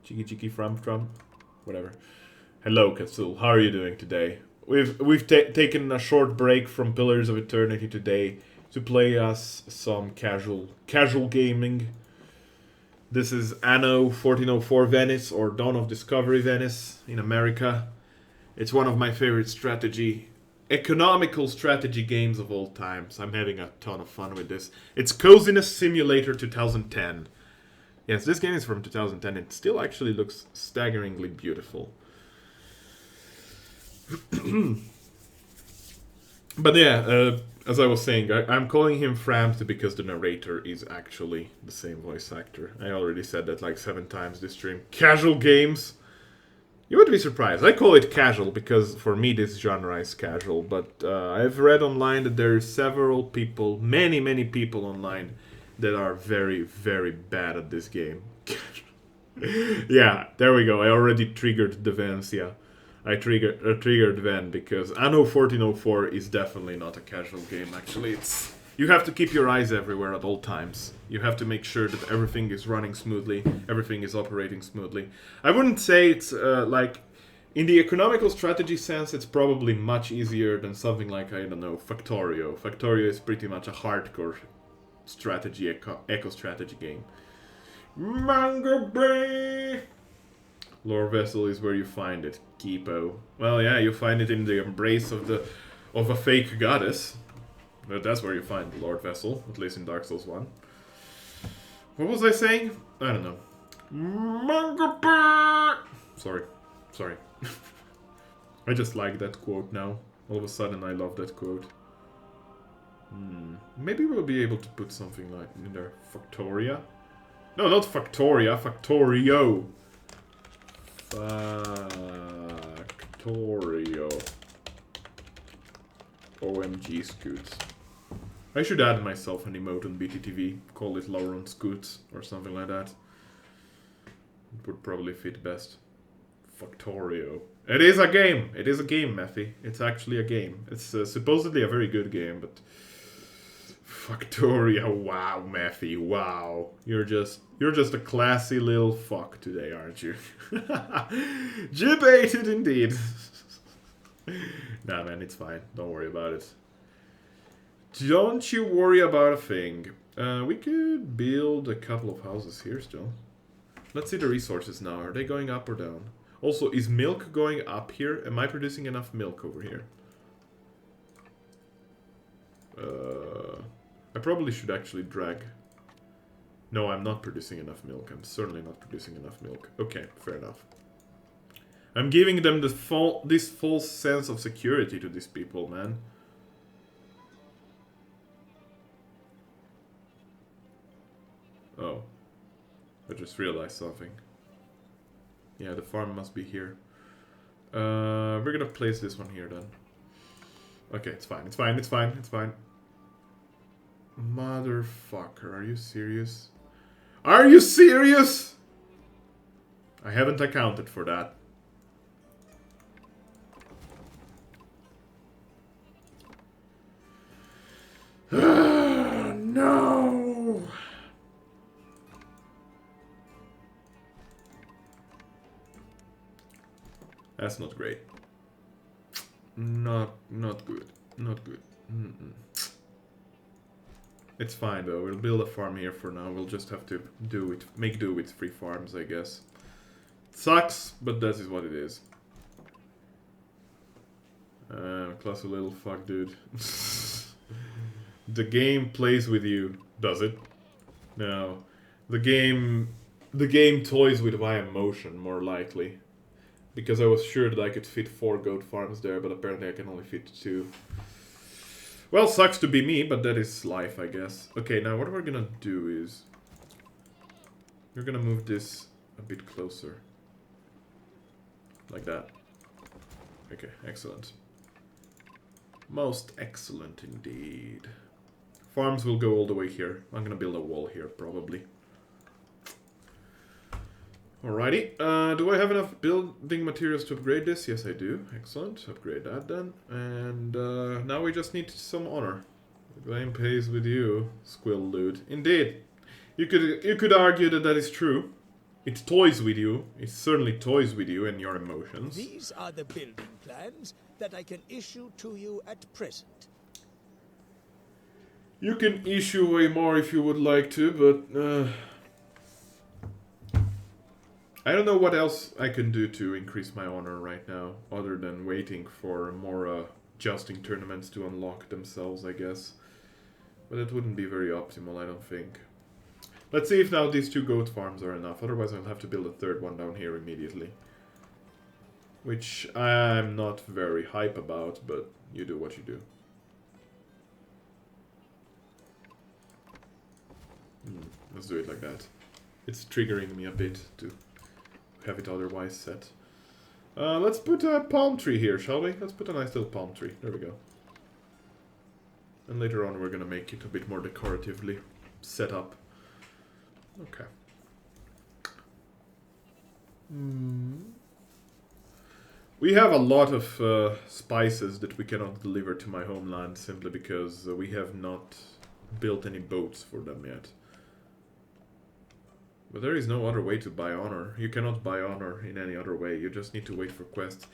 cheeky Frampt, whatever. Hello, Katsul. How are you doing today? We've taken a short break from Pillars of Eternity today to play us some casual gaming. This is Anno 1404 Venice, or Dawn of Discovery Venice in America. It's one of my favorite economical strategy games of all times. I'm having a ton of fun with this. It's Coziness Simulator 2010. Yes, this game is from 2010. It still actually looks staggeringly beautiful. But yeah, as I was saying, I'm calling him Frampt because the narrator is actually the same voice actor. I already said that like 7 times this stream. Casual games. You would be surprised. I call it casual because for me this genre is casual. But I've read online that there are several people, many people online that are very, very bad at this game. Yeah, there we go. I already triggered the Vans, yeah. I triggered Ven because Anno 1404 is definitely not a casual game. Actually, you have to keep your eyes everywhere at all times. You have to make sure that everything is running smoothly, everything is operating smoothly. I wouldn't say it's like in the economical strategy sense, it's probably much easier than something like, I don't know, Factorio. Factorio is pretty much a hardcore strategy, eco strategy game. Mango Bay! Lore Vessel is where you find it, Kipo. Well, yeah, you find it in the embrace of a fake goddess. But that's where you find the Lord Vessel, at least in Dark Souls 1. What was I saying? I don't know. Sorry. I just like that quote now. All of a sudden I love that quote. Maybe we'll be able to put something like in there. Factoria? No, not Factoria, Factorio. Factorio. OMG Scoots. I should add myself an emote on BTTV, call it Lauren Scoots or something like that. It would probably fit best. Factorio. It is a game! It is a game, Matthew. It's actually a game. It's supposedly a very good game, but... Factorio, wow, Matthew, wow. You're just a classy little fuck today, aren't you? Debated indeed. Nah, man, it's fine. Don't worry about it. Don't you worry about a thing. We could build a couple of houses here still. Let's see the resources now. Are they going up or down? Also, is milk going up here? Am I producing enough milk over here? I probably should actually drag No, I'm not producing enough milk. I'm certainly not producing enough milk. Okay, fair enough. I'm giving them this false sense of security to these people, man. Oh. I just realized something. Yeah, the farm must be here. We're gonna place this one here then. Okay, it's fine, it's fine, it's fine, it's fine. Motherfucker, are you serious? Are you serious? I haven't accounted for that. No! That's not great. Not good. Not good. It's fine though. We'll build a farm here for now. We'll just have to make do with 3 farms, I guess. Sucks, but that is what it is. Classy little fuck, dude. The game plays with you, does it? No. The game toys with my emotion, more likely. Because I was sure that I could fit 4 goat farms there, but apparently I can only fit 2. Well, sucks to be me, but that is life, I guess. Okay, now what we're gonna do is... We're gonna move this a bit closer. Like that. Okay, excellent. Most excellent indeed. Farms will go all the way here. I'm gonna build a wall here, probably. Alrighty, do I have enough building materials to upgrade this? Yes, I do. Excellent. Upgrade that then. And now we just need some honor. The game pays with you, Squill Dude. Indeed. You could argue that that is true. It toys with you. It certainly toys with you and your emotions. These are the building plans that I can issue to you at present. You can issue way more if you would like to, but... I don't know what else I can do to increase my honor right now, other than waiting for more jousting tournaments to unlock themselves, I guess. But it wouldn't be very optimal, I don't think. Let's see if now these 2 goat farms are enough, otherwise I'll have to build a 3rd one down here immediately. Which I'm not very hype about, but you do what you do. Let's do it like that. It's triggering me a bit to have it otherwise set. Let's put a palm tree here, shall we? Let's put a nice little palm tree. There we go. And later on we're gonna make it a bit more decoratively set up. Okay. We have a lot of spices that we cannot deliver to my homeland simply because we have not built any boats for them yet. But there is no other way to buy honor. You cannot buy honor in any other way. You just need to wait for quests.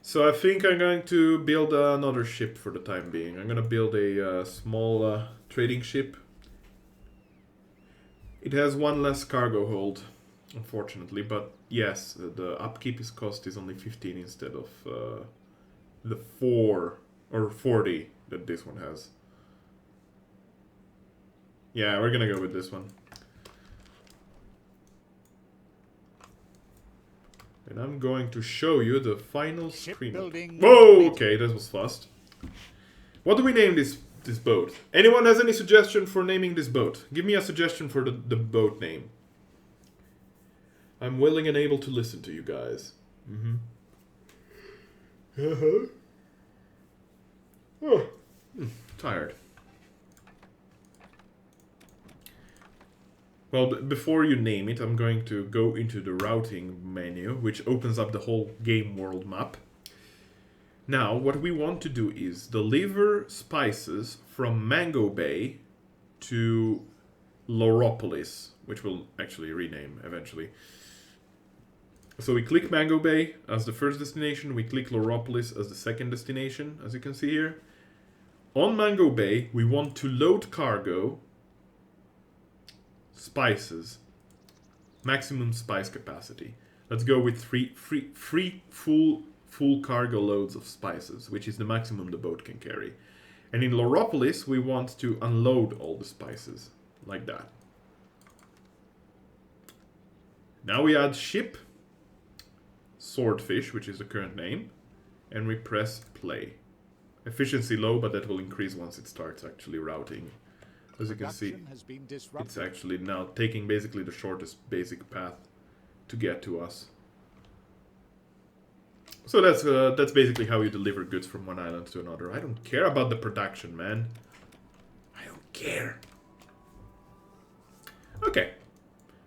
So I think I'm going to build another ship for the time being. I'm going to build a small trading ship. It has 1 less cargo hold, unfortunately. But yes, the upkeep cost is only 15 instead of the 4 or 40 that this one has. Yeah, we're going to go with this one. And I'm going to show you the final screen. Whoa, okay, that was fast. What do we name this boat? Anyone has any suggestion for naming this boat? Give me a suggestion for the boat name. I'm willing and able to listen to you guys. Oh, tired. Well, before you name it, I'm going to go into the routing menu, which opens up the whole game world map. Now, what we want to do is deliver spices from Mango Bay to Loropolis, which we'll actually rename eventually. So we click Mango Bay as the first destination, we click Loropolis as the second destination, as you can see here. On Mango Bay, we want to load cargo, spices, maximum spice capacity. Let's go with three full cargo loads of spices, which is the maximum the boat can carry. And in Loropolis, we want to unload all the spices, like that. Now we add ship, swordfish, which is the current name, and we press play. Efficiency low, but that will increase once it starts actually routing. As you can see, it's actually now taking basically the shortest basic path to get to us. So that's basically how you deliver goods from one island to another. I don't care about the production, man. I don't care. Okay,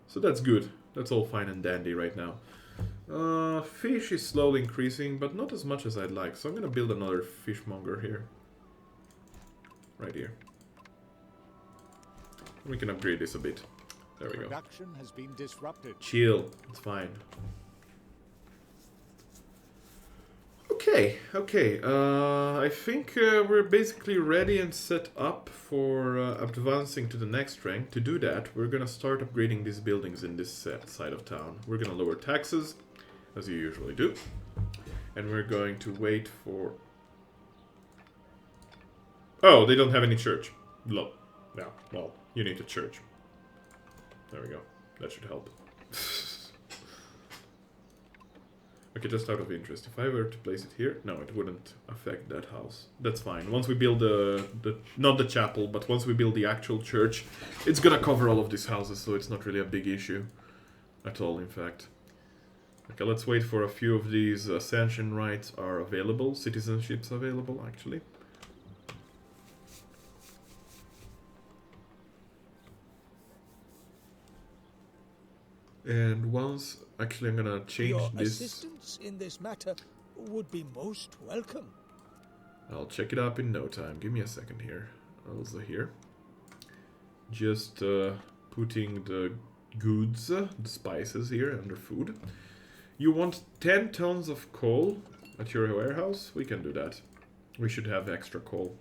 so that's good. That's all fine and dandy right now. Fish is slowly increasing, but not as much as I'd like. So I'm gonna build another fishmonger here. Right here. We can upgrade this a bit. There we go. Production has been disrupted. Chill. It's fine. Okay, okay. I think we're basically ready and set up for advancing to the next rank. To do that, we're gonna start upgrading these buildings in this side of town. We're gonna lower taxes, as you usually do. And we're going to wait for... Oh, they don't have any church. Look. No, well, you need a church. There we go. That should help. Okay, just out of interest, if I were to place it here, no, it wouldn't affect that house. That's fine. Once we build not the chapel, but once we build the actual church, it's gonna cover all of these houses, so it's not really a big issue. At all, in fact. Okay, let's wait for a few of these ascension rights are available. Citizenships available, actually. And once, actually, I'm gonna change this. Your assistance in this matter would be most welcome. I'll check it up in no time. Give me a second here. Also here. Just putting the goods, the spices here under food. You want 10 tons of coal at your warehouse? We can do that. We should have extra coal.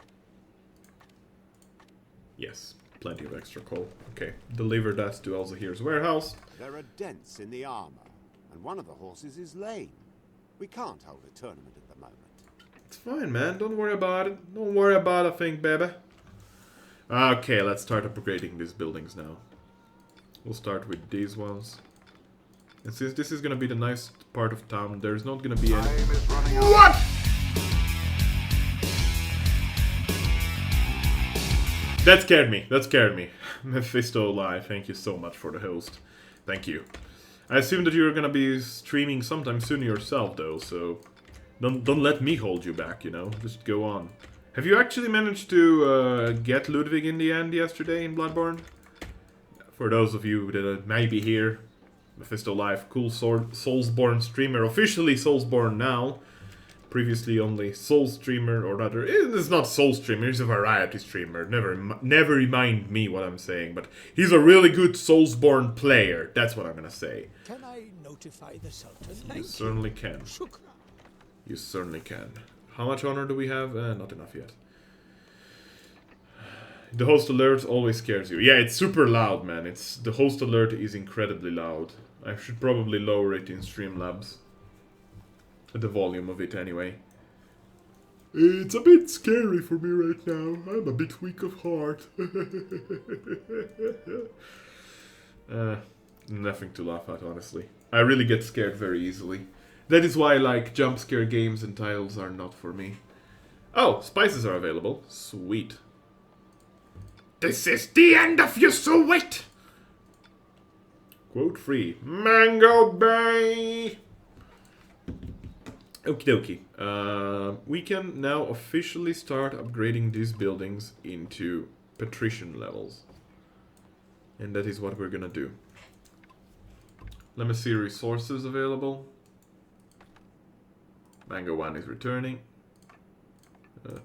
Yes. Plenty of extra coal. Okay, deliver that to Alzahir's warehouse. There are dents in the armor, and one of the horses is lame. We can't hold a tournament at the moment. It's fine, man. Don't worry about it. Don't worry about a thing, baby. Okay, let's start upgrading these buildings now. We'll start with these ones. And since this is gonna be the nice part of town, there's not gonna be any... What?! That scared me. That scared me. Mephisto Live, thank you so much for the host. Thank you. I assume that you're gonna be streaming sometime soon yourself, though, so don't let me hold you back, you know. Just go on. Have you actually managed to get Ludwig in the end yesterday in Bloodborne? For those of you that may be here, Mephisto Live, cool Soulsborne streamer, officially Soulsborne now. Previously only Soul streamer, or rather, it's not Soul streamer, he's a variety streamer. Never remind me what I'm saying, but he's a really good Soulsborne player. That's what I'm gonna say. Can I notify the Sultan? You certainly can. You certainly can. How much honor do we have? Not enough yet. The host alert always scares you. Yeah, it's super loud, man. The host alert is incredibly loud. I should probably lower it in Streamlabs. The volume of it, anyway. It's a bit scary for me right now. I'm a bit weak of heart. Nothing to laugh at, honestly. I really get scared very easily. That is why, like, jump scare games and titles are not for me. Oh, spices are available. Sweet. This is the end of you, so wait! Quote free. Mango Bay! Okie dokie. We can now officially start upgrading these buildings into patrician levels. And that is what we're gonna do. Let me see resources available. Mango 1 is returning.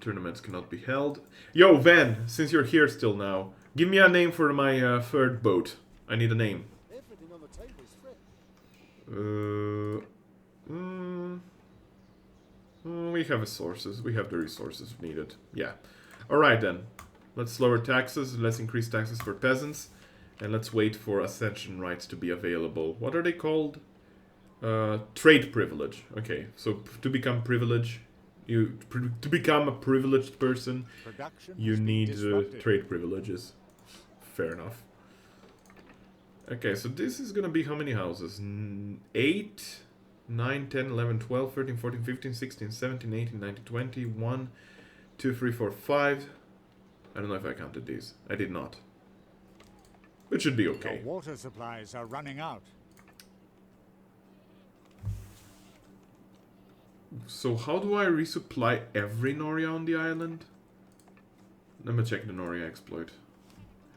Tournaments cannot be held. Yo, Van, since you're here still now, give me a name for my third boat. I need a name. Everything on the table is fresh. We have resources. We have the resources needed. Yeah. Alright then. Let's lower taxes. Let's increase taxes for peasants. And let's wait for ascension rights to be available. What are they called? Trade privilege. Okay, so to become privilege, to become a privileged person, you need trade privileges. Fair enough. Okay, so this is gonna be how many houses? 8, 9, 10, 11, 12, 13, 14, 15, 16, 17, 18, 19, 20, 1, 2, 3, 4, 5. I don't know if I counted these. I did not. It should be okay. Your water supplies are running out. So how do I resupply every Noria on the island? Let me check the Noria exploit.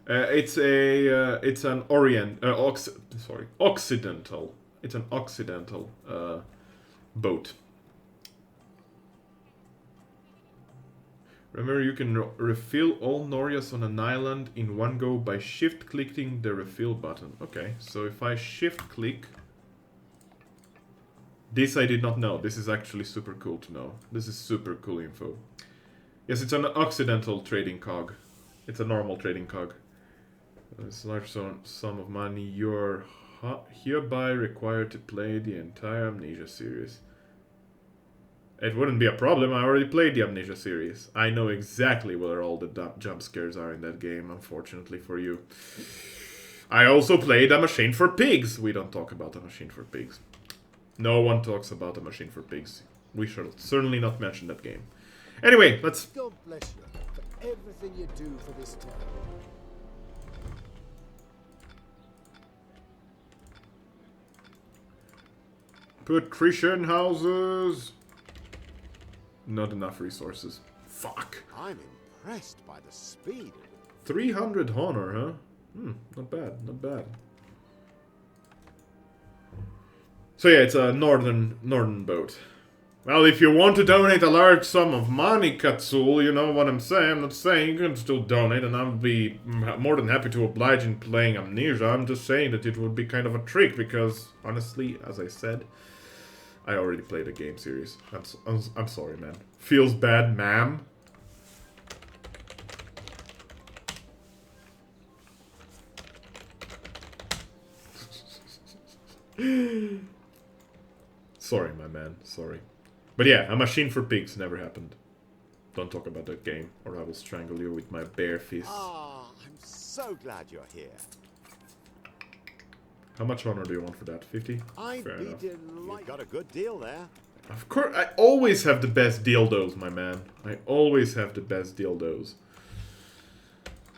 It's an occidental. It's an occidental boat. Remember, you can refill all Norias on an island in one go by shift-clicking the refill button. Okay, so if I shift-click... This I did not know. This is actually super cool to know. This is super cool info. Yes, it's an occidental trading cog. It's a normal trading cog. It's a large sum of money. You're hereby required to play the entire Amnesia series. It wouldn't be a problem. I already played the Amnesia series. I know exactly where all the jump scares are in that game, unfortunately for you. I also played A Machine for Pigs. We don't talk about A Machine for Pigs. No one talks about A Machine for Pigs. We should certainly not mention that game. Anyway, let's... God bless you for everything you do for this town. Put Christian houses. Not enough resources. Fuck. I'm impressed by the speed. 300 honor, huh? Not bad, not bad. So yeah, it's a northern boat. Well, if you want to donate a large sum of money, Katsul, you know what I'm saying. I'm not saying you can still donate, and I'll be more than happy to oblige in playing Amnesia. I'm just saying that it would be kind of a trick, because, honestly, as I said, I already played a game series. I'm sorry, man. Feels bad, ma'am. Sorry, my man. Sorry. But yeah, A Machine for Pigs never happened. Don't talk about that game, or I will strangle you with my bare fists. Ah, I'm so glad you're here. How much honor do you want for that? 50? I'd Fair be enough. delighted. You got a good deal there. Of course, I always have the best dildos, my man. I always have the best dildos.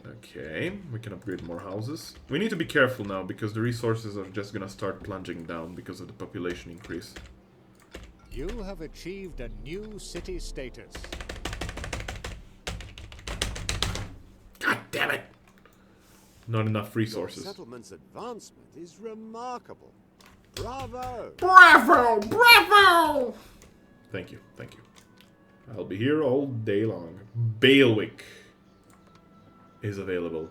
Okay, we can upgrade more houses. We need to be careful now, because the resources are just gonna start plunging down because of the population increase. You have achieved a new city status. God damn it! Not enough Your resources. settlement's advancement is remarkable. Bravo! Bravo! Bravo! Thank you, thank you. I'll be here all day long. Bailwick is available.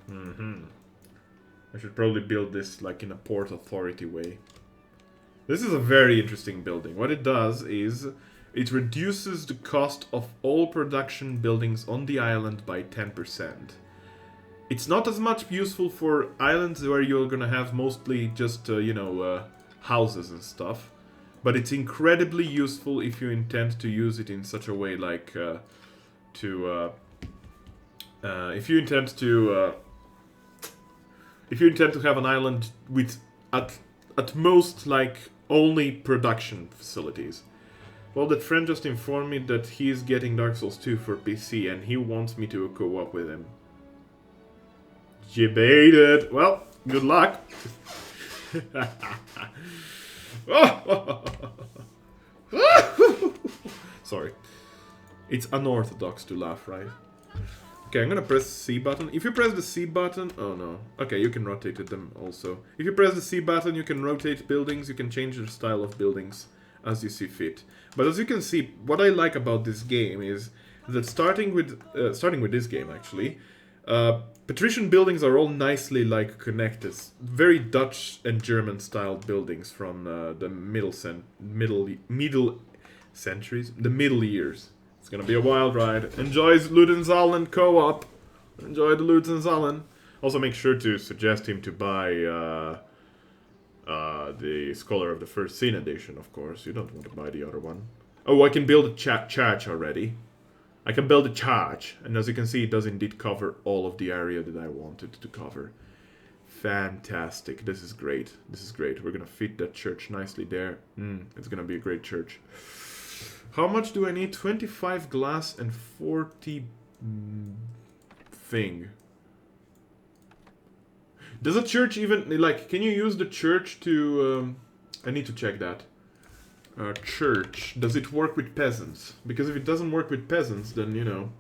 I should probably build this like in a Port Authority way. This is a very interesting building. What it does is it reduces the cost of all production buildings on the island by 10%. It's not as much useful for islands where you're gonna have mostly just, houses and stuff. But it's incredibly useful if you intend to use it in such a way like if you intend to have an island with at most like only production facilities. Well, that friend just informed me that he's getting Dark Souls 2 for PC and he wants me to co-op with him. Debated. Well, good luck. Sorry. It's unorthodox to laugh, right? Okay, I'm gonna press the C button. If you press the C button... Oh, no. Okay, you can rotate them also. If you press the C button, you can rotate buildings. You can change the style of buildings as you see fit. But as you can see, what I like about this game is that starting with this game, actually, patrician buildings are all nicely like connected. Very Dutch and German style buildings from the middle centuries, the Middle years. It's gonna be a wild ride. Enjoy Ludenzahlen co-op. Enjoy the Ludenzahlen. Also, make sure to suggest him to buy the Scholar of the First Sin edition, of course. You don't want to buy the other one. Oh, I can build a church already. I can build a church, and as you can see, it does indeed cover all of the area that I wanted to cover. Fantastic. This is great. This is great. We're gonna fit that church nicely there. It's gonna be a great church. How much do I need? 25 glass and 40 thing. Does a church even, like, can you use the church to, I need to check that. Church, does it work with peasants? Because if it doesn't work with peasants, then, you know.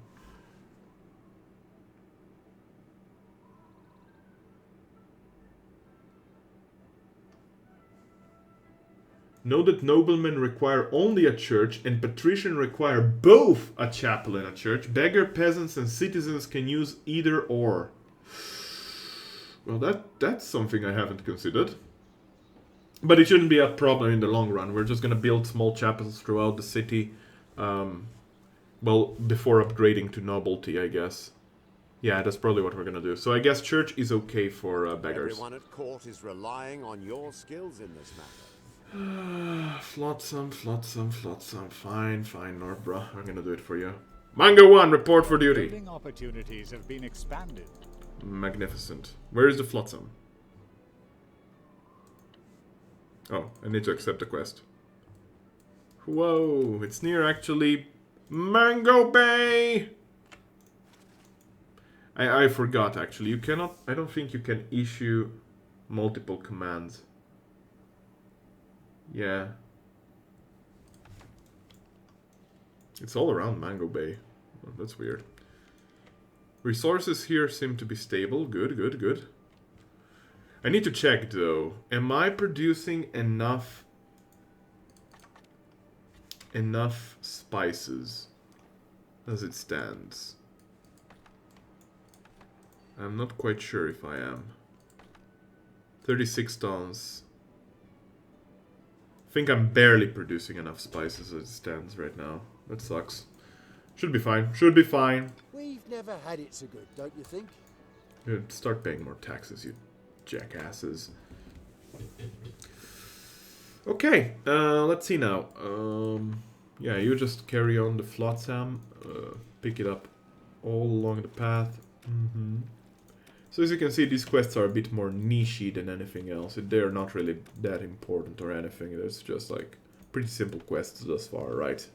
Know that noblemen require only a church and patrician require both a chapel and a church. Beggar, peasants, and citizens can use either or. Well, that's something I haven't considered. But it shouldn't be a problem in the long run. We're just going to build small chapels throughout the city. Well, before upgrading to nobility, I guess. Yeah, that's probably what we're going to do. So I guess church is okay for beggars. Everyone at court is relying on your skills in this matter. Flotsam. Fine, Norbra. I'm gonna do it for you. Mango 1, report for duty. Building opportunities have been expanded. Magnificent. Where is the Flotsam? Oh, I need to accept the quest. Whoa, it's near actually Mango Bay! I forgot actually. You cannot, I don't think you can issue multiple commands. Yeah. It's all around Mango Bay. Oh, that's weird. Resources here seem to be stable. Good. I need to check though. Am I producing enough spices as it stands? I'm not quite sure if I am. 36 tons. I think I'm barely producing enough spices as it stands right now. That sucks. Should be fine. We've never had it so good, don't you think? Dude, start paying more taxes, you jackasses. Okay, let's see now. Yeah, you just carry on the Flotsam. Pick it up all along the path. So as you can see, these quests are a bit more niche-y than anything else. They're not really that important or anything. It's just like pretty simple quests thus far, right?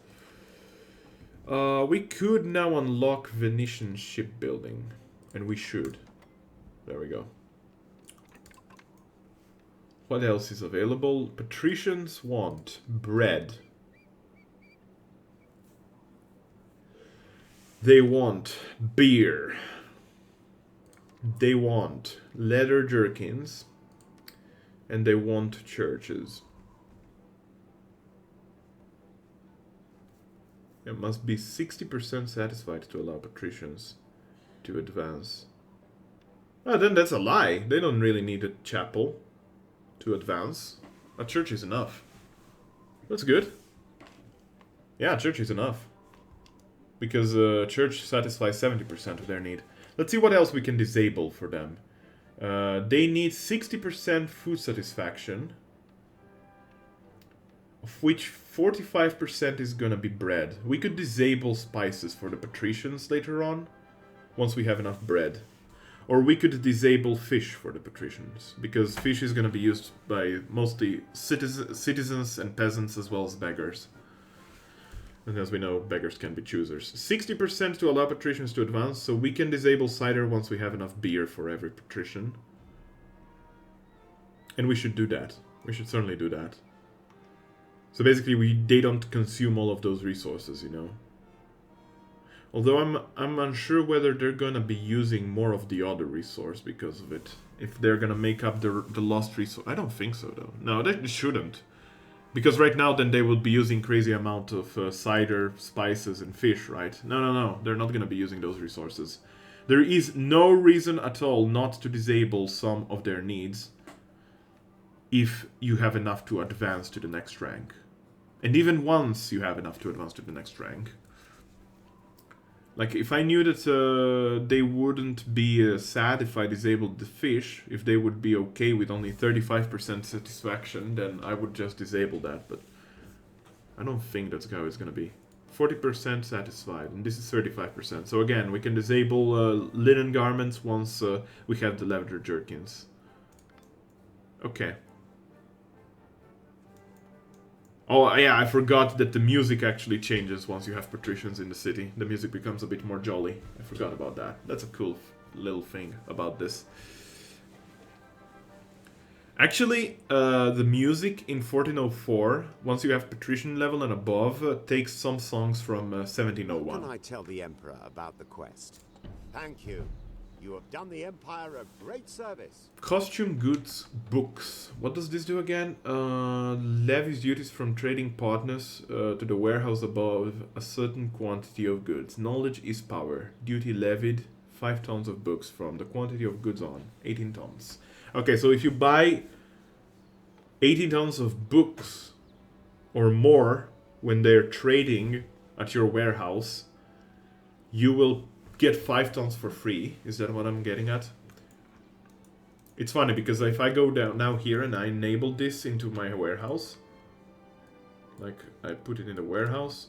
We could now unlock Venetian shipbuilding. And we should. There we go. What else is available? Patricians want bread. They want beer. They want leather jerkins. And they want churches. It must be 60% satisfied to allow patricians to advance. Oh, then that's a lie. They don't really need a chapel to advance. A church is enough. That's good. Yeah, church is enough. Because church satisfies 70% of their need. Let's see what else we can disable for them. They need 60% food satisfaction. Of which 45% is gonna be bread. We could disable spices for the patricians later on. Once we have enough bread. Or we could disable fish for the patricians. Because fish is gonna be used by mostly citizens and peasants as well as beggars. And as we know, beggars can be choosers. 60% to allow patricians to advance, so we can disable cider once we have enough beer for every patrician. And we should do that. We should certainly do that. So basically, they don't consume all of those resources, you know. Although I'm unsure whether they're gonna be using more of the other resource because of it. If they're gonna make up the lost resource. I don't think so, though. No, they shouldn't. Because right now, then they will be using crazy amount of cider, spices, and fish, right? No. They're not gonna be using those resources. There is no reason at all not to disable some of their needs if you have enough to advance to the next rank. And even once you have enough to advance to the next rank. Like, if I knew that they wouldn't be sad if I disabled the fish, if they would be okay with only 35% satisfaction, then I would just disable that, but I don't think that's how it's gonna be. 40% satisfied, and this is 35%. So again, we can disable linen garments once we have the leather jerkins. Okay. Oh, yeah, I forgot that the music actually changes once you have patricians in the city. The music becomes a bit more jolly. I forgot about that. That's a cool little thing about this. Actually, the music in 1404, once you have patrician level and above, takes some songs from 1701. How can I tell the Emperor about the quest? Thank you. You have done the Empire a great service. Costume, goods, books. What does this do again? Levies duties from trading partners to the warehouse above a certain quantity of goods. Knowledge is power. Duty levied 5 tons of books from the quantity of goods on 18 tons. Okay, so if you buy 18 tons of books or more when they're trading at your warehouse, you will get 5 tons for free. Is that what I'm getting at? It's funny because if I go down now here and I enable this into my warehouse, like I put it in the warehouse,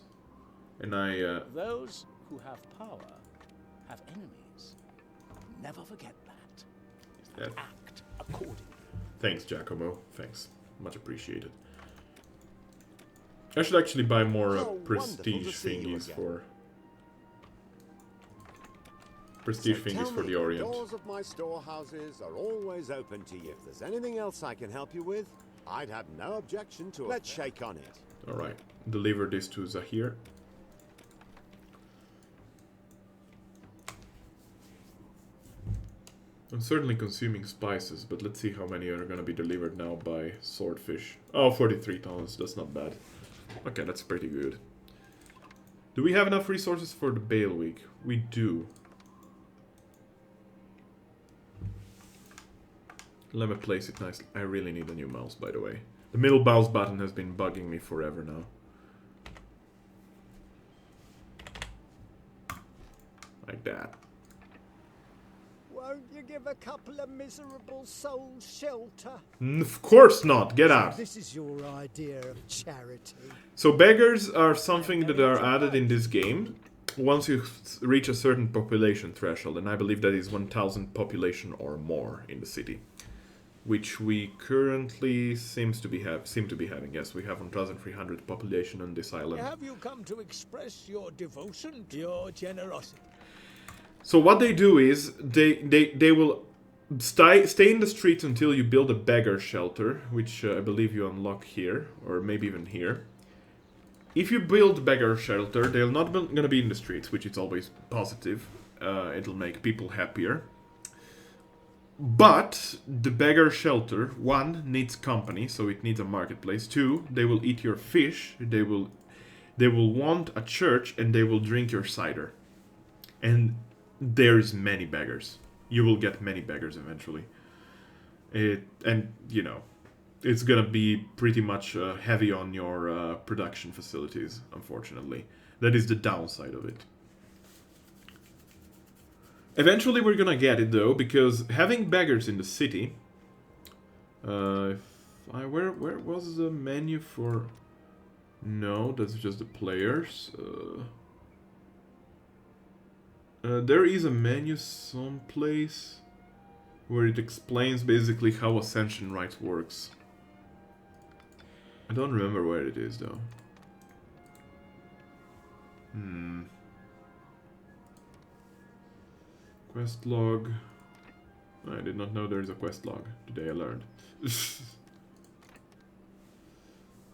and I those who have power have enemies. Never forget that. And act accordingly. Thanks, Giacomo. Thanks, much appreciated. I should actually buy more prestige thingies for. Prestige thingies for the Orient. The doors of my storehouses are always open to you. If there's anything else I can help you with, I'd have no objection to it. Let's shake on it. Alright, deliver this to Zahir. I'm certainly consuming spices, but let's see how many are going to be delivered now by Swordfish. Oh, 43 tons, that's not bad. Okay, that's pretty good. Do we have enough resources for the Bale Week? We do. Let me place it nicely. I really need a new mouse, by the way. The middle mouse button has been bugging me forever now. Like that. Won't you give a couple of miserable souls shelter? Of course not! Get out! This is your idea of charity. So beggars are something that are added in this game once you reach a certain population threshold, and I believe that is 1,000 population or more in the city. Which we currently seem to be having. Yes, we have 1,300 population on this island. Have you come to express your devotion, your generosity? So what they do is they will stay in the streets until you build a beggar shelter, which I believe you unlock here, or maybe even here. If you build a beggar shelter, they're not going to be in the streets, which is always positive. It'll make people happier. But the beggar shelter, 1, needs company, so it needs a marketplace. 2, they will eat your fish, they will want a church, and they will drink your cider. And there's many beggars. You will get many beggars eventually. And, you know, it's gonna be pretty much heavy on your production facilities, unfortunately. That is the downside of it. Eventually we're gonna get it though, because having beggars in the city... where was the menu for... No, that's just the players. There is a menu someplace where it explains basically how Ascension Rights works. I don't remember where it is though. Quest log. I did not know there is a quest log. Today I learned.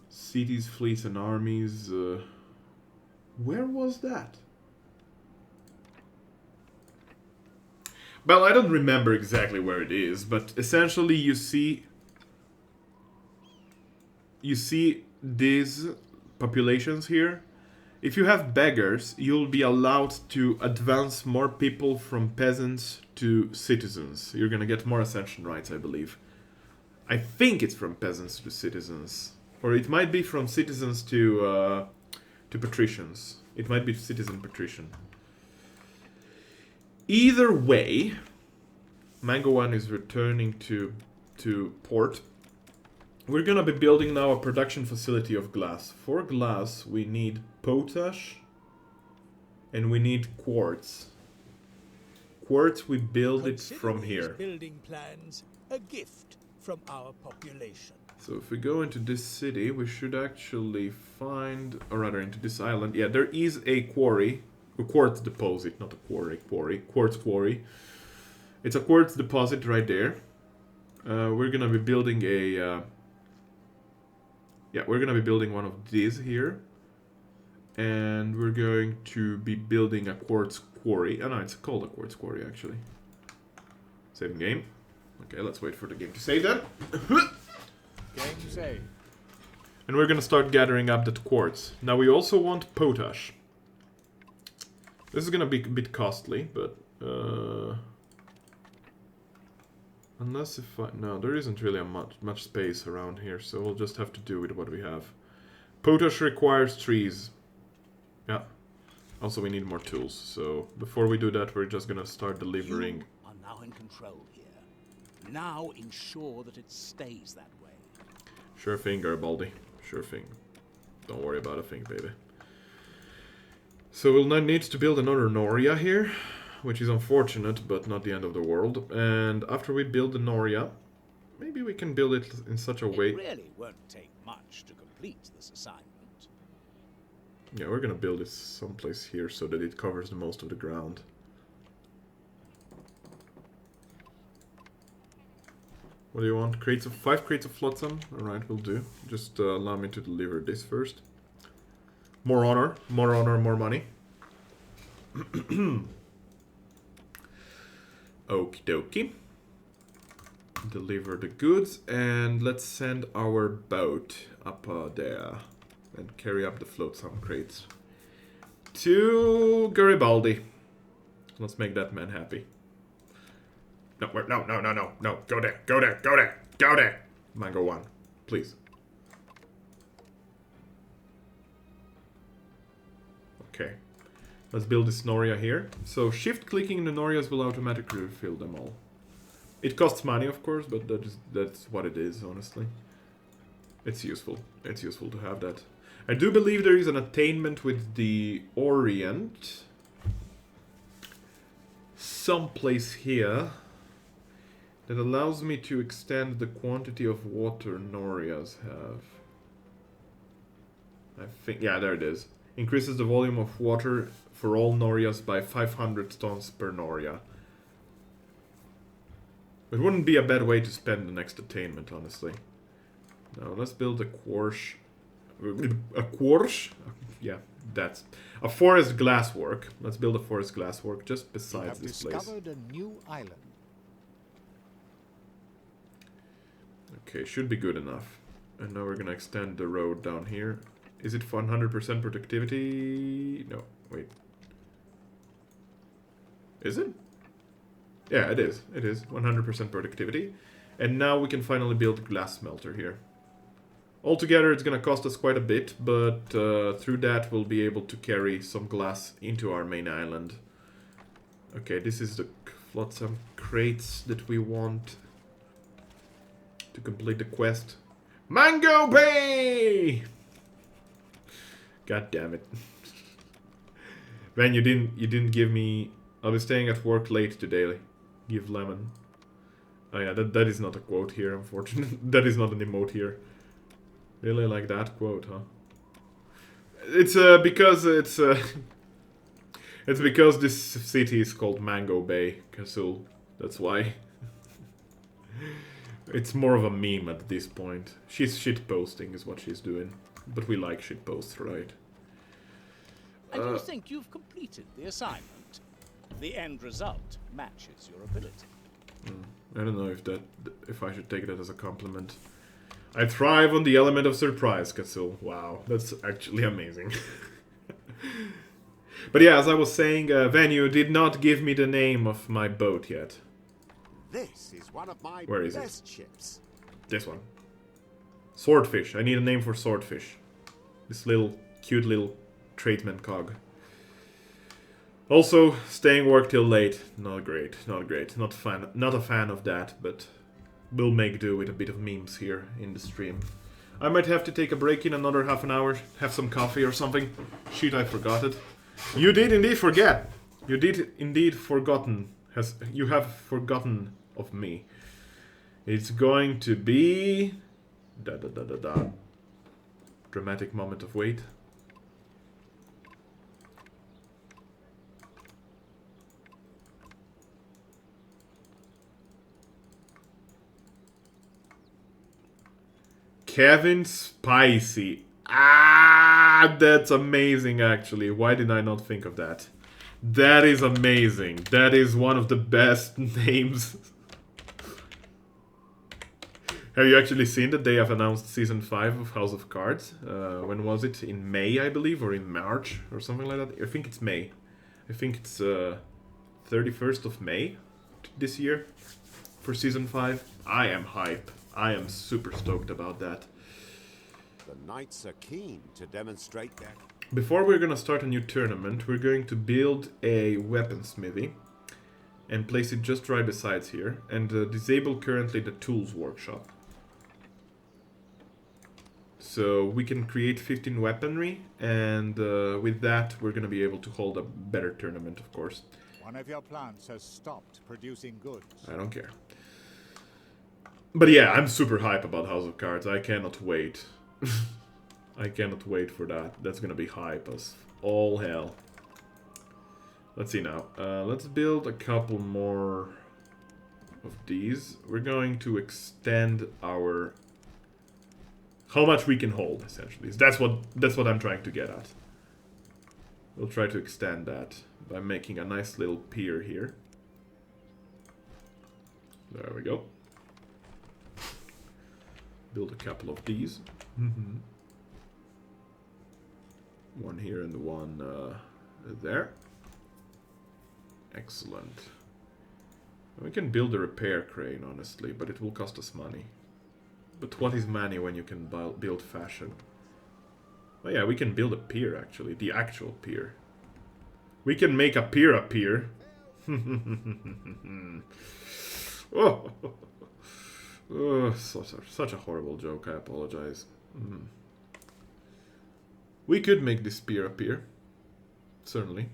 Cities, fleets, and armies. Where was that? Well, I don't remember exactly where it is, but essentially you see these populations here. If you have beggars, you'll be allowed to advance more people from peasants to citizens. You're gonna get more ascension rights, I believe. I think it's from peasants to citizens. Or it might be from citizens to patricians. It might be citizen patrician. Either way, Mango 1 is returning to port. We're gonna be building now a production facility of glass. For glass, we need potash and we need quartz. Quartz, we build it from here. Building plans a gift from our population. So if we go into this city, we should actually find, or rather into this island. Yeah, there is a quarry, a quartz deposit, not a quarry, quartz quarry. It's a quartz deposit right there. We're gonna be building a, yeah, we're gonna be building one of these here. And we're going to be building a quartz quarry. Oh no, it's called a quartz quarry actually. Saving game. Okay, let's wait for the game to save that. Game saved. And we're gonna start gathering up that quartz. Now we also want potash. This is gonna be a bit costly, but unless if I... No, there isn't really much space around here, so we'll just have to do with what we have. Potash requires trees. Yeah. Also, we need more tools, so before we do that, we're just gonna start delivering. You are now in control here. Now ensure that it stays that way. Sure thing, Garibaldi. Sure thing. Don't worry about a thing, baby. So we'll now need to build another Noria here, which is unfortunate, but not the end of the world. And after we build the Noria, maybe we can build it in such a way... It really won't take much to complete this assignment. Yeah, we're gonna build it someplace here so that it covers the most of the ground. What do you want? 5 crates of flotsam? Alright, will do. Just allow me to deliver this first. More honor, more money. Okie dokie. Deliver the goods and let's send our boat up there and carry up the flotsam crates to Garibaldi. Let's make that man happy. No, no. Go there. Mango 1, please. Okay. Let's build this Noria here. So shift-clicking the Norias will automatically refill them all. It costs money, of course, but that's what it is, honestly. It's useful. It's useful to have that. I do believe there is an attainment with the Orient. Someplace here. That allows me to extend the quantity of water Norias have. I think, yeah, there it is. Increases the volume of water for all Norias by 500 tons per Noria. It wouldn't be a bad way to spend the next attainment, honestly. Now, let's build a quartz. A quartz? Yeah, that's... A forest glasswork. Let's build a forest glasswork just besides this place. Discovered a new island. Okay, should be good enough. And now we're gonna extend the road down here. Is it 100% productivity? No, wait. Is it? Yeah, it is. It is 100% productivity. And now we can finally build a glass smelter here. Altogether, it's gonna cost us quite a bit, but through that we'll be able to carry some glass into our main island. Okay, this is the flotsam crates that we want to complete the quest. Mango Bay! God damn it. Man, you didn't give me... I'll be staying at work late today. Give lemon. Oh yeah, that is not a quote here, unfortunately. That is not an emote here. Really like that quote, huh? It's because it's it's because this city is called Mango Bay, Kasul. That's why. It's more of a meme at this point. She's shitposting is what she's doing. But we like shitposts, right? And you think you've completed the assignment? The end result matches your ability. I don't know if I should take that as a compliment. I thrive on the element of surprise, Kasul. Wow, that's actually amazing. But yeah, as I was saying, Venue did not give me the name of my boat yet. This is one of my Where is best ships. This one. Swordfish. I need a name for Swordfish. This little, cute little tradesman cog. Also, staying work till late. Not great, not great. Not a fan of that, but we'll make do with a bit of memes here in the stream. I might have to take a break in another half an hour, have some coffee or something. Shit, I forgot it. You did indeed forget. You did indeed forgotten. You have forgotten of me. It's going to be... Dramatic moment of wait. Kevin Spicy. Ah, that's amazing, actually. Why did I not think of that? That is amazing. That is one of the best names. Have you actually seen that they have announced Season 5 of House of Cards? When was it? In May, I believe, or in March, or something like that? I think it's May. I think it's 31st of May this year for Season 5. I am hype. I am super stoked about that. The knights are keen to demonstrate that. Before we're gonna start a new tournament, we're going to build a weaponsmithy and place it just right beside here, and disable currently the tools workshop. So we can create 15 weaponry, and with that we're gonna be able to hold a better tournament, of course. One of your plants has stopped producing goods. I don't care. But yeah, I'm super hype about House of Cards. I cannot wait. I cannot wait for that. That's gonna be hype as all hell. Let's see now. Let's build a couple more of these. We're going to extend our... how much we can hold, essentially. That's what I'm trying to get at. We'll try to extend that by making a nice little pier here. There we go. Build a couple of these. One here and one there. Excellent. We can build a repair crane, honestly, but it will cost us money. But what is money when you can build fashion? Oh yeah, we can build a pier, actually. The actual pier. We can make a pier appear. Oh. Oh, such a horrible joke, I apologize. We could make this pier appear. Certainly.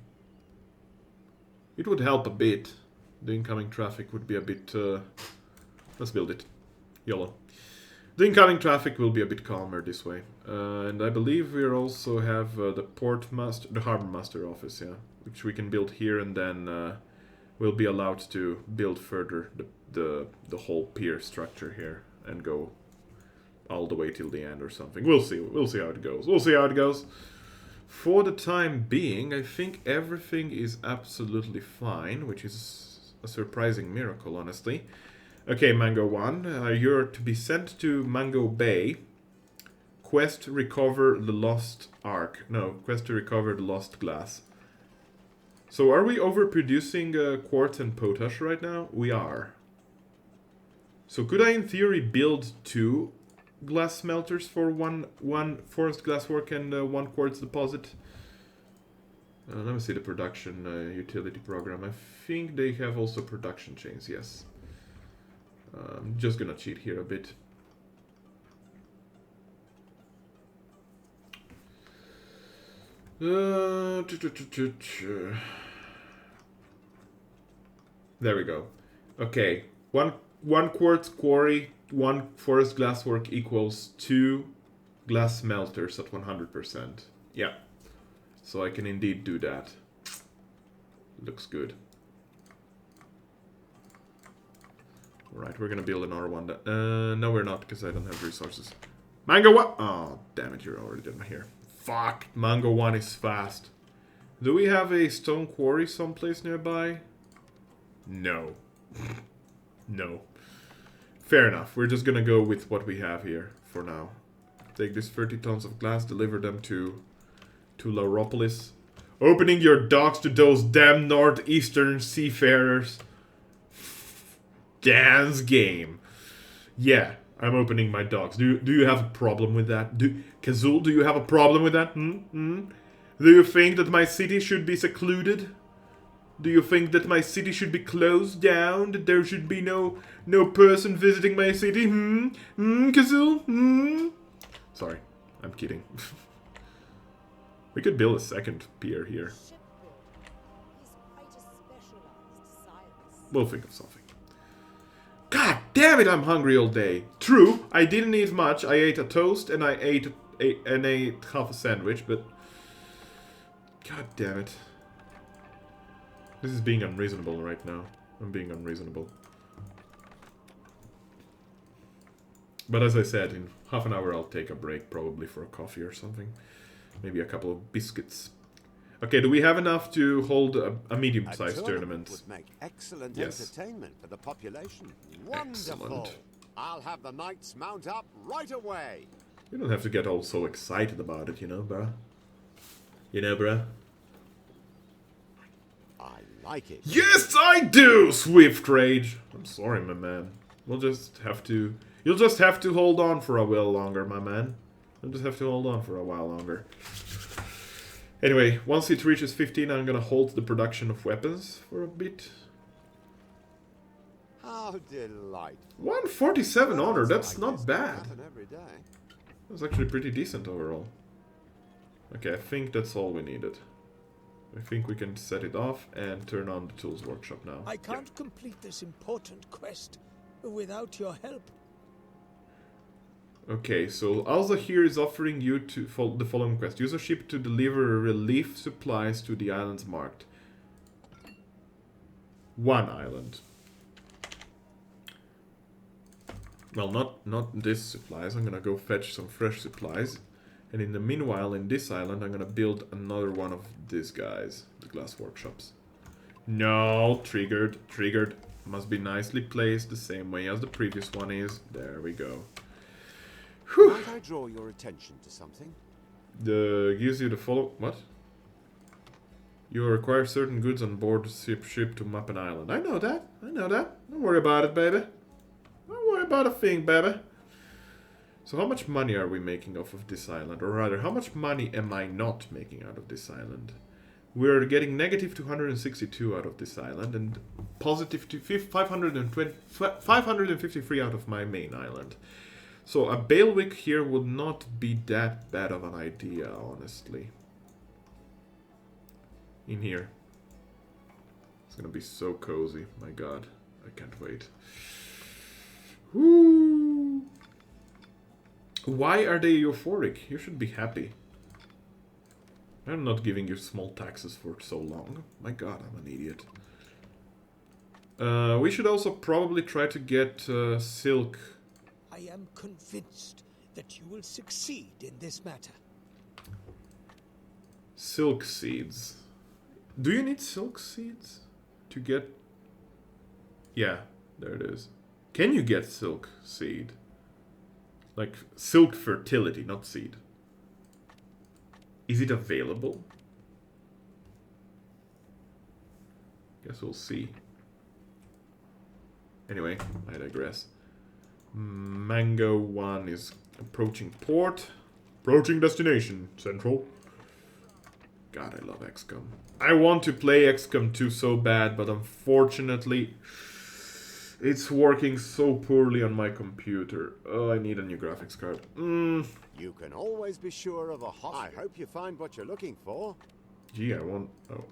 It would help a bit. The incoming traffic would be a bit... let's build it. YOLO. The incoming traffic will be a bit calmer this way. And I believe we also have the Harbor Master office, yeah. Which we can build here, and then we'll be allowed to build further the whole pier structure here and go all the way till the end or something. We'll see how it goes. We'll see how it goes. For the time being, I think everything is absolutely fine, which is a surprising miracle, honestly. Okay, Mango 1, you're to be sent to Mango Bay. Quest recover the lost ark. No, quest to recover the lost glass. So are we overproducing quartz and potash right now? We are. So could I in theory build 2 glass smelters for one forest glasswork and 1 quartz deposit? Let me see the production utility program. I think they have also production chains, yes. I'm just gonna cheat here a bit. There we go. Okay, one quartz quarry, 1 forest glasswork equals 2 glass smelters at 100%. Yeah, so I can indeed do that. Looks good. Alright, we're gonna build another one. No, we're not, because I don't have resources. Mango 1! Oh, damn it, you're already done here. Fuck, Mango 1 is fast. Do we have a stone quarry someplace nearby? No. No. Fair enough, we're just gonna go with what we have here for now. Take this 30 tons of glass, deliver them to Lauropolis. Opening your docks to those damn northeastern seafarers. Dance game. Yeah, I'm opening my docks. Do you have a problem with that? Kazul, do you have a problem with that? Do you think that my city should be secluded? Do you think that my city should be closed down? That there should be no person visiting my city? Kazul? Sorry, I'm kidding. We could build a second pier here. We'll think of something. God Damn it, I'm hungry all day. True, I didn't eat much. I ate a toast and I ate half a sandwich, but... God damn it. This is being unreasonable right now. I'm being unreasonable. But as I said, in half an hour I'll take a break, probably for a coffee or something. Maybe a couple of biscuits. Okay, do we have enough to hold a medium-sized tournament? Would make excellent yes. entertainment for the population. Wonderful. Excellent. I'll have the knights mount up right away. You don't have to get all so excited about it, you know, bruh. You know, bruh. I like it. Yes, I do, Swift Rage. I'm sorry, my man. We'll just have to... You'll just have to hold on for a while longer, my man. You'll just have to hold on for a while longer. Anyway, once it reaches 15, I'm gonna hold the production of weapons for a bit. How delightful. 147 honor, that's not bad. Every day. That's actually pretty decent overall. Okay, I think that's all we needed. I think we can set it off and turn on the tools workshop now. I can't complete this important quest without your help. Okay, so Alza here is offering you to the following quest. Use a ship to deliver relief supplies to the islands marked. One island. Well, not this supplies. I'm gonna go fetch some fresh supplies. And in the meanwhile, in this island, I'm gonna build another one of these guys. The glass workshops. No, triggered. Must be nicely placed the same way as the previous one is. There we go. Whew. Might I draw your attention to something? Gives you the follow... What? You require certain goods on board the ship to map an island. I know that. Don't worry about it, baby. Don't worry about a thing, baby. So how much money are we making off of this island? Or rather, how much money am I not making out of this island? We're getting negative 262 out of this island and positive 553 out of my main island. So a bailiwick here would not be that bad of an idea, honestly. In here. It's gonna be so cozy. My god. I can't wait. Woo! Why are they euphoric? You should be happy. I'm not giving you small taxes for so long. My god, I'm an idiot. We should also probably try to get silk. I am convinced that you will succeed in this matter. Silk seeds. Do you need silk seeds to get... Yeah, there it is. Can you get silk seed? Like silk fertility, not seed. Is it available? Guess we'll see. Anyway, I digress. Mango 1 is approaching port. Approaching destination, Central. God, I love XCOM. I want to play XCOM 2 so bad, but unfortunately, it's working so poorly on my computer. Oh, I need a new graphics card. You can always be sure of a hospital. I hope you find what you're looking for. Gee, I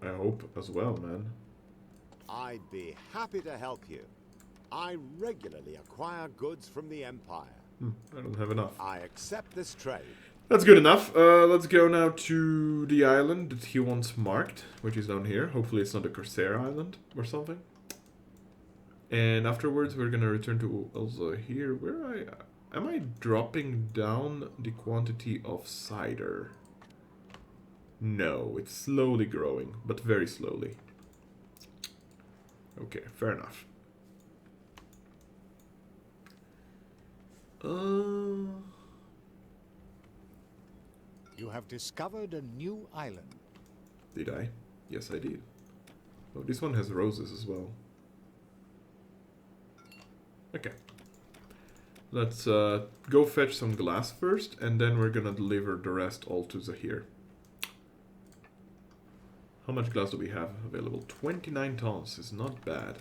hope as well, man. I'd be happy to help you. I regularly acquire goods from the Empire. I don't have enough. I accept this trade. That's good enough. Let's go now to the island that he wants marked, which is down here. Hopefully it's not a Corsair island or something. And afterwards we're gonna return to also here. Am I dropping down the quantity of cider? No, it's slowly growing, but very slowly. Okay, fair enough. You have discovered a new island. Did I? Yes, I did. Oh, this one has roses as well. Okay. Let's go fetch some glass first, and then we're gonna deliver the rest all to Zahir. How much glass do we have available? 29 tons is not bad.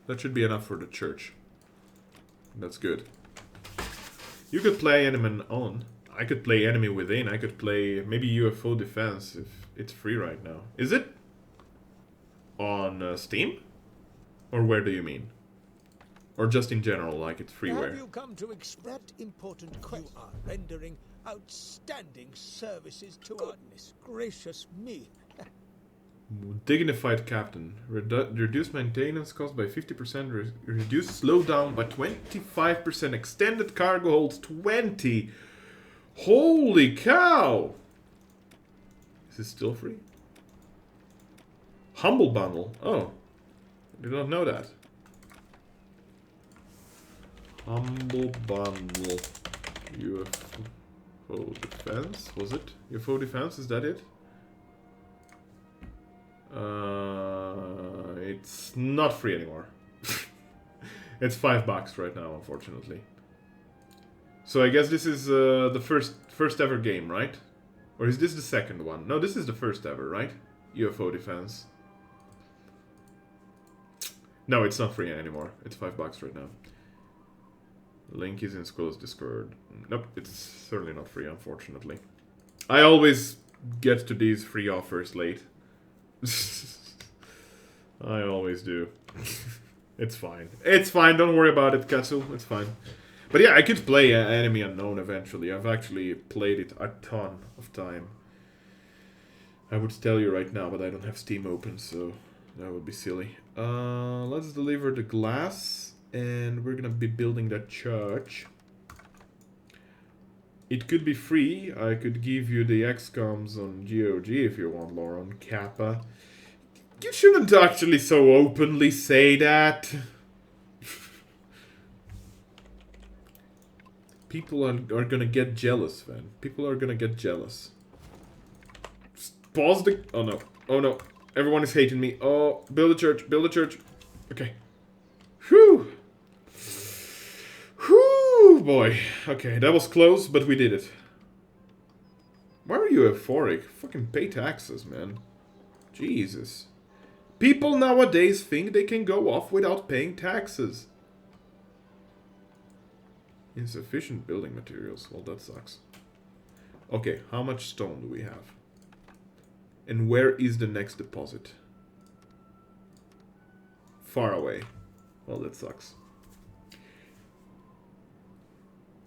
That should be enough for the church. That's good. You could play enemy on. I could play enemy within. I could play maybe UFO defense if it's free right now. Is it? On Steam? Or where do you mean? Or just in general, like it's freeware? Have you come to expect important questions? You are rendering outstanding services to our gracious me. Dignified captain. Reduce maintenance cost by 50%. Reduce slowdown by 25%. Extended cargo holds 20. Holy cow! Is this still free? Humble bundle. Oh. I did not know that. Humble bundle. UFO defense. Was it? UFO defense, is that it? It's not free anymore. It's $5 right now, unfortunately. So I guess this is the first ever game, right? Or is this the second one? No, this is the first ever, right? UFO defense. No, it's not free anymore. It's $5 right now. Link is in School's Discord. Nope, it's certainly not free, unfortunately. I always get to these free offers late. I always do. It's fine. It's fine, don't worry about it, Katsu. It's fine. But yeah, I could play Enemy Unknown eventually. I've actually played it a ton of time. I would tell you right now, but I don't have Steam open, so that would be silly. Let's deliver the glass, and we're gonna be building that church. It could be free. I could give you the XComs on GOG if you want, Lauren Kappa. You shouldn't actually so openly say that. People are gonna get jealous, man. People are gonna get jealous. Just pause the... Oh no. Oh no. Everyone is hating me. Oh, build a church. Build a church. Okay. Whew. Whew, boy. Okay, that was close, but we did it. Why are you euphoric? Fucking pay taxes, man. Jesus. People nowadays think they can go off without paying taxes. Insufficient building materials. Well, that sucks. Okay, how much stone do we have? And where is the next deposit? Far away. Well, that sucks.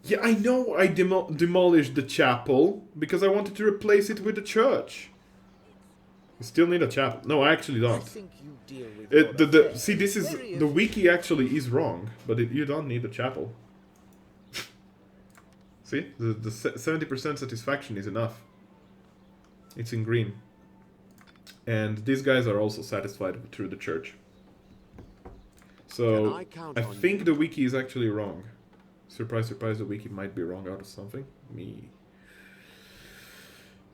Yeah, I know I demolished the chapel because I wanted to replace it with a church. You still need a chapel. No, I actually don't. I think you deal with see, this is... The wiki actually is wrong, but you don't need a chapel. See? The 70% satisfaction is enough. It's in green. And these guys are also satisfied through the church. So, I think the wiki is actually wrong. Surprise, surprise, the wiki might be wrong out of something. Me.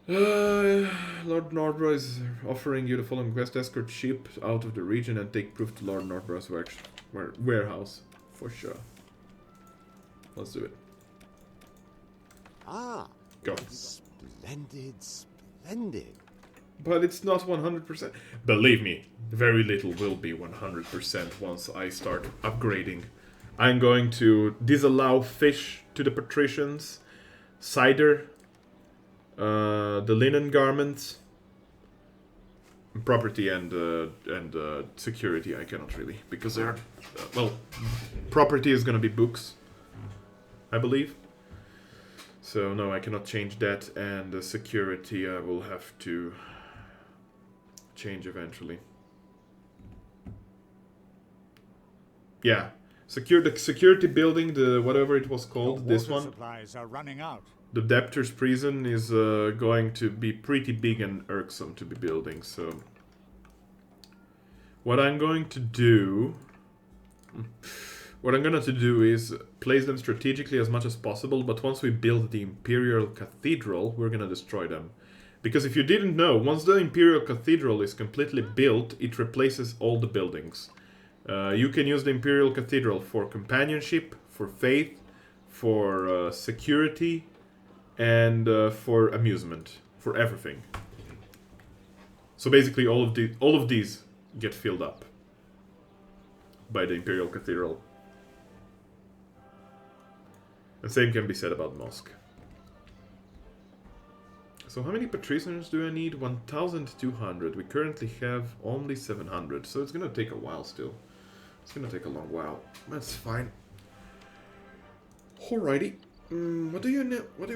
Lord Nordbro is offering you the following quest. Escort ship out of the region and take proof to Lord Nordbro's warehouse. For sure. Let's do it. Ah. Go. Splendid, splendid. But it's not 100%. Believe me, very little will be 100% once I start upgrading. I'm going to disallow fish to the patricians, cider, the linen garments, property and security. I cannot really, because they're well, property is gonna be books, I believe. So no, I cannot change that, and the security I will have to change eventually. Yeah. The security building, the whatever it was called, this one. Supplies are running out. The debtors' prison is going to be pretty big and irksome to be building. So, what I'm going to do is place them strategically as much as possible. But once we build the Imperial Cathedral, we're gonna destroy them. Because if you didn't know, once the Imperial Cathedral is completely built, it replaces all the buildings. You can use the Imperial Cathedral for companionship, for faith, for security, and for amusement, for everything. So basically, all of these get filled up by the Imperial Cathedral. The same can be said about Mosque. So how many patricians do I need? 1,200. We currently have only 700, so it's gonna take a while still. It's gonna take a long while. That's fine. Alrighty. What do you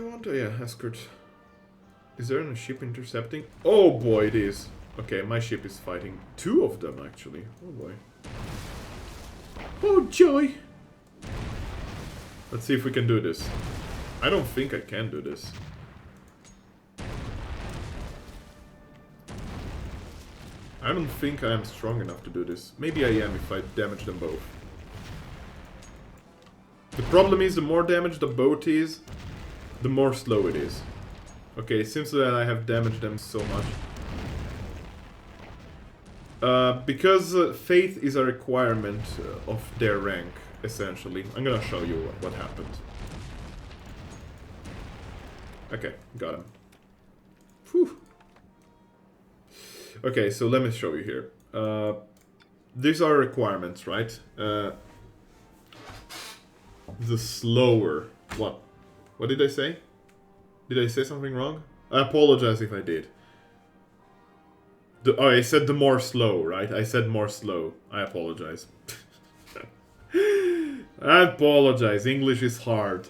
want? Oh yeah, escort. Is there a ship intercepting? Oh boy, it is. Okay, my ship is fighting 2 of them actually. Oh boy. Oh joy. Let's see if we can do this. I don't think I can do this. I don't think I am strong enough to do this. Maybe I am if I damage them both. The problem is the more damage the boat is, the more slow it is. Okay, it seems that I have damaged them so much. Because faith is a requirement of their rank, essentially. I'm gonna show you what happened. Okay, got him. Whew. Okay, so let me show you here. These are requirements, right? The slower... What? What did I say? Did I say something wrong? I apologize if I did. Oh, I said the more slow, right? I said more slow. I apologize. I apologize. English is hard.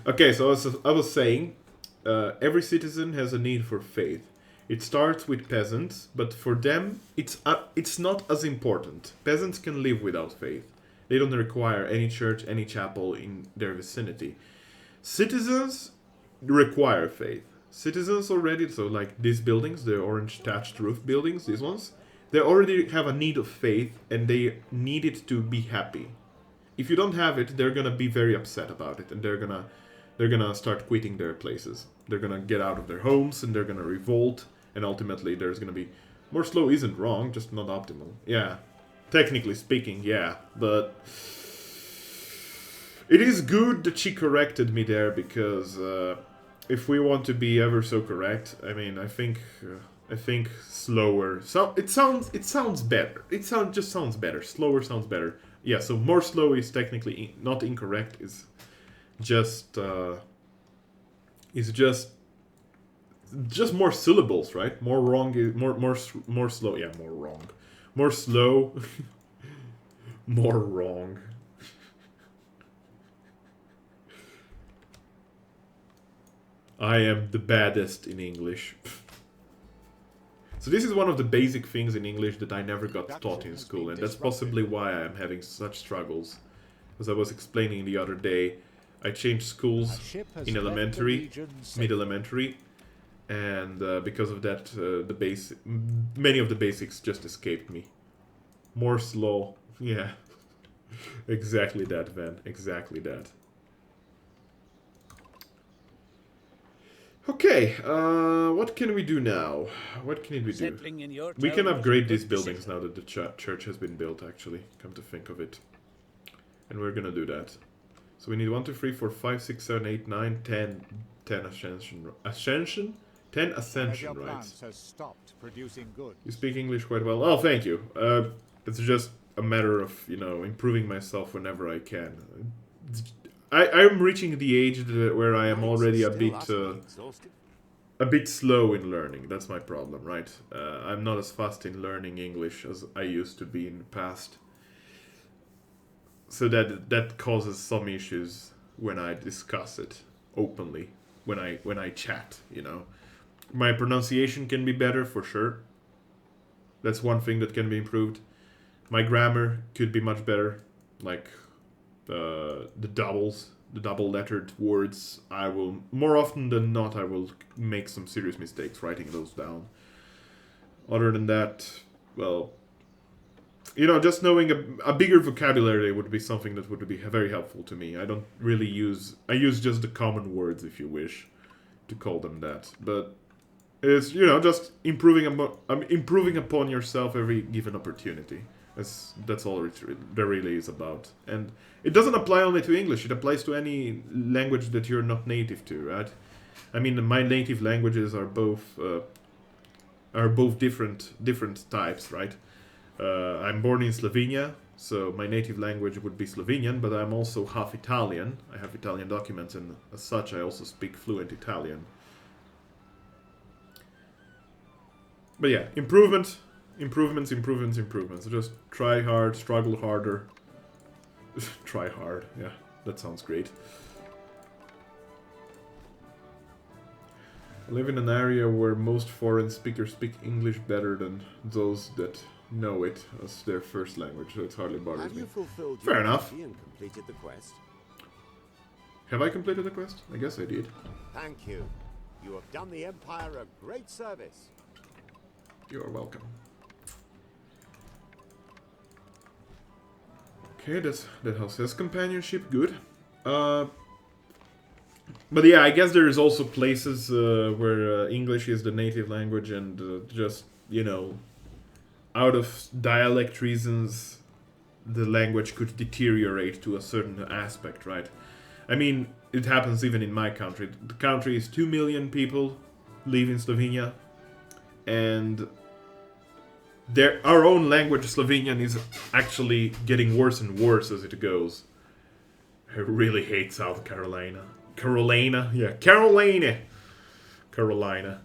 Okay, so I was saying, every citizen has a need for faith. It starts with peasants, but for them, it's not as important. Peasants can live without faith. They don't require any church, any chapel in their vicinity. Citizens require faith. Citizens already, so like these buildings, the orange thatched roof buildings, these ones, they already have a need of faith and they need it to be happy. If you don't have it, they're gonna be very upset about it and they're gonna start quitting their places. They're gonna get out of their homes and they're gonna revolt, and ultimately there's gonna be... More slow isn't wrong, just not optimal. Yeah, technically speaking, yeah, but... It is good that she corrected me there, because if we want to be ever so correct, I mean, I think slower. So it sounds better. It just sounds better. Slower sounds better. Yeah. So more slow is technically not incorrect. Is just more syllables, right? More wrong is more slow. Yeah, more wrong. More slow. More wrong. I am the baddest in English. So this is one of the basic things in English that I never got taught in school, and that's possibly why I am having such struggles. As I was explaining the other day, I changed schools in elementary, mid-elementary, and because of that, many of the basics just escaped me. More slow, yeah. Exactly that, Van. Exactly that. Okay, what can we do now? What can we do? We can upgrade these buildings now that the church has been built, actually, come to think of it. And we're gonna do that. So we need 1, 2, 3, 4, 5, 6, 7, 8, 9, 10 ascension? 10 ascension rights. You speak English quite well. Oh, thank you. It's just a matter of, you know, improving myself whenever I can. I'm reaching the age where I am already a bit slow in learning. That's my problem, right? I'm not as fast in learning English as I used to be in the past. So that causes some issues when I discuss it openly, when I chat, you know. My pronunciation can be better for sure. That's one thing that can be improved. My grammar could be much better, like the double-lettered words. I will, more often than not, I will make some serious mistakes writing those down. Other than that, well, you know, just knowing a bigger vocabulary would be something that would be very helpful to me. I don't really I use just the common words, if you wish to call them that. But it's, you know, just improving upon yourself every given opportunity. That's all there really is about. And it doesn't apply only to English, it applies to any language that you're not native to, right? I mean, my native languages are both different types, right? I'm born in Slovenia, so my native language would be Slovenian, but I'm also half Italian. I have Italian documents, and as such I also speak fluent Italian. But yeah, improvement Improvements, improvements, improvements. Just try hard, struggle harder. Try hard, yeah, that sounds great. I live in an area where most foreign speakers speak English better than those that know it as their first language, so it hardly bothers me. Fair enough. And completed the quest? Have I completed the quest? I guess I did. Thank you. You have done the Empire a great service. You're welcome. Okay, that house has companionship, good. But yeah, I guess there's also places where English is the native language and just, you know, out of dialect reasons, the language could deteriorate to a certain aspect, right? I mean, it happens even in my country. The country is 2 million people live in Slovenia, and our own language, Slovenian, is actually getting worse and worse as it goes. I really hate South Carolina. Carolina? Yeah, Carolina! Carolina.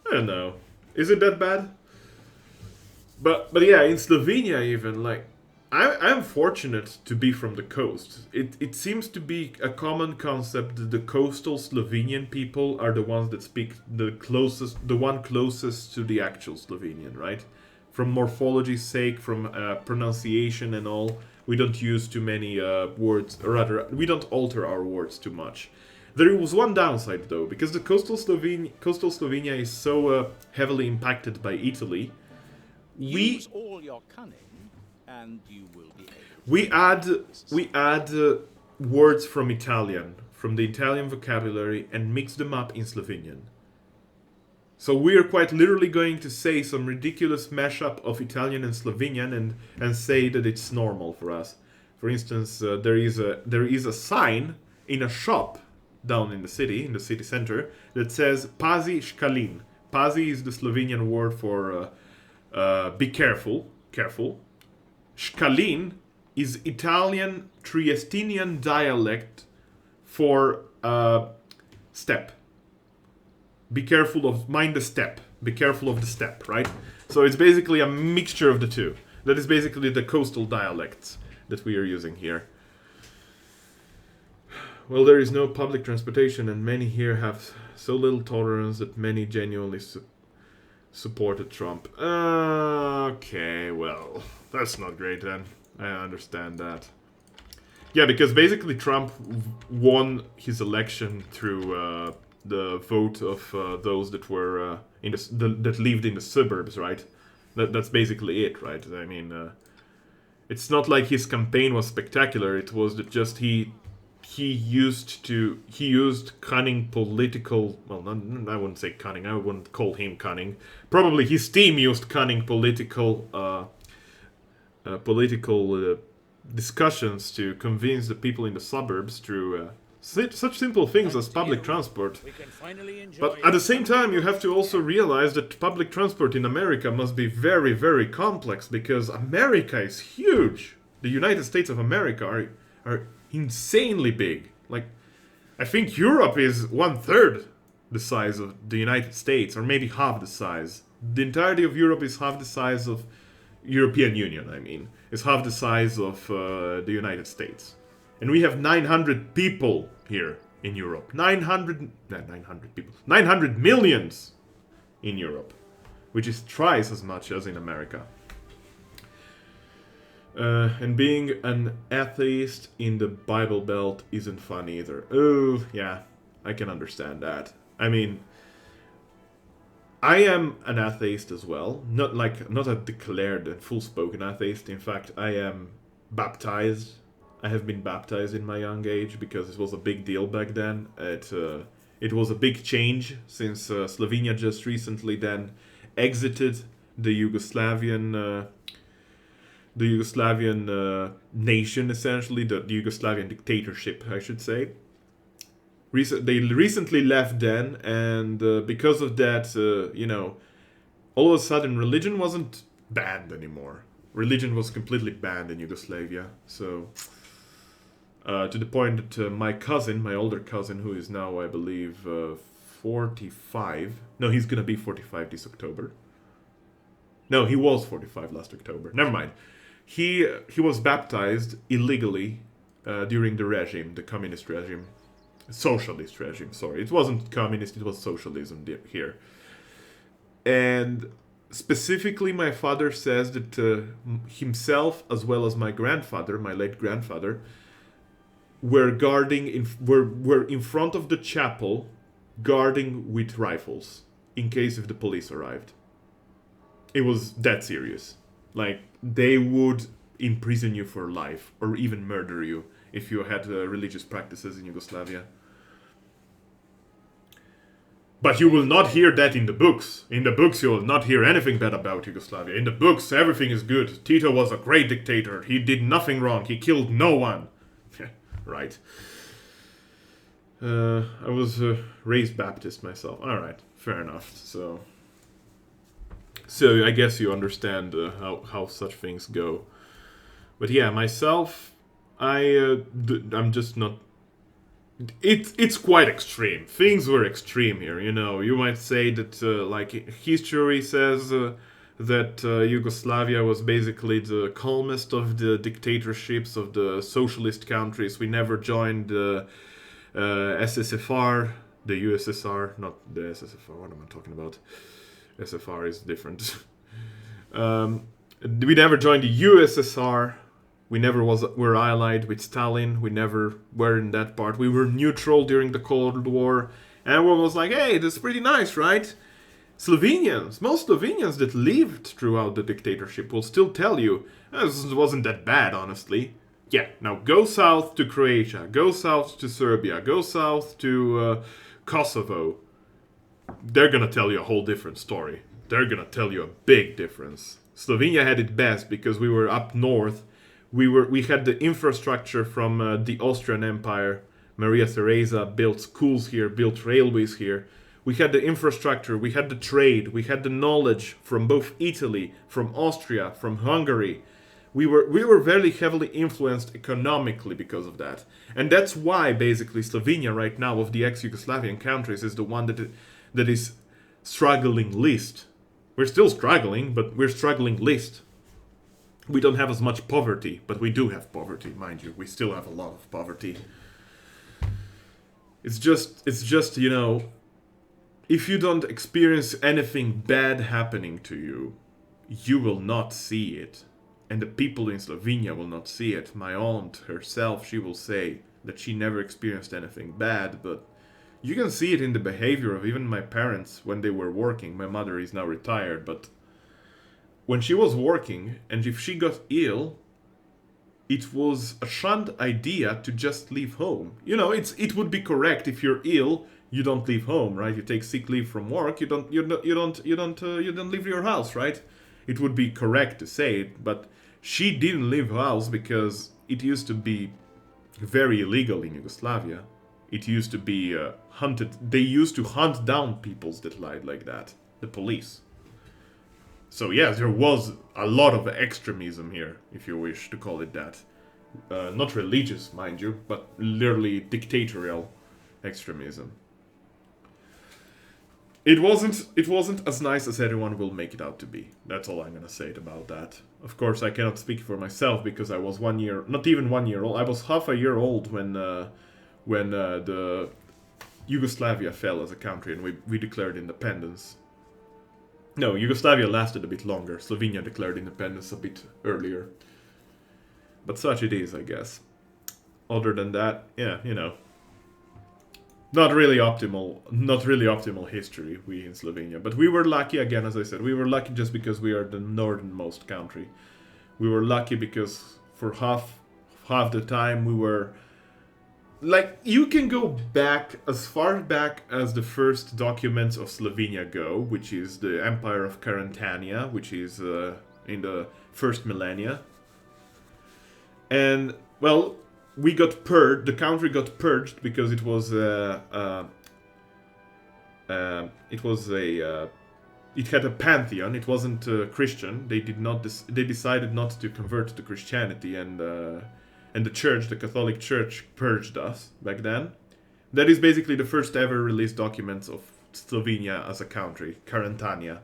I don't know. Is it that bad? But yeah, in Slovenia even, like, I'm fortunate to be from the coast. It seems to be a common concept that the coastal Slovenian people are the ones that speak the one closest to the actual Slovenian, right? From morphology's sake, from pronunciation and all, we don't use too many words, or rather, we don't alter our words too much. There was one downside though, because the coastal Slovenia is so heavily impacted by Italy. Use all your cunning, and you will be able. We add words from Italian, from the Italian vocabulary, and mix them up in Slovenian. So we are quite literally going to say some ridiculous mashup of Italian and Slovenian and say that it's normal for us. For instance, there is a sign in a shop down in the city center, that says Pazi Škalin. Pazi is the Slovenian word for be careful, careful. Škalin is Italian Triestinian dialect for step. Be careful of, mind the step. Be careful of the step, right? So it's basically a mixture of the two. That is basically the coastal dialects that we are using here. Well, there is no public transportation, and many here have so little tolerance that many genuinely supported Trump. Okay, well, that's not great then. I understand that. Yeah, because basically Trump won his election through the vote of those that were that lived in the suburbs, right? That's basically it, right? I mean, it's not like his campaign was spectacular. It was that just he used cunning political. Well, I wouldn't say cunning. I wouldn't call him cunning. Probably his team used cunning political discussions to convince the people in the suburbs through such simple things as public transport. But at the same time, you have to also realize that public transport in America must be very, very complex, because America is huge. The United States of America are insanely big. Like, I think Europe is 1/3 the size of the United States, or maybe half the size. The entirety of Europe is half the size of European Union, I mean. It's half the size of the United States. And we have 900 people here in Europe. 900 people. 900 millions in Europe, which is twice as much as in America. And being an atheist in the Bible Belt isn't fun either. Oh, yeah, I can understand that. I mean, I am an atheist as well. Not a declared and full-spoken atheist. In fact, I am baptized. I have been baptized in my young age because it was a big deal back then. It was a big change since Slovenia just recently then exited the Yugoslavian nation, essentially, the Yugoslavian dictatorship, I should say. They recently left then, and because of that, all of a sudden religion wasn't banned anymore. Religion was completely banned in Yugoslavia, so to the point that my older cousin, who is now, I believe, 45, no, he's gonna be 45 this October. No, he was 45 last October. Never mind. He was baptized illegally during the regime, the communist regime. Socialist regime, sorry. It wasn't communist, it was socialism here. And specifically, my father says that himself, as well as my grandfather, my late grandfather, were were in front of the chapel, guarding with rifles, in case if the police arrived. It was that serious. Like, they would imprison you for life, or even murder you, if you had religious practices in Yugoslavia. But you will not hear that in the books. In the books, you will not hear anything bad about Yugoslavia. In the books, everything is good. Tito was a great dictator. He did nothing wrong. He killed no one. Right. I was raised Baptist myself. Alright, fair enough. So I guess you understand how such things go. But yeah, myself, I'm just not... It's quite extreme. Things were extreme here, you know. You might say that, like, history says that Yugoslavia was basically the calmest of the dictatorships of the socialist countries. We never joined the SSFR, the USSR, not the SSFR. What am I talking about? SFR is different. We never joined the USSR. We never were allied with Stalin. We never were in that part. We were neutral during the Cold War. And everyone was like, hey, that's pretty nice, right? Most Slovenians that lived throughout the dictatorship will still tell you, this wasn't that bad, honestly. Yeah, now go south to Croatia, go south to Serbia, go south to Kosovo. They're gonna tell you a whole different story. They're gonna tell you a big difference. Slovenia had it best because we were up north. We had the infrastructure from the Austrian Empire. Maria Theresa built schools here, built railways here. We had the infrastructure, we had the trade, we had the knowledge from both Italy, from Austria, from Hungary. We were very heavily influenced economically because of that. And that's why basically Slovenia right now of the ex-Yugoslavian countries is the one that is struggling least. We're still struggling, but we're struggling least. We don't have as much poverty, but we do have poverty, mind you. We still have a lot of poverty. It's just, you know, if you don't experience anything bad happening to you, you will not see it. And the people in Slovenia will not see it. My aunt herself, she will say that she never experienced anything bad, but you can see it in the behavior of even my parents when they were working. My mother is now retired, but when she was working, and if she got ill, it was a shunned idea to just leave home. You know, it would be correct if you're ill, you don't leave home, right? You take sick leave from work, you don't leave your house, right? It would be correct to say it, but she didn't leave her house because it used to be very illegal in Yugoslavia. It used to be hunted. They used to hunt down people that lied like that, the police. So yes, there was a lot of extremism here, if you wish to call it that. Not religious, mind you, but literally dictatorial extremism. It wasn't as nice as everyone will make it out to be. That's all I'm gonna say about that. Of course, I cannot speak for myself because I was not even 1 year old. I was half a year old when the Yugoslavia fell as a country and we declared independence. No, Yugoslavia lasted a bit longer. Slovenia declared independence a bit earlier. But such it is, I guess. Other than that, yeah, you know. Not really optimal history, we in Slovenia. But we were lucky, again, as I said, we were lucky just because we are the northernmost country. We were lucky because for half the time we were... Like, you can go back as far back as the first documents of Slovenia go, which is the Empire of Carantania, which is in the first millennia. And, well, we got purged, the country got purged because it had a pantheon, it wasn't Christian. They decided not to convert to Christianity, and the church, the Catholic Church, purged us back then. That is basically the first ever released documents of Slovenia as a country, Carantania.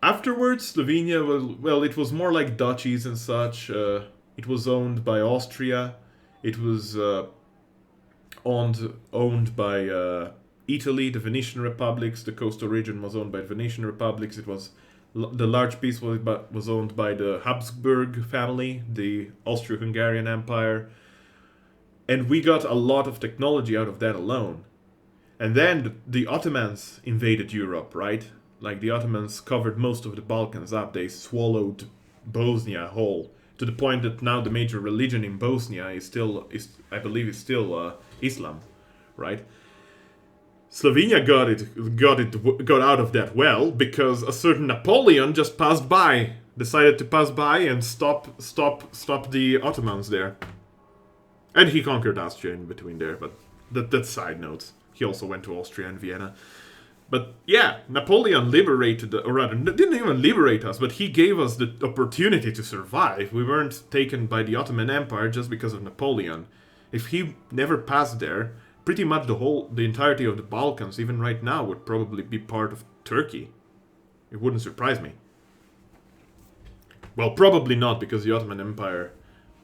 Afterwards, Slovenia was, well, it was more like duchies and such. It was owned by Austria. It was owned by Italy, the Venetian republics. The coastal region was owned by the Venetian republics. It was the large piece was owned by the Habsburg family, the Austro-Hungarian Empire, and we got a lot of technology out of that alone. And then the Ottomans invaded Europe, right? Like the Ottomans covered most of the Balkans up. They swallowed Bosnia whole, to the point that now the major religion in Bosnia is I believe, is still Islam, right? Slovenia got out of that well because a certain Napoleon just decided to pass by and stop the Ottomans there, and he conquered Austria in between there. But that's side notes. He also went to Austria and Vienna. But yeah, Napoleon liberated, or rather, didn't even liberate us, but he gave us the opportunity to survive. We weren't taken by the Ottoman Empire just because of Napoleon. If he never passed there, pretty much the entirety of the Balkans, even right now, would probably be part of Turkey. It wouldn't surprise me. Well, probably not, because the Ottoman Empire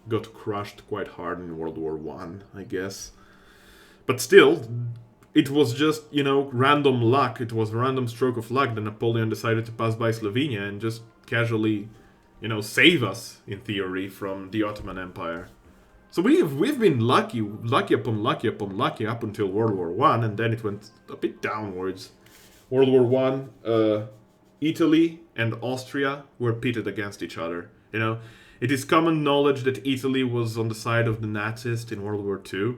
got crushed quite hard in World War I guess. But still, it was just, random luck. It was a random stroke of luck that Napoleon decided to pass by Slovenia and just casually, save us, in theory, from the Ottoman Empire. So we've been lucky upon lucky up until World War I, and then it went a bit downwards. World War I, Italy and Austria were pitted against each other. It is common knowledge that Italy was on the side of the Nazis in World War II.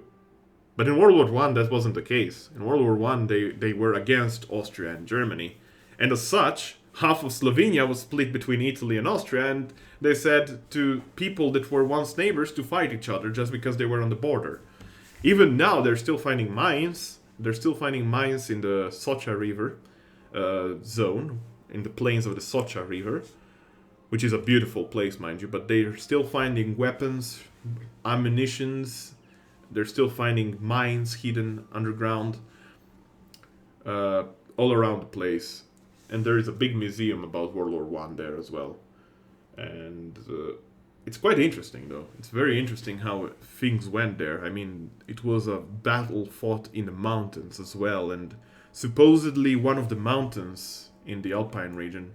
But in World War I, that wasn't the case. In World War I, they were against Austria and Germany. And as such, half of Slovenia was split between Italy and Austria, and they said to people that were once neighbors to fight each other just because they were on the border. Even now, they're still finding mines. They're still finding mines in the Socha River zone, in the plains of the Socha River, which is a beautiful place, mind you, but they're still finding weapons, ammunitions. They're still finding mines hidden underground all around the place. And there is a big museum about World War I there as well. And it's quite interesting, though. It's very interesting how things went there. I mean, it was a battle fought in the mountains as well. And supposedly one of the mountains in the Alpine region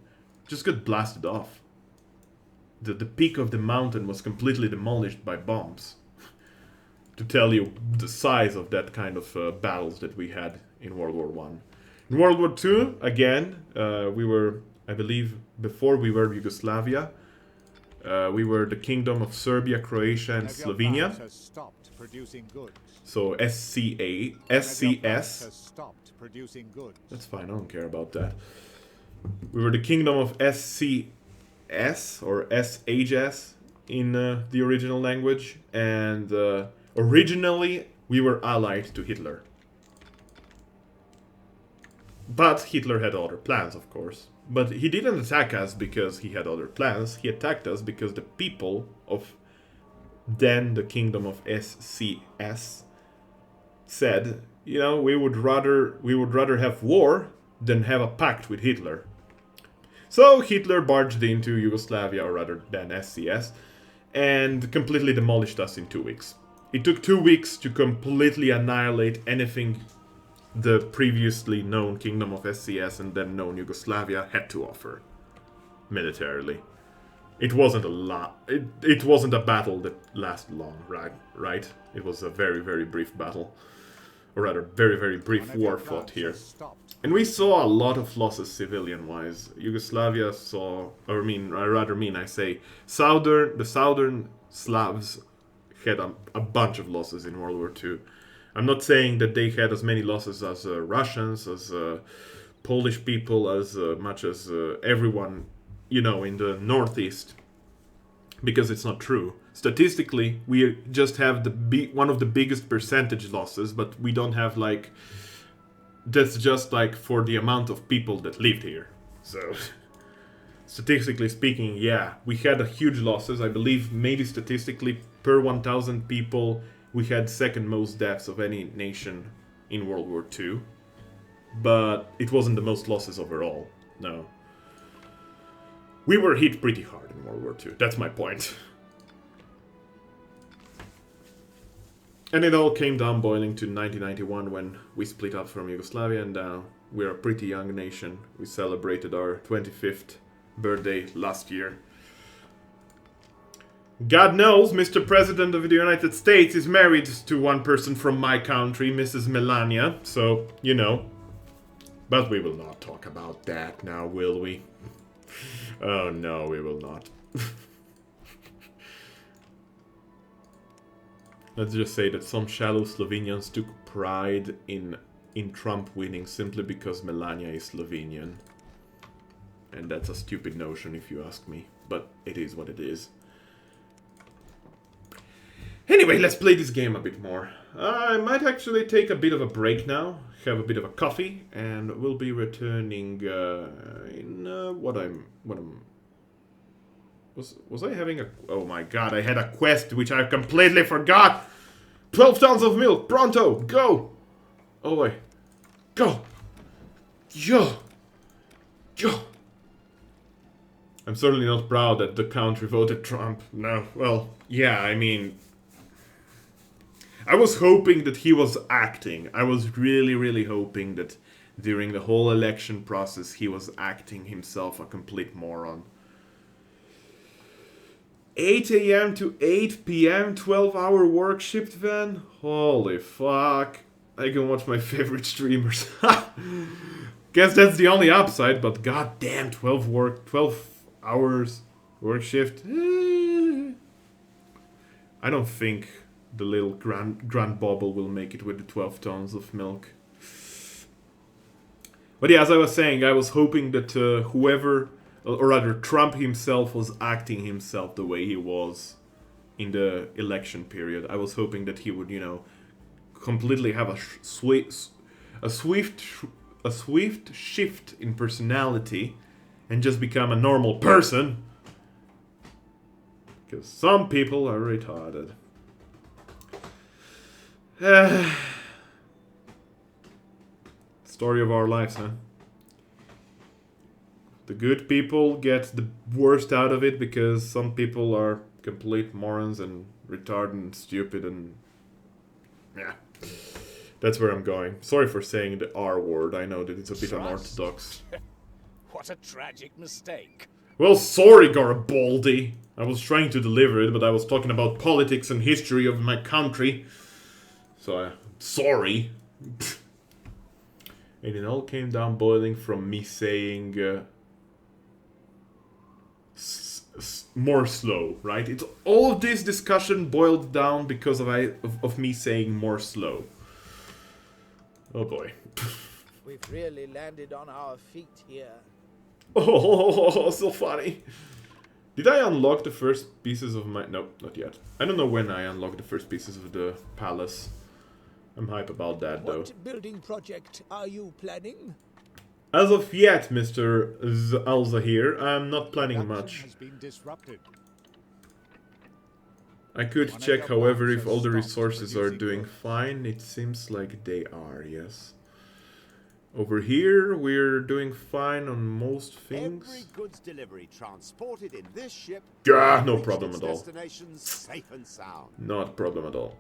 just got blasted off. The peak of the mountain was completely demolished by bombs. To tell you the size of that kind of battles that we had in World War I. In World War II, again, we were, I believe, before we were Yugoslavia, we were the Kingdom of Serbia, Croatia, and Slovenia. So SCS. That's fine, I don't care about that. We were the Kingdom of SCS, or SHS, in the original language, and originally, we were allied to Hitler. But Hitler had other plans, of course. But he didn't attack us because he had other plans. He attacked us because the people of then the Kingdom of SCS said, we would rather have war than have a pact with Hitler. So Hitler barged into Yugoslavia, or rather than SCS, and completely demolished us in 2 weeks. It took 2 weeks to completely annihilate anything the previously known Kingdom of SCS and then known Yugoslavia had to offer militarily. It wasn't it wasn't a battle that lasted long, right? It was a very, very brief battle. Or rather, very, very brief war fought here. And we saw a lot of losses civilian-wise. Yugoslavia saw, the southern Slavs had a bunch of losses in World War II. I'm not saying that they had as many losses as Russians, as Polish people, as much as everyone, in the Northeast, because it's not true. Statistically, we just have one of the biggest percentage losses, but we don't have that's just for the amount of people that lived here. So, statistically speaking, yeah, we had huge losses. I believe maybe statistically per 1,000 people, we had second most deaths of any nation in World War II. But it wasn't the most losses overall, no. We were hit pretty hard in World War II. That's my point. And it all came down boiling to 1991 when we split up from Yugoslavia, and we're a pretty young nation. We celebrated our 25th birthday last year. God knows, Mr. President of the United States is married to one person from my country, Mrs. Melania, so, you know. But we will not talk about that now, will we? Oh no, we will not. Let's just say that some shallow Slovenians took pride in Trump winning simply because Melania is Slovenian. And that's a stupid notion if you ask me, but it is what it is. Anyway, let's play this game a bit more. I might actually take a bit of a break now, have a bit of a coffee, and we'll be returning in was I having a... Oh my god, I had a quest which I completely forgot! 12 tons of milk, pronto, go! Oh boy. Go! Yo! Yo! I'm certainly not proud that the country voted Trump. No, well, yeah, I mean... I was hoping that he was acting. I was really, really hoping that during the whole election process he was acting himself a complete moron. 8 AM to 8 PM, 12-hour work shift van? Holy fuck. I can watch my favorite streamers. Guess that's the only upside, but goddamn 12 hours work shift. I don't think the little Grand Bobble will make it with the 12 tons of milk. But yeah, as I was saying, I was hoping that whoever, or rather Trump himself, was acting himself the way he was in the election period. I was hoping that he would, you know, completely have a swift shift in personality and just become a normal person. Because some people are retarded. Story of our lives, huh? The good people get the worst out of it because some people are complete morons and retarded and stupid and... yeah. That's where I'm going. Sorry for saying the R word. I know that it's a bit unorthodox. What a tragic mistake. Well, sorry, Garibaldi. I was trying to deliver it, but I was talking about politics and history of my country. So, sorry. And it all came down boiling from me saying... more slow, right? It's all of this discussion boiled down because of me saying more slow. Oh boy. We've really landed on our feet here. Oh, so funny. Did I unlock the first pieces of my... Nope, not yet. I don't know when I unlocked the first pieces of the palace. I'm hype about that, though. What building project are you planning? As of yet, Mr. Al-Zahir, I'm not planning much. Has been disrupted. I could check, however, if all the resources are doing fine. It seems like they are, yes. Over here, we're doing fine on most things. Every goods delivery transported in this ship. Yeah, no problem at all. Destinations safe and sound. Not a problem at all.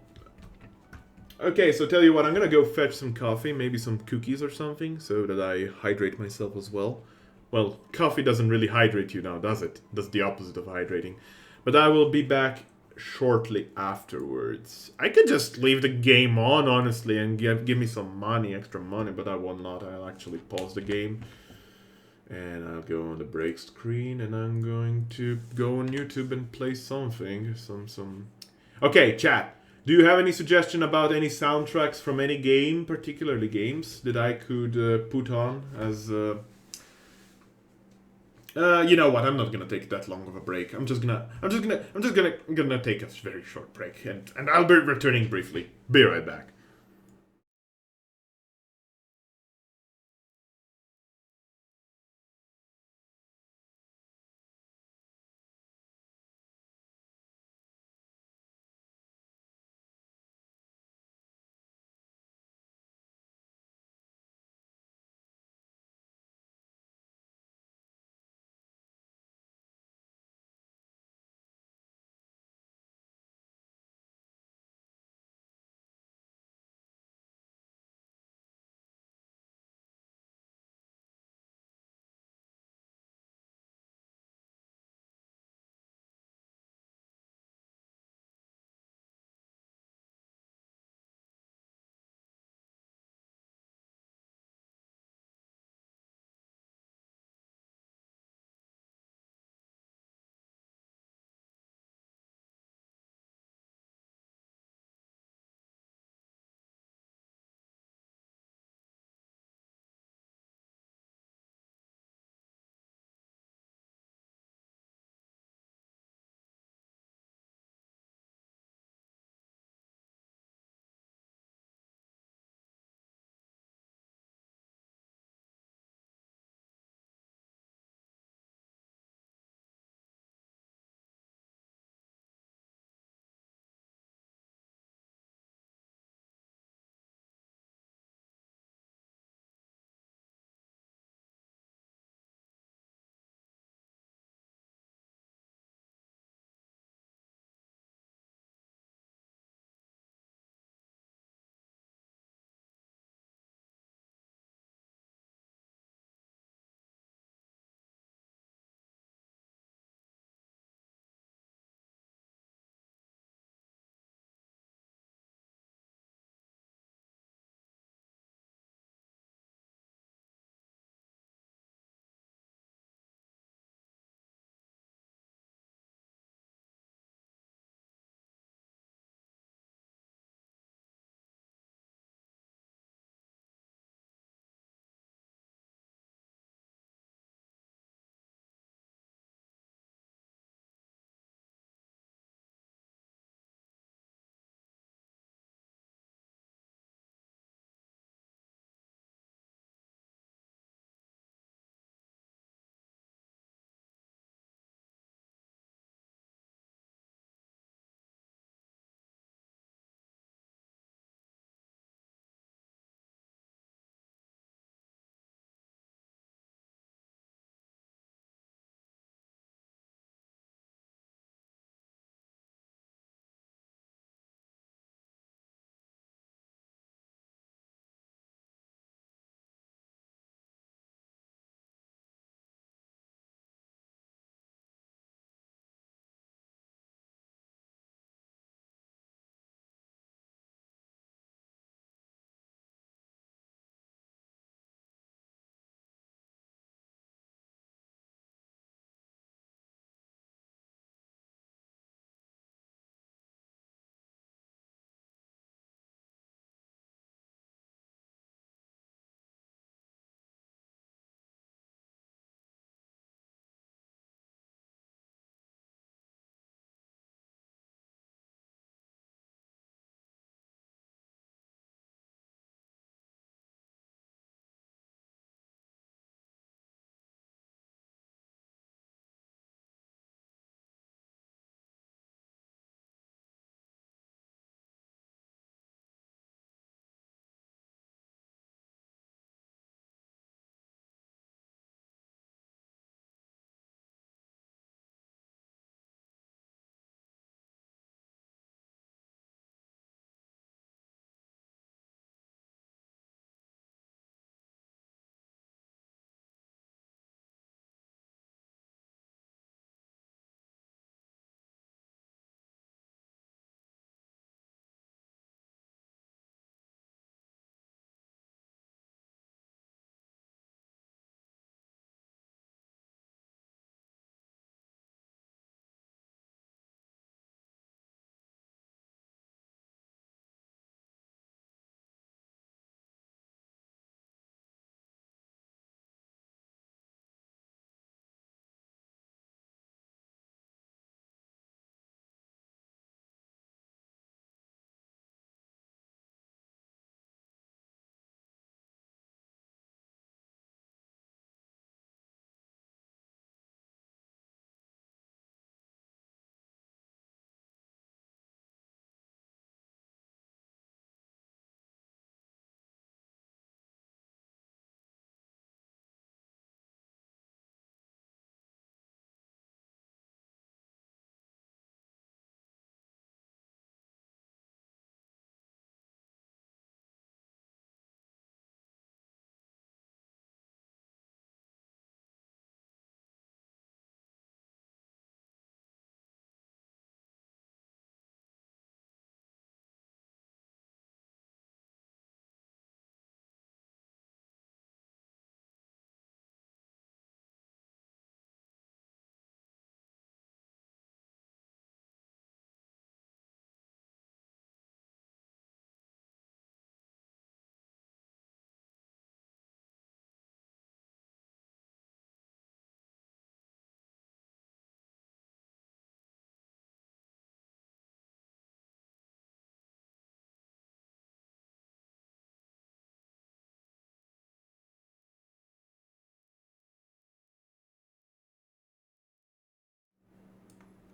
Okay, so tell you what, I'm gonna go fetch some coffee, maybe some cookies or something, so that I hydrate myself as well. Well, coffee doesn't really hydrate you now, does it? That's the opposite of hydrating. But I will be back shortly afterwards. I could just leave the game on, honestly, and give me some money, extra money, but I will not. I'll actually pause the game. And I'll go on the break screen, and I'm going to go on YouTube and play something. Okay, chat. Do you have any suggestion about any soundtracks from any game, particularly games, that I could put on as... you know what? I'm not gonna take that long of a break. I'm just gonna take a very short break, and I'll be returning briefly. Be right back.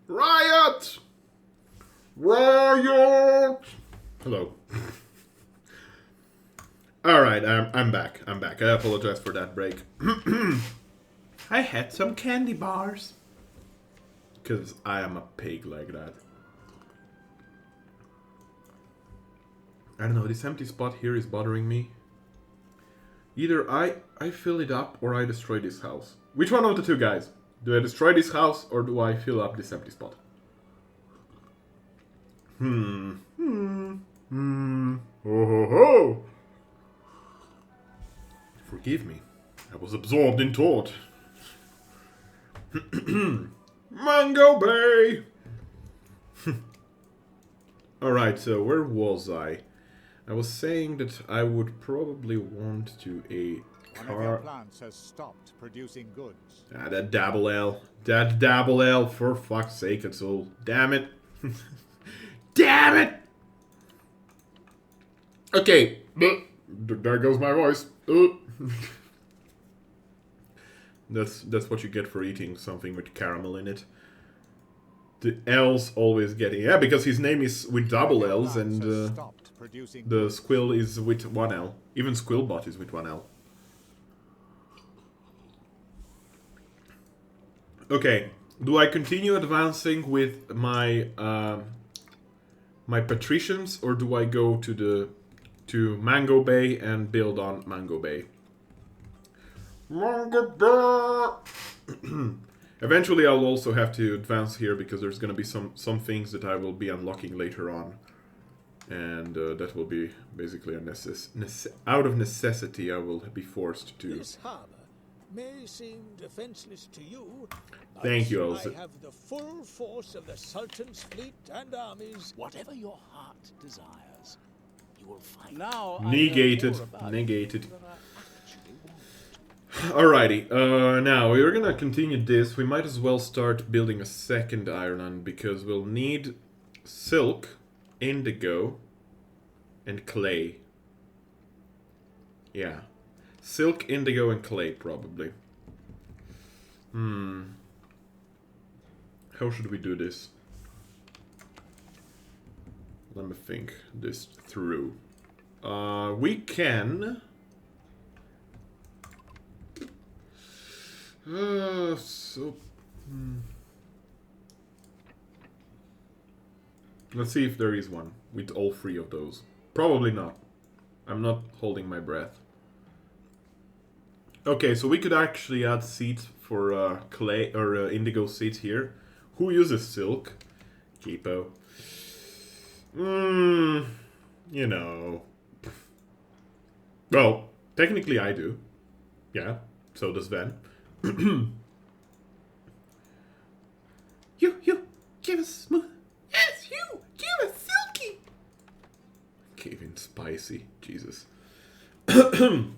Riot! Riot! Hello. Alright, I'm back. I'm back. I apologize for that break. I had some candy bars. Because I am a pig like that. I don't know, this empty spot here is bothering me. Either I fill it up or I destroy this house. Which one of the two, guys? Do I destroy this house or do I fill up this empty spot? Oh ho ho! Forgive me. I was absorbed in thought. Mango Bay! Alright, so where was I? I was saying that I would probably want to a car... One of your plants has stopped producing goods. Ah, that double L. That double L, for fuck's sake, it's all... Damn it. Damn it! Okay. There goes my voice. That's what you get for eating something with caramel in it. The L's always getting... Yeah, because his name is with double L's and the Squill is with one L. Even Squillbot is with one L. Okay, do I continue advancing with my my patricians or do I go to Mango Bay and build on Mango Bay? Mango Bay! Eventually I'll also have to advance here because there's gonna be some things that I will be unlocking later on. And that will be basically a out of necessity I will be forced to. This harbor may seem defenseless to you. Thank you, I also. have the full force of the Sultan's fleet and armies. Whatever your heart desires, you will find. Now negated. I Negated. than I actually want. Alrighty, now we're gonna continue this. We might as well start building a second island because we'll need silk, indigo, and clay. Yeah. Silk, indigo, and clay, probably. How should we do this? Let me think this through. We can... Let's see if there is one with all three of those. Probably not. I'm not holding my breath. Okay, so we could actually add seeds for clay or indigo seeds here. Who uses silk? Cheapo. You know. Well, technically I do. Yeah, so does Van. You, give us smooth. Yes, you, give us silky. Cave in spicy, Jesus. But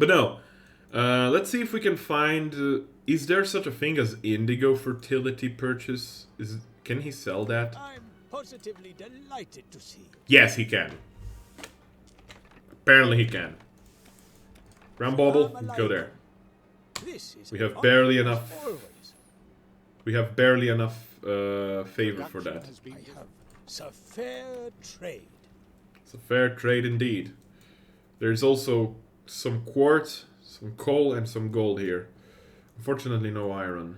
no, let's see if we can find. Is there such a thing as indigo fertility purchase? Can he sell that? I'm positively delighted to see you. Yes, he can. Apparently, he can. Rambobble, go there. We have barely enough. We have barely enough favor for that. I have a fair trade. It's a fair trade indeed. There's also some quartz, some coal, and some gold here. Unfortunately, no iron.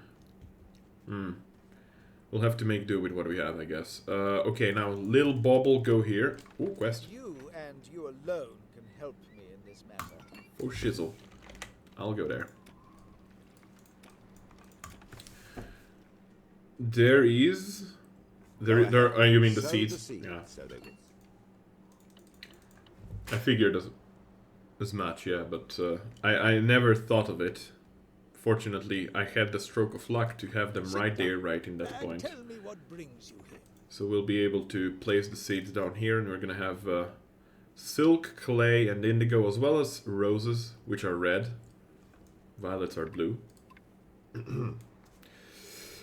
We'll have to make do with what we have, I guess. Okay, now little Bobble, go here. Ooh, quest. You and you alone can help me in this matter. Oh, shizzle. I'll go there. There is... There, you mean the seeds? Yeah. I figured as much, yeah, but I never thought of it. Fortunately, I had the stroke of luck to have them right there, right in that point. Tell me what brings you here. So we'll be able to place the seeds down here, and we're gonna have silk, clay, and indigo, as well as roses, which are red. Violets are blue.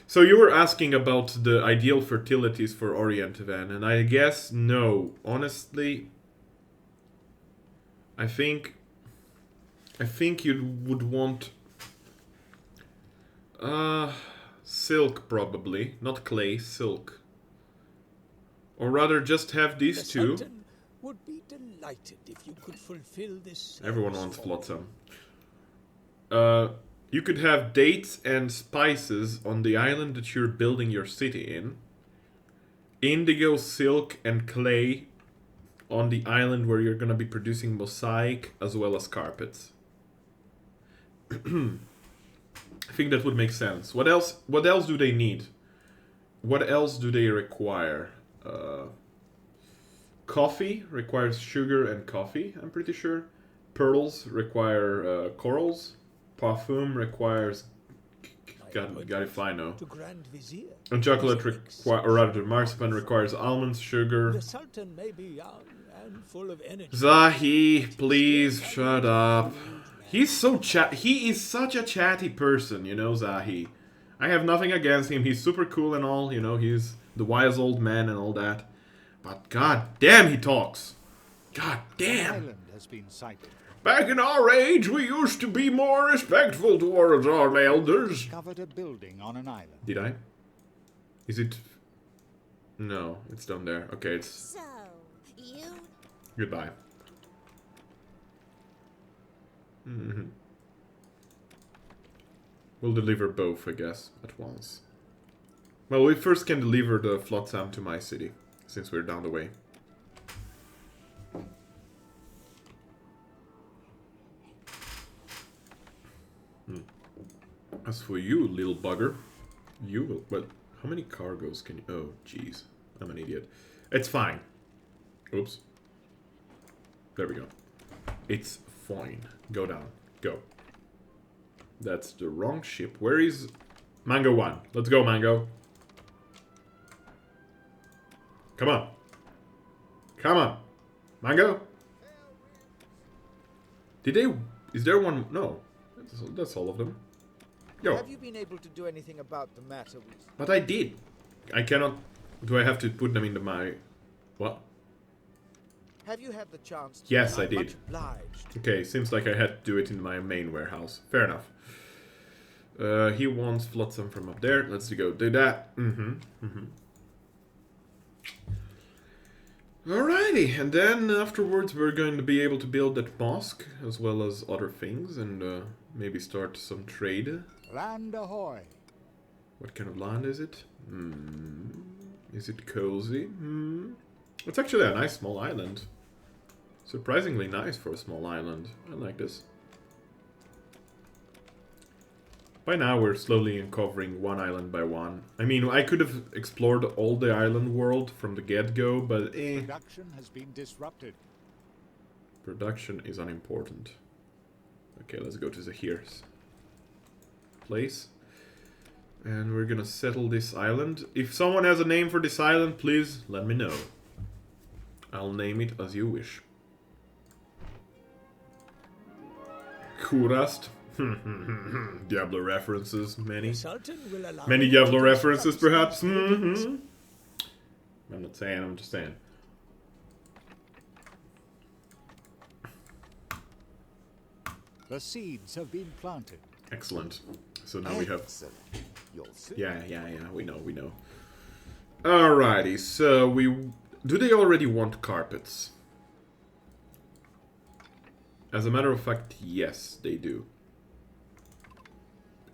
So you were asking about the ideal fertilities for Orient, Van, and I guess no. Honestly, I think you would want Silk, probably. Not clay, silk. Or rather, just have these two. The Sultan would be delighted if you could fulfill this. Everyone wants flotsam. You could have dates and spices on the island that you're building your city in. Indigo, silk, and clay on the island where you're gonna be producing mosaic as well as carpets. I think that would make sense. What else? What else do they need? What else do they require? Coffee requires sugar and coffee, I'm pretty sure. Pearls require corals. Parfum requires Garifino. And chocolate or rather marzipan requires almonds, sugar. The Sultan may be young and full of energy. Zahi, please shut up. He's so he is such a chatty person, you know, Zahi. I have nothing against him. He's super cool and all, you know, he's the wise old man and all that. But god damn he talks. God damn. An island has been sighted. Back in our age, we used to be more respectful towards our elders. Discovered a building on an island. Did I? Is it? No, it's down there. Okay, it's. So, you. Goodbye. We'll deliver both, I guess, at once. Well, we first can deliver the flotsam to my city, since we're down the way. As for you, little bugger, you will... But how many cargoes can you... Oh, jeez. I'm an idiot. It's fine. Oops. There we go. It's fine. Go down. Go. That's the wrong ship. Where is... Mango 1. Let's go, Mango. Come on. Come on. Mango? Did they... Is there one... No. That's all of them. Yo. Have you been able to do anything about the matter with... But I did. I cannot... Do I have to put them into my... What? Have you had the chance to... Yes, I did. Much obliged. Okay, seems like I had to do it in my main warehouse. Fair enough. He wants flotsam from up there. Let's go do that. Alrighty, and then afterwards we're going to be able to build that mosque, as well as other things, and maybe start some trade. Land ahoy! What kind of land is it? Is it cozy? It's actually a nice small island. Surprisingly nice for a small island. I like this. By now we're slowly uncovering one island by one. I mean, I could have explored all the island world from the get-go, but Production has been disrupted. Production is unimportant. Okay, let's go to Zahir's place. And we're gonna settle this island. If someone has a name for this island, please let me know. I'll name it as you wish. Kurast. Diablo references, many. Many Diablo references, perhaps. I'm not saying, I'm just saying. The seeds have been planted. Excellent. So now we have... You'll see. Yeah, we know. Alrighty, so we... Do they already want carpets? As a matter of fact, yes, they do.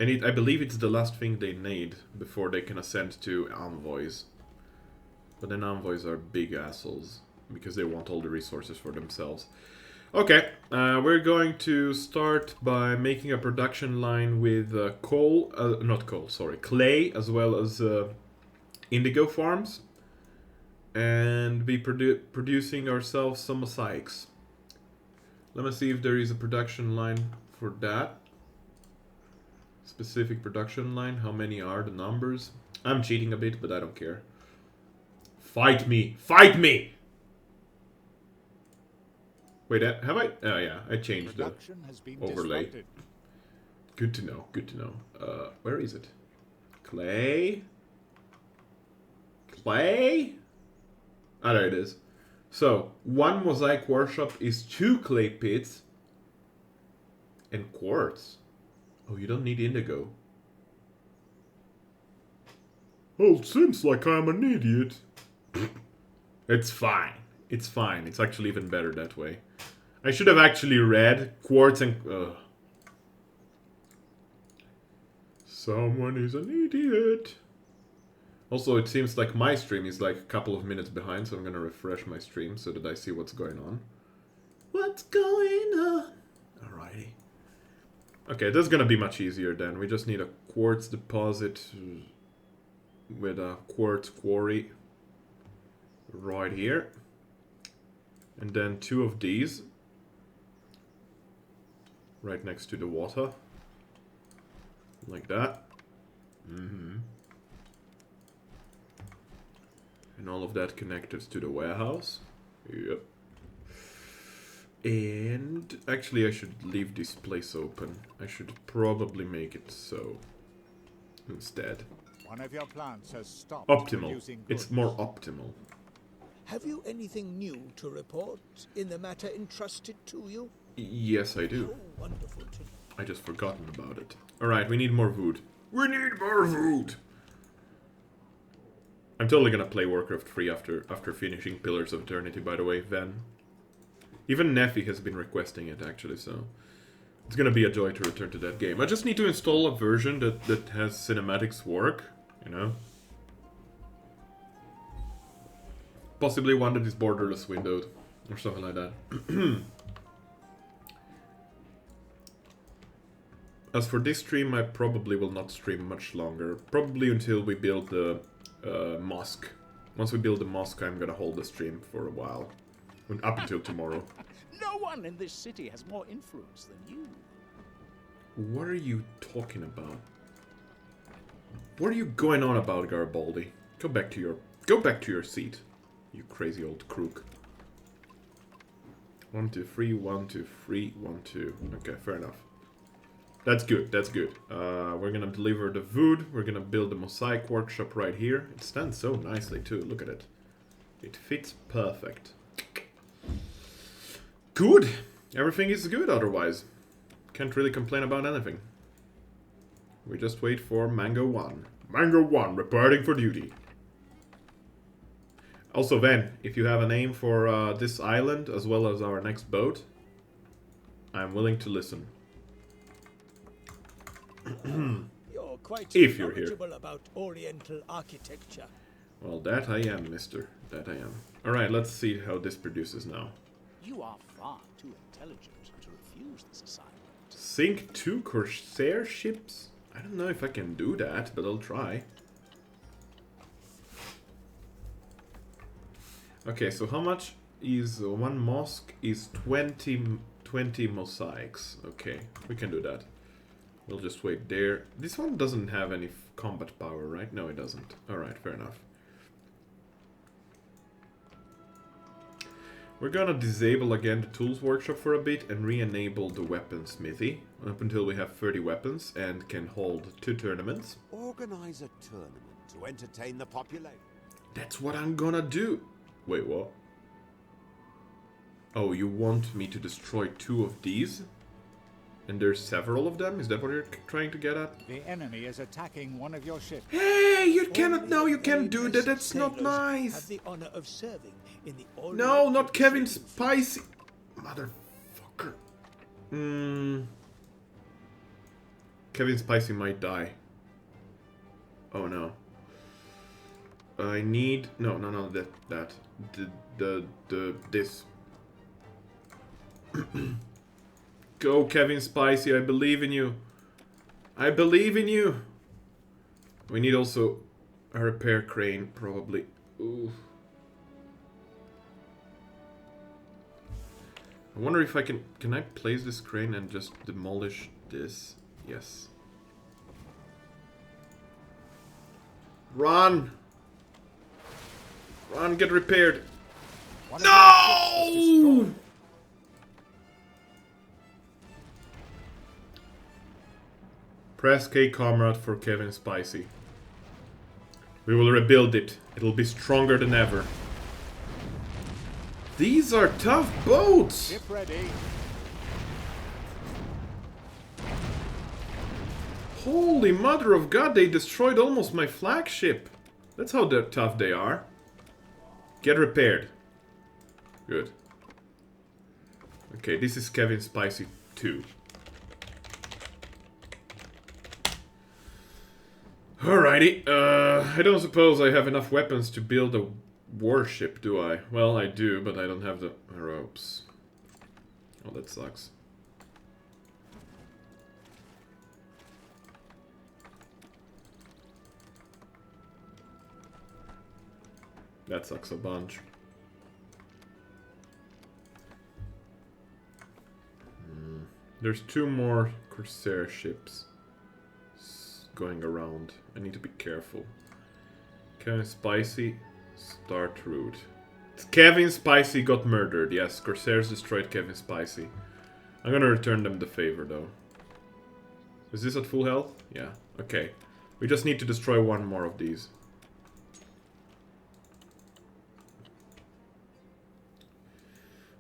And I believe it's the last thing they need before they can ascend to envoys. But then envoys are big assholes, because they want all the resources for themselves. Okay, we're going to start by making a production line with clay, as well as indigo farms. And be producing ourselves some mosaics. Let me see if there is a production line for that. Specific production line. How many are the numbers? I'm cheating a bit, but I don't care. Fight me! Fight me! Wait, have I? Oh yeah, I changed the overlay. Disrupted. Good to know, good to know. Where is it? Clay? Clay? Ah, there it is. So, one mosaic workshop is 2 clay pits and quartz. Oh, you don't need indigo. Oh, it seems like I'm an idiot. It's fine. It's fine. It's actually even better that way. I should have actually read quartz and... Someone is an idiot. Also, it seems like my stream is like a couple of minutes behind, so I'm gonna refresh my stream so that I see what's going on. What's going on? Alrighty. Okay, this is gonna be much easier then. We just need a quartz deposit with a quartz quarry right here. And then 2 of these right next to the water. Like that. And all of that connected to the warehouse. Yep. And actually I should leave this place open. I should probably make it so instead. One of your plants has stopped Optimal. producing It's goods. more optimal. Have you anything new to report in the matter entrusted to you? Yes, I do. Oh, wonderful to know. I just forgotten about it. Alright, we need more food. We need more food! I'm totally gonna play Warcraft 3 after finishing Pillars of Eternity, by the way, Ven. Even Neffy has been requesting it, actually, so... It's gonna be a joy to return to that game. I just need to install a version that has cinematics work, you know? Possibly one that is borderless windowed, or something like that. As for this stream, I probably will not stream much longer. Probably until we build the mosque. Once we build the mosque, I'm gonna hold the stream for a while. Up until tomorrow. No one in this city has more influence than you. What are you talking about? What are you going on about, Garibaldi? Go back to your seat, you crazy old crook. 1, 2, 3, 1, 2, 3, 1, 2. Okay, fair enough. That's good, that's good. We're gonna deliver the food. We're gonna build the mosaic workshop right here. It stands so nicely too, look at it. It fits perfect. Good! Everything is good otherwise. Can't really complain about anything. We just wait for Mango 1. Mango 1 reporting for duty. Also, Ven, if you have a name for this island as well as our next boat, I'm willing to listen. You're quite If you're here. knowledgeable about Oriental architecture. Well, that I am, mister. That I am. Alright, let's see how this produces now. You are far too intelligent to refuse this assignment. Sink 2 Corsair ships? I don't know if I can do that, but I'll try. Okay, so how much is one mosque? Is 20 mosaics. Okay, we can do that. We'll just wait there. This one doesn't have any combat power, right? No, it doesn't. Alright, fair enough. We're gonna disable again the tools workshop for a bit and re-enable the weapon smithy up until we have 30 weapons and can hold 2 tournaments. Organize a tournament to entertain the population. That's what I'm gonna do. Wait, what? Oh, you want me to destroy 2 of these? And there's several of them? Is that what you're trying to get at? The enemy is attacking one of your ships. Hey, you cannot, Only no, you can't very do that, best that's not sailors Have nice. the honor of serving in the No, not Oriental Kevin Fleet. Spicy. Motherfucker. Kevin Spicy might die. Oh no. I need, no, this. Go, Kevin Spicy, I believe in you. I believe in you. We need also a repair crane, probably. Ooh. I wonder if I can I place this crane and just demolish this? Yes. Run! Run, get repaired. No! Press K, comrade, for Kevin Spicy. We will rebuild it. It'll be stronger than ever. These are tough boats! Ship ready. Holy mother of God, they destroyed almost my flagship. That's how tough they are. Get repaired. Good. Okay, this is Kevin Spicy 2. Alrighty, I don't suppose I have enough weapons to build a warship, do I? Well, I do, but I don't have the ropes. Oh, that sucks. That sucks a bunch. There's 2 more Corsair ships going around. I need to be careful. Kevin Spicy, start route. Kevin Spicy got murdered. Yes, Corsairs destroyed Kevin Spicy. I'm gonna return them the favor though. Is this at full health? Yeah, okay. We just need to destroy 1 more of these.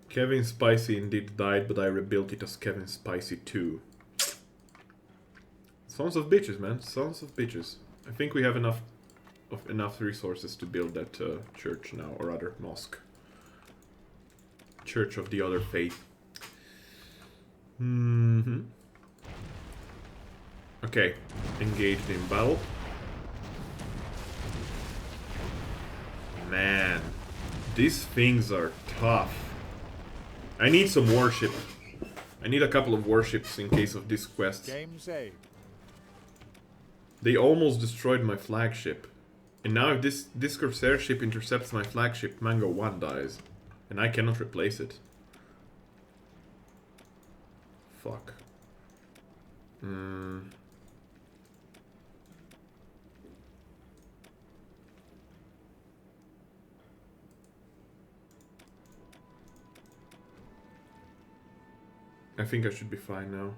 Kevin Spicy indeed died, but I rebuilt it as Kevin Spicy 2. Sons of bitches, man. Sons of bitches. I think we have enough resources to build that church now, or rather, mosque. Church of the Other Faith. Okay, engaged in battle. Man, these things are tough. I need some warship. I need a couple of warships in case of this quest. Game saved. They almost destroyed my flagship. And now if this Corsair ship intercepts my flagship, Mango 1 dies. And I cannot replace it. Fuck. I think I should be fine now.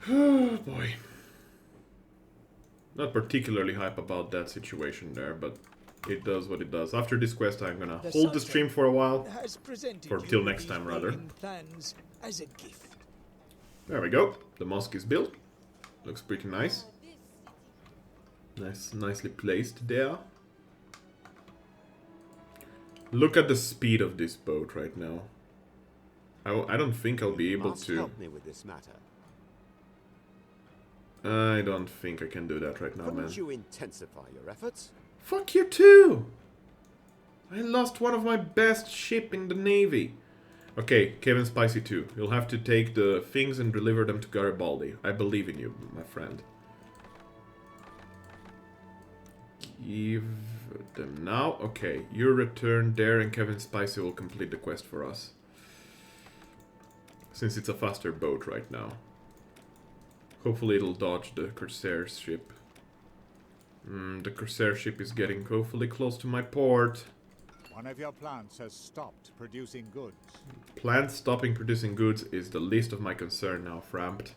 Oh boy. Not particularly hype about that situation there, but it does what it does. After this quest, I'm gonna hold the stream for a while. Or till next time, rather. Plans as a gift. There we go. The mosque is built. Looks pretty nice. Nicely placed there. Look at the speed of this boat right now. I don't think I'll be able to. Help me with this matter. I don't think I can do that right now, man. Couldn't you intensify your efforts? Fuck you too! I lost one of my best ship in the navy. Okay, Kevin Spicy 2. You'll have to take the things and deliver them to Garibaldi. I believe in you, my friend. Give them now. Okay, you return there and Kevin Spicy will complete the quest for us. Since it's a faster boat right now. Hopefully it'll dodge the Corsair ship. The Corsair ship is getting hopefully close to my port. One of your plants has stopped producing goods. Plants stopping producing goods is the least of my concern now, Frampt.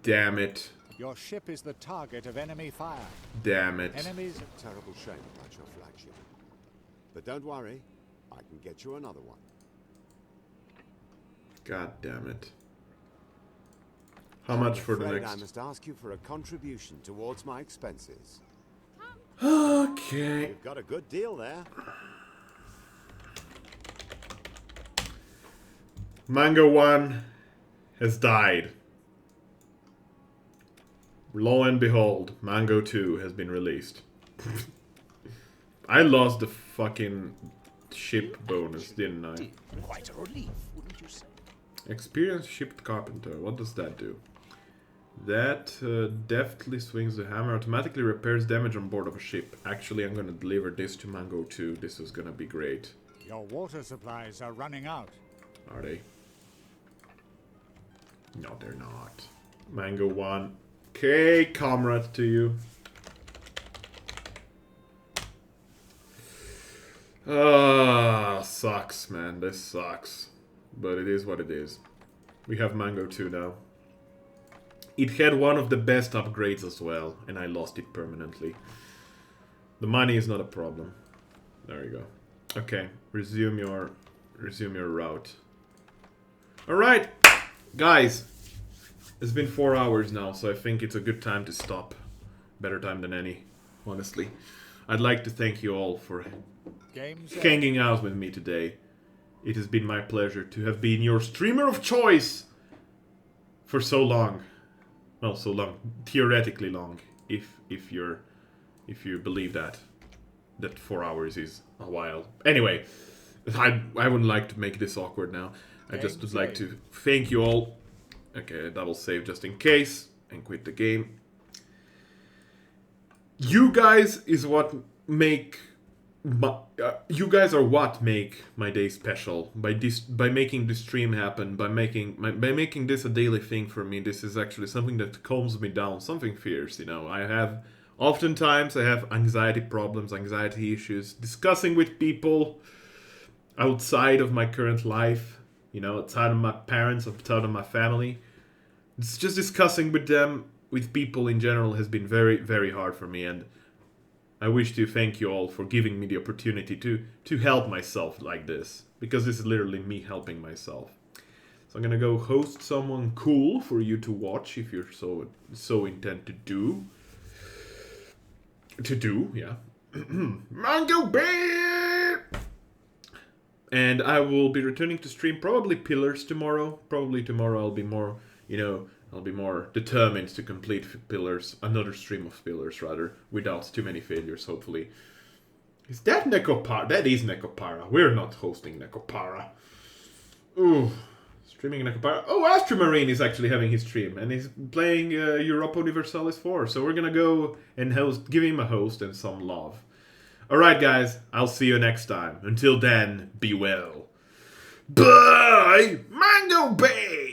Damn it. Your ship is the target of enemy fire. Damn it. Enemies. A terrible shame about your flagship. But don't worry, I can get you another one. God damn it. How much for the next? I must ask you for a contribution towards my expenses. Okay. You've got a good deal there. Mango 1 has died. Lo and behold, Mango 2 has been released. I lost the fucking ship bonus, didn't I? Quite a relief, wouldn't you say? Experienced ship carpenter. What does that do? That deftly swings the hammer, automatically repairs damage on board of a ship. Actually, I'm gonna deliver this to Mango 2. This is gonna be great. Your water supplies are running out. Are they? No, they're not. Mango 1. Okay, comrade to you. Sucks, man. This sucks. But it is what it is. We have Mango 2 now. It had one of the best upgrades as well, and I lost it permanently. The money is not a problem. There you go. Okay, resume your route. Alright, guys. It's been 4 hours now, so I think it's a good time to stop. Better time than any, honestly. I'd like to thank you all for hanging out with me today. It has been my pleasure to have been your streamer of choice for so long. Well, so long. Theoretically long, if you believe that 4 hours is a while. Anyway, I wouldn't like to make this awkward now. I just would like to thank you all. Okay, double save just in case and quit the game. You guys is what make you guys are what make my day special. By making this stream happen, by making this a daily thing for me. This is actually something that calms me down, something fierce, you know. Oftentimes I have anxiety problems, anxiety issues, discussing with people outside of my current life, you know, outside of my parents, outside of my family. It's just discussing with them, with people in general, has been very, very hard for me, and I wish to thank you all for giving me the opportunity to help myself like this, because this is literally me helping myself. So I'm gonna go host someone cool for you to watch if you're so intent to do. Yeah. Mango Bear! And I will be returning to stream probably Pillars tomorrow. Probably tomorrow I'll be more, you know, I'll be more determined to complete Pillars, another stream of Pillars rather, without too many failures, hopefully. Is that Necopara? That is Necopara. We're not hosting Necopara. Ooh, streaming Necopara. Oh, Astromarine is actually having his stream, and he's playing Europa Universalis 4, so we're gonna go and give him a host and some love. Alright guys, I'll see you next time. Until then, be well. Bye! Mango Bay!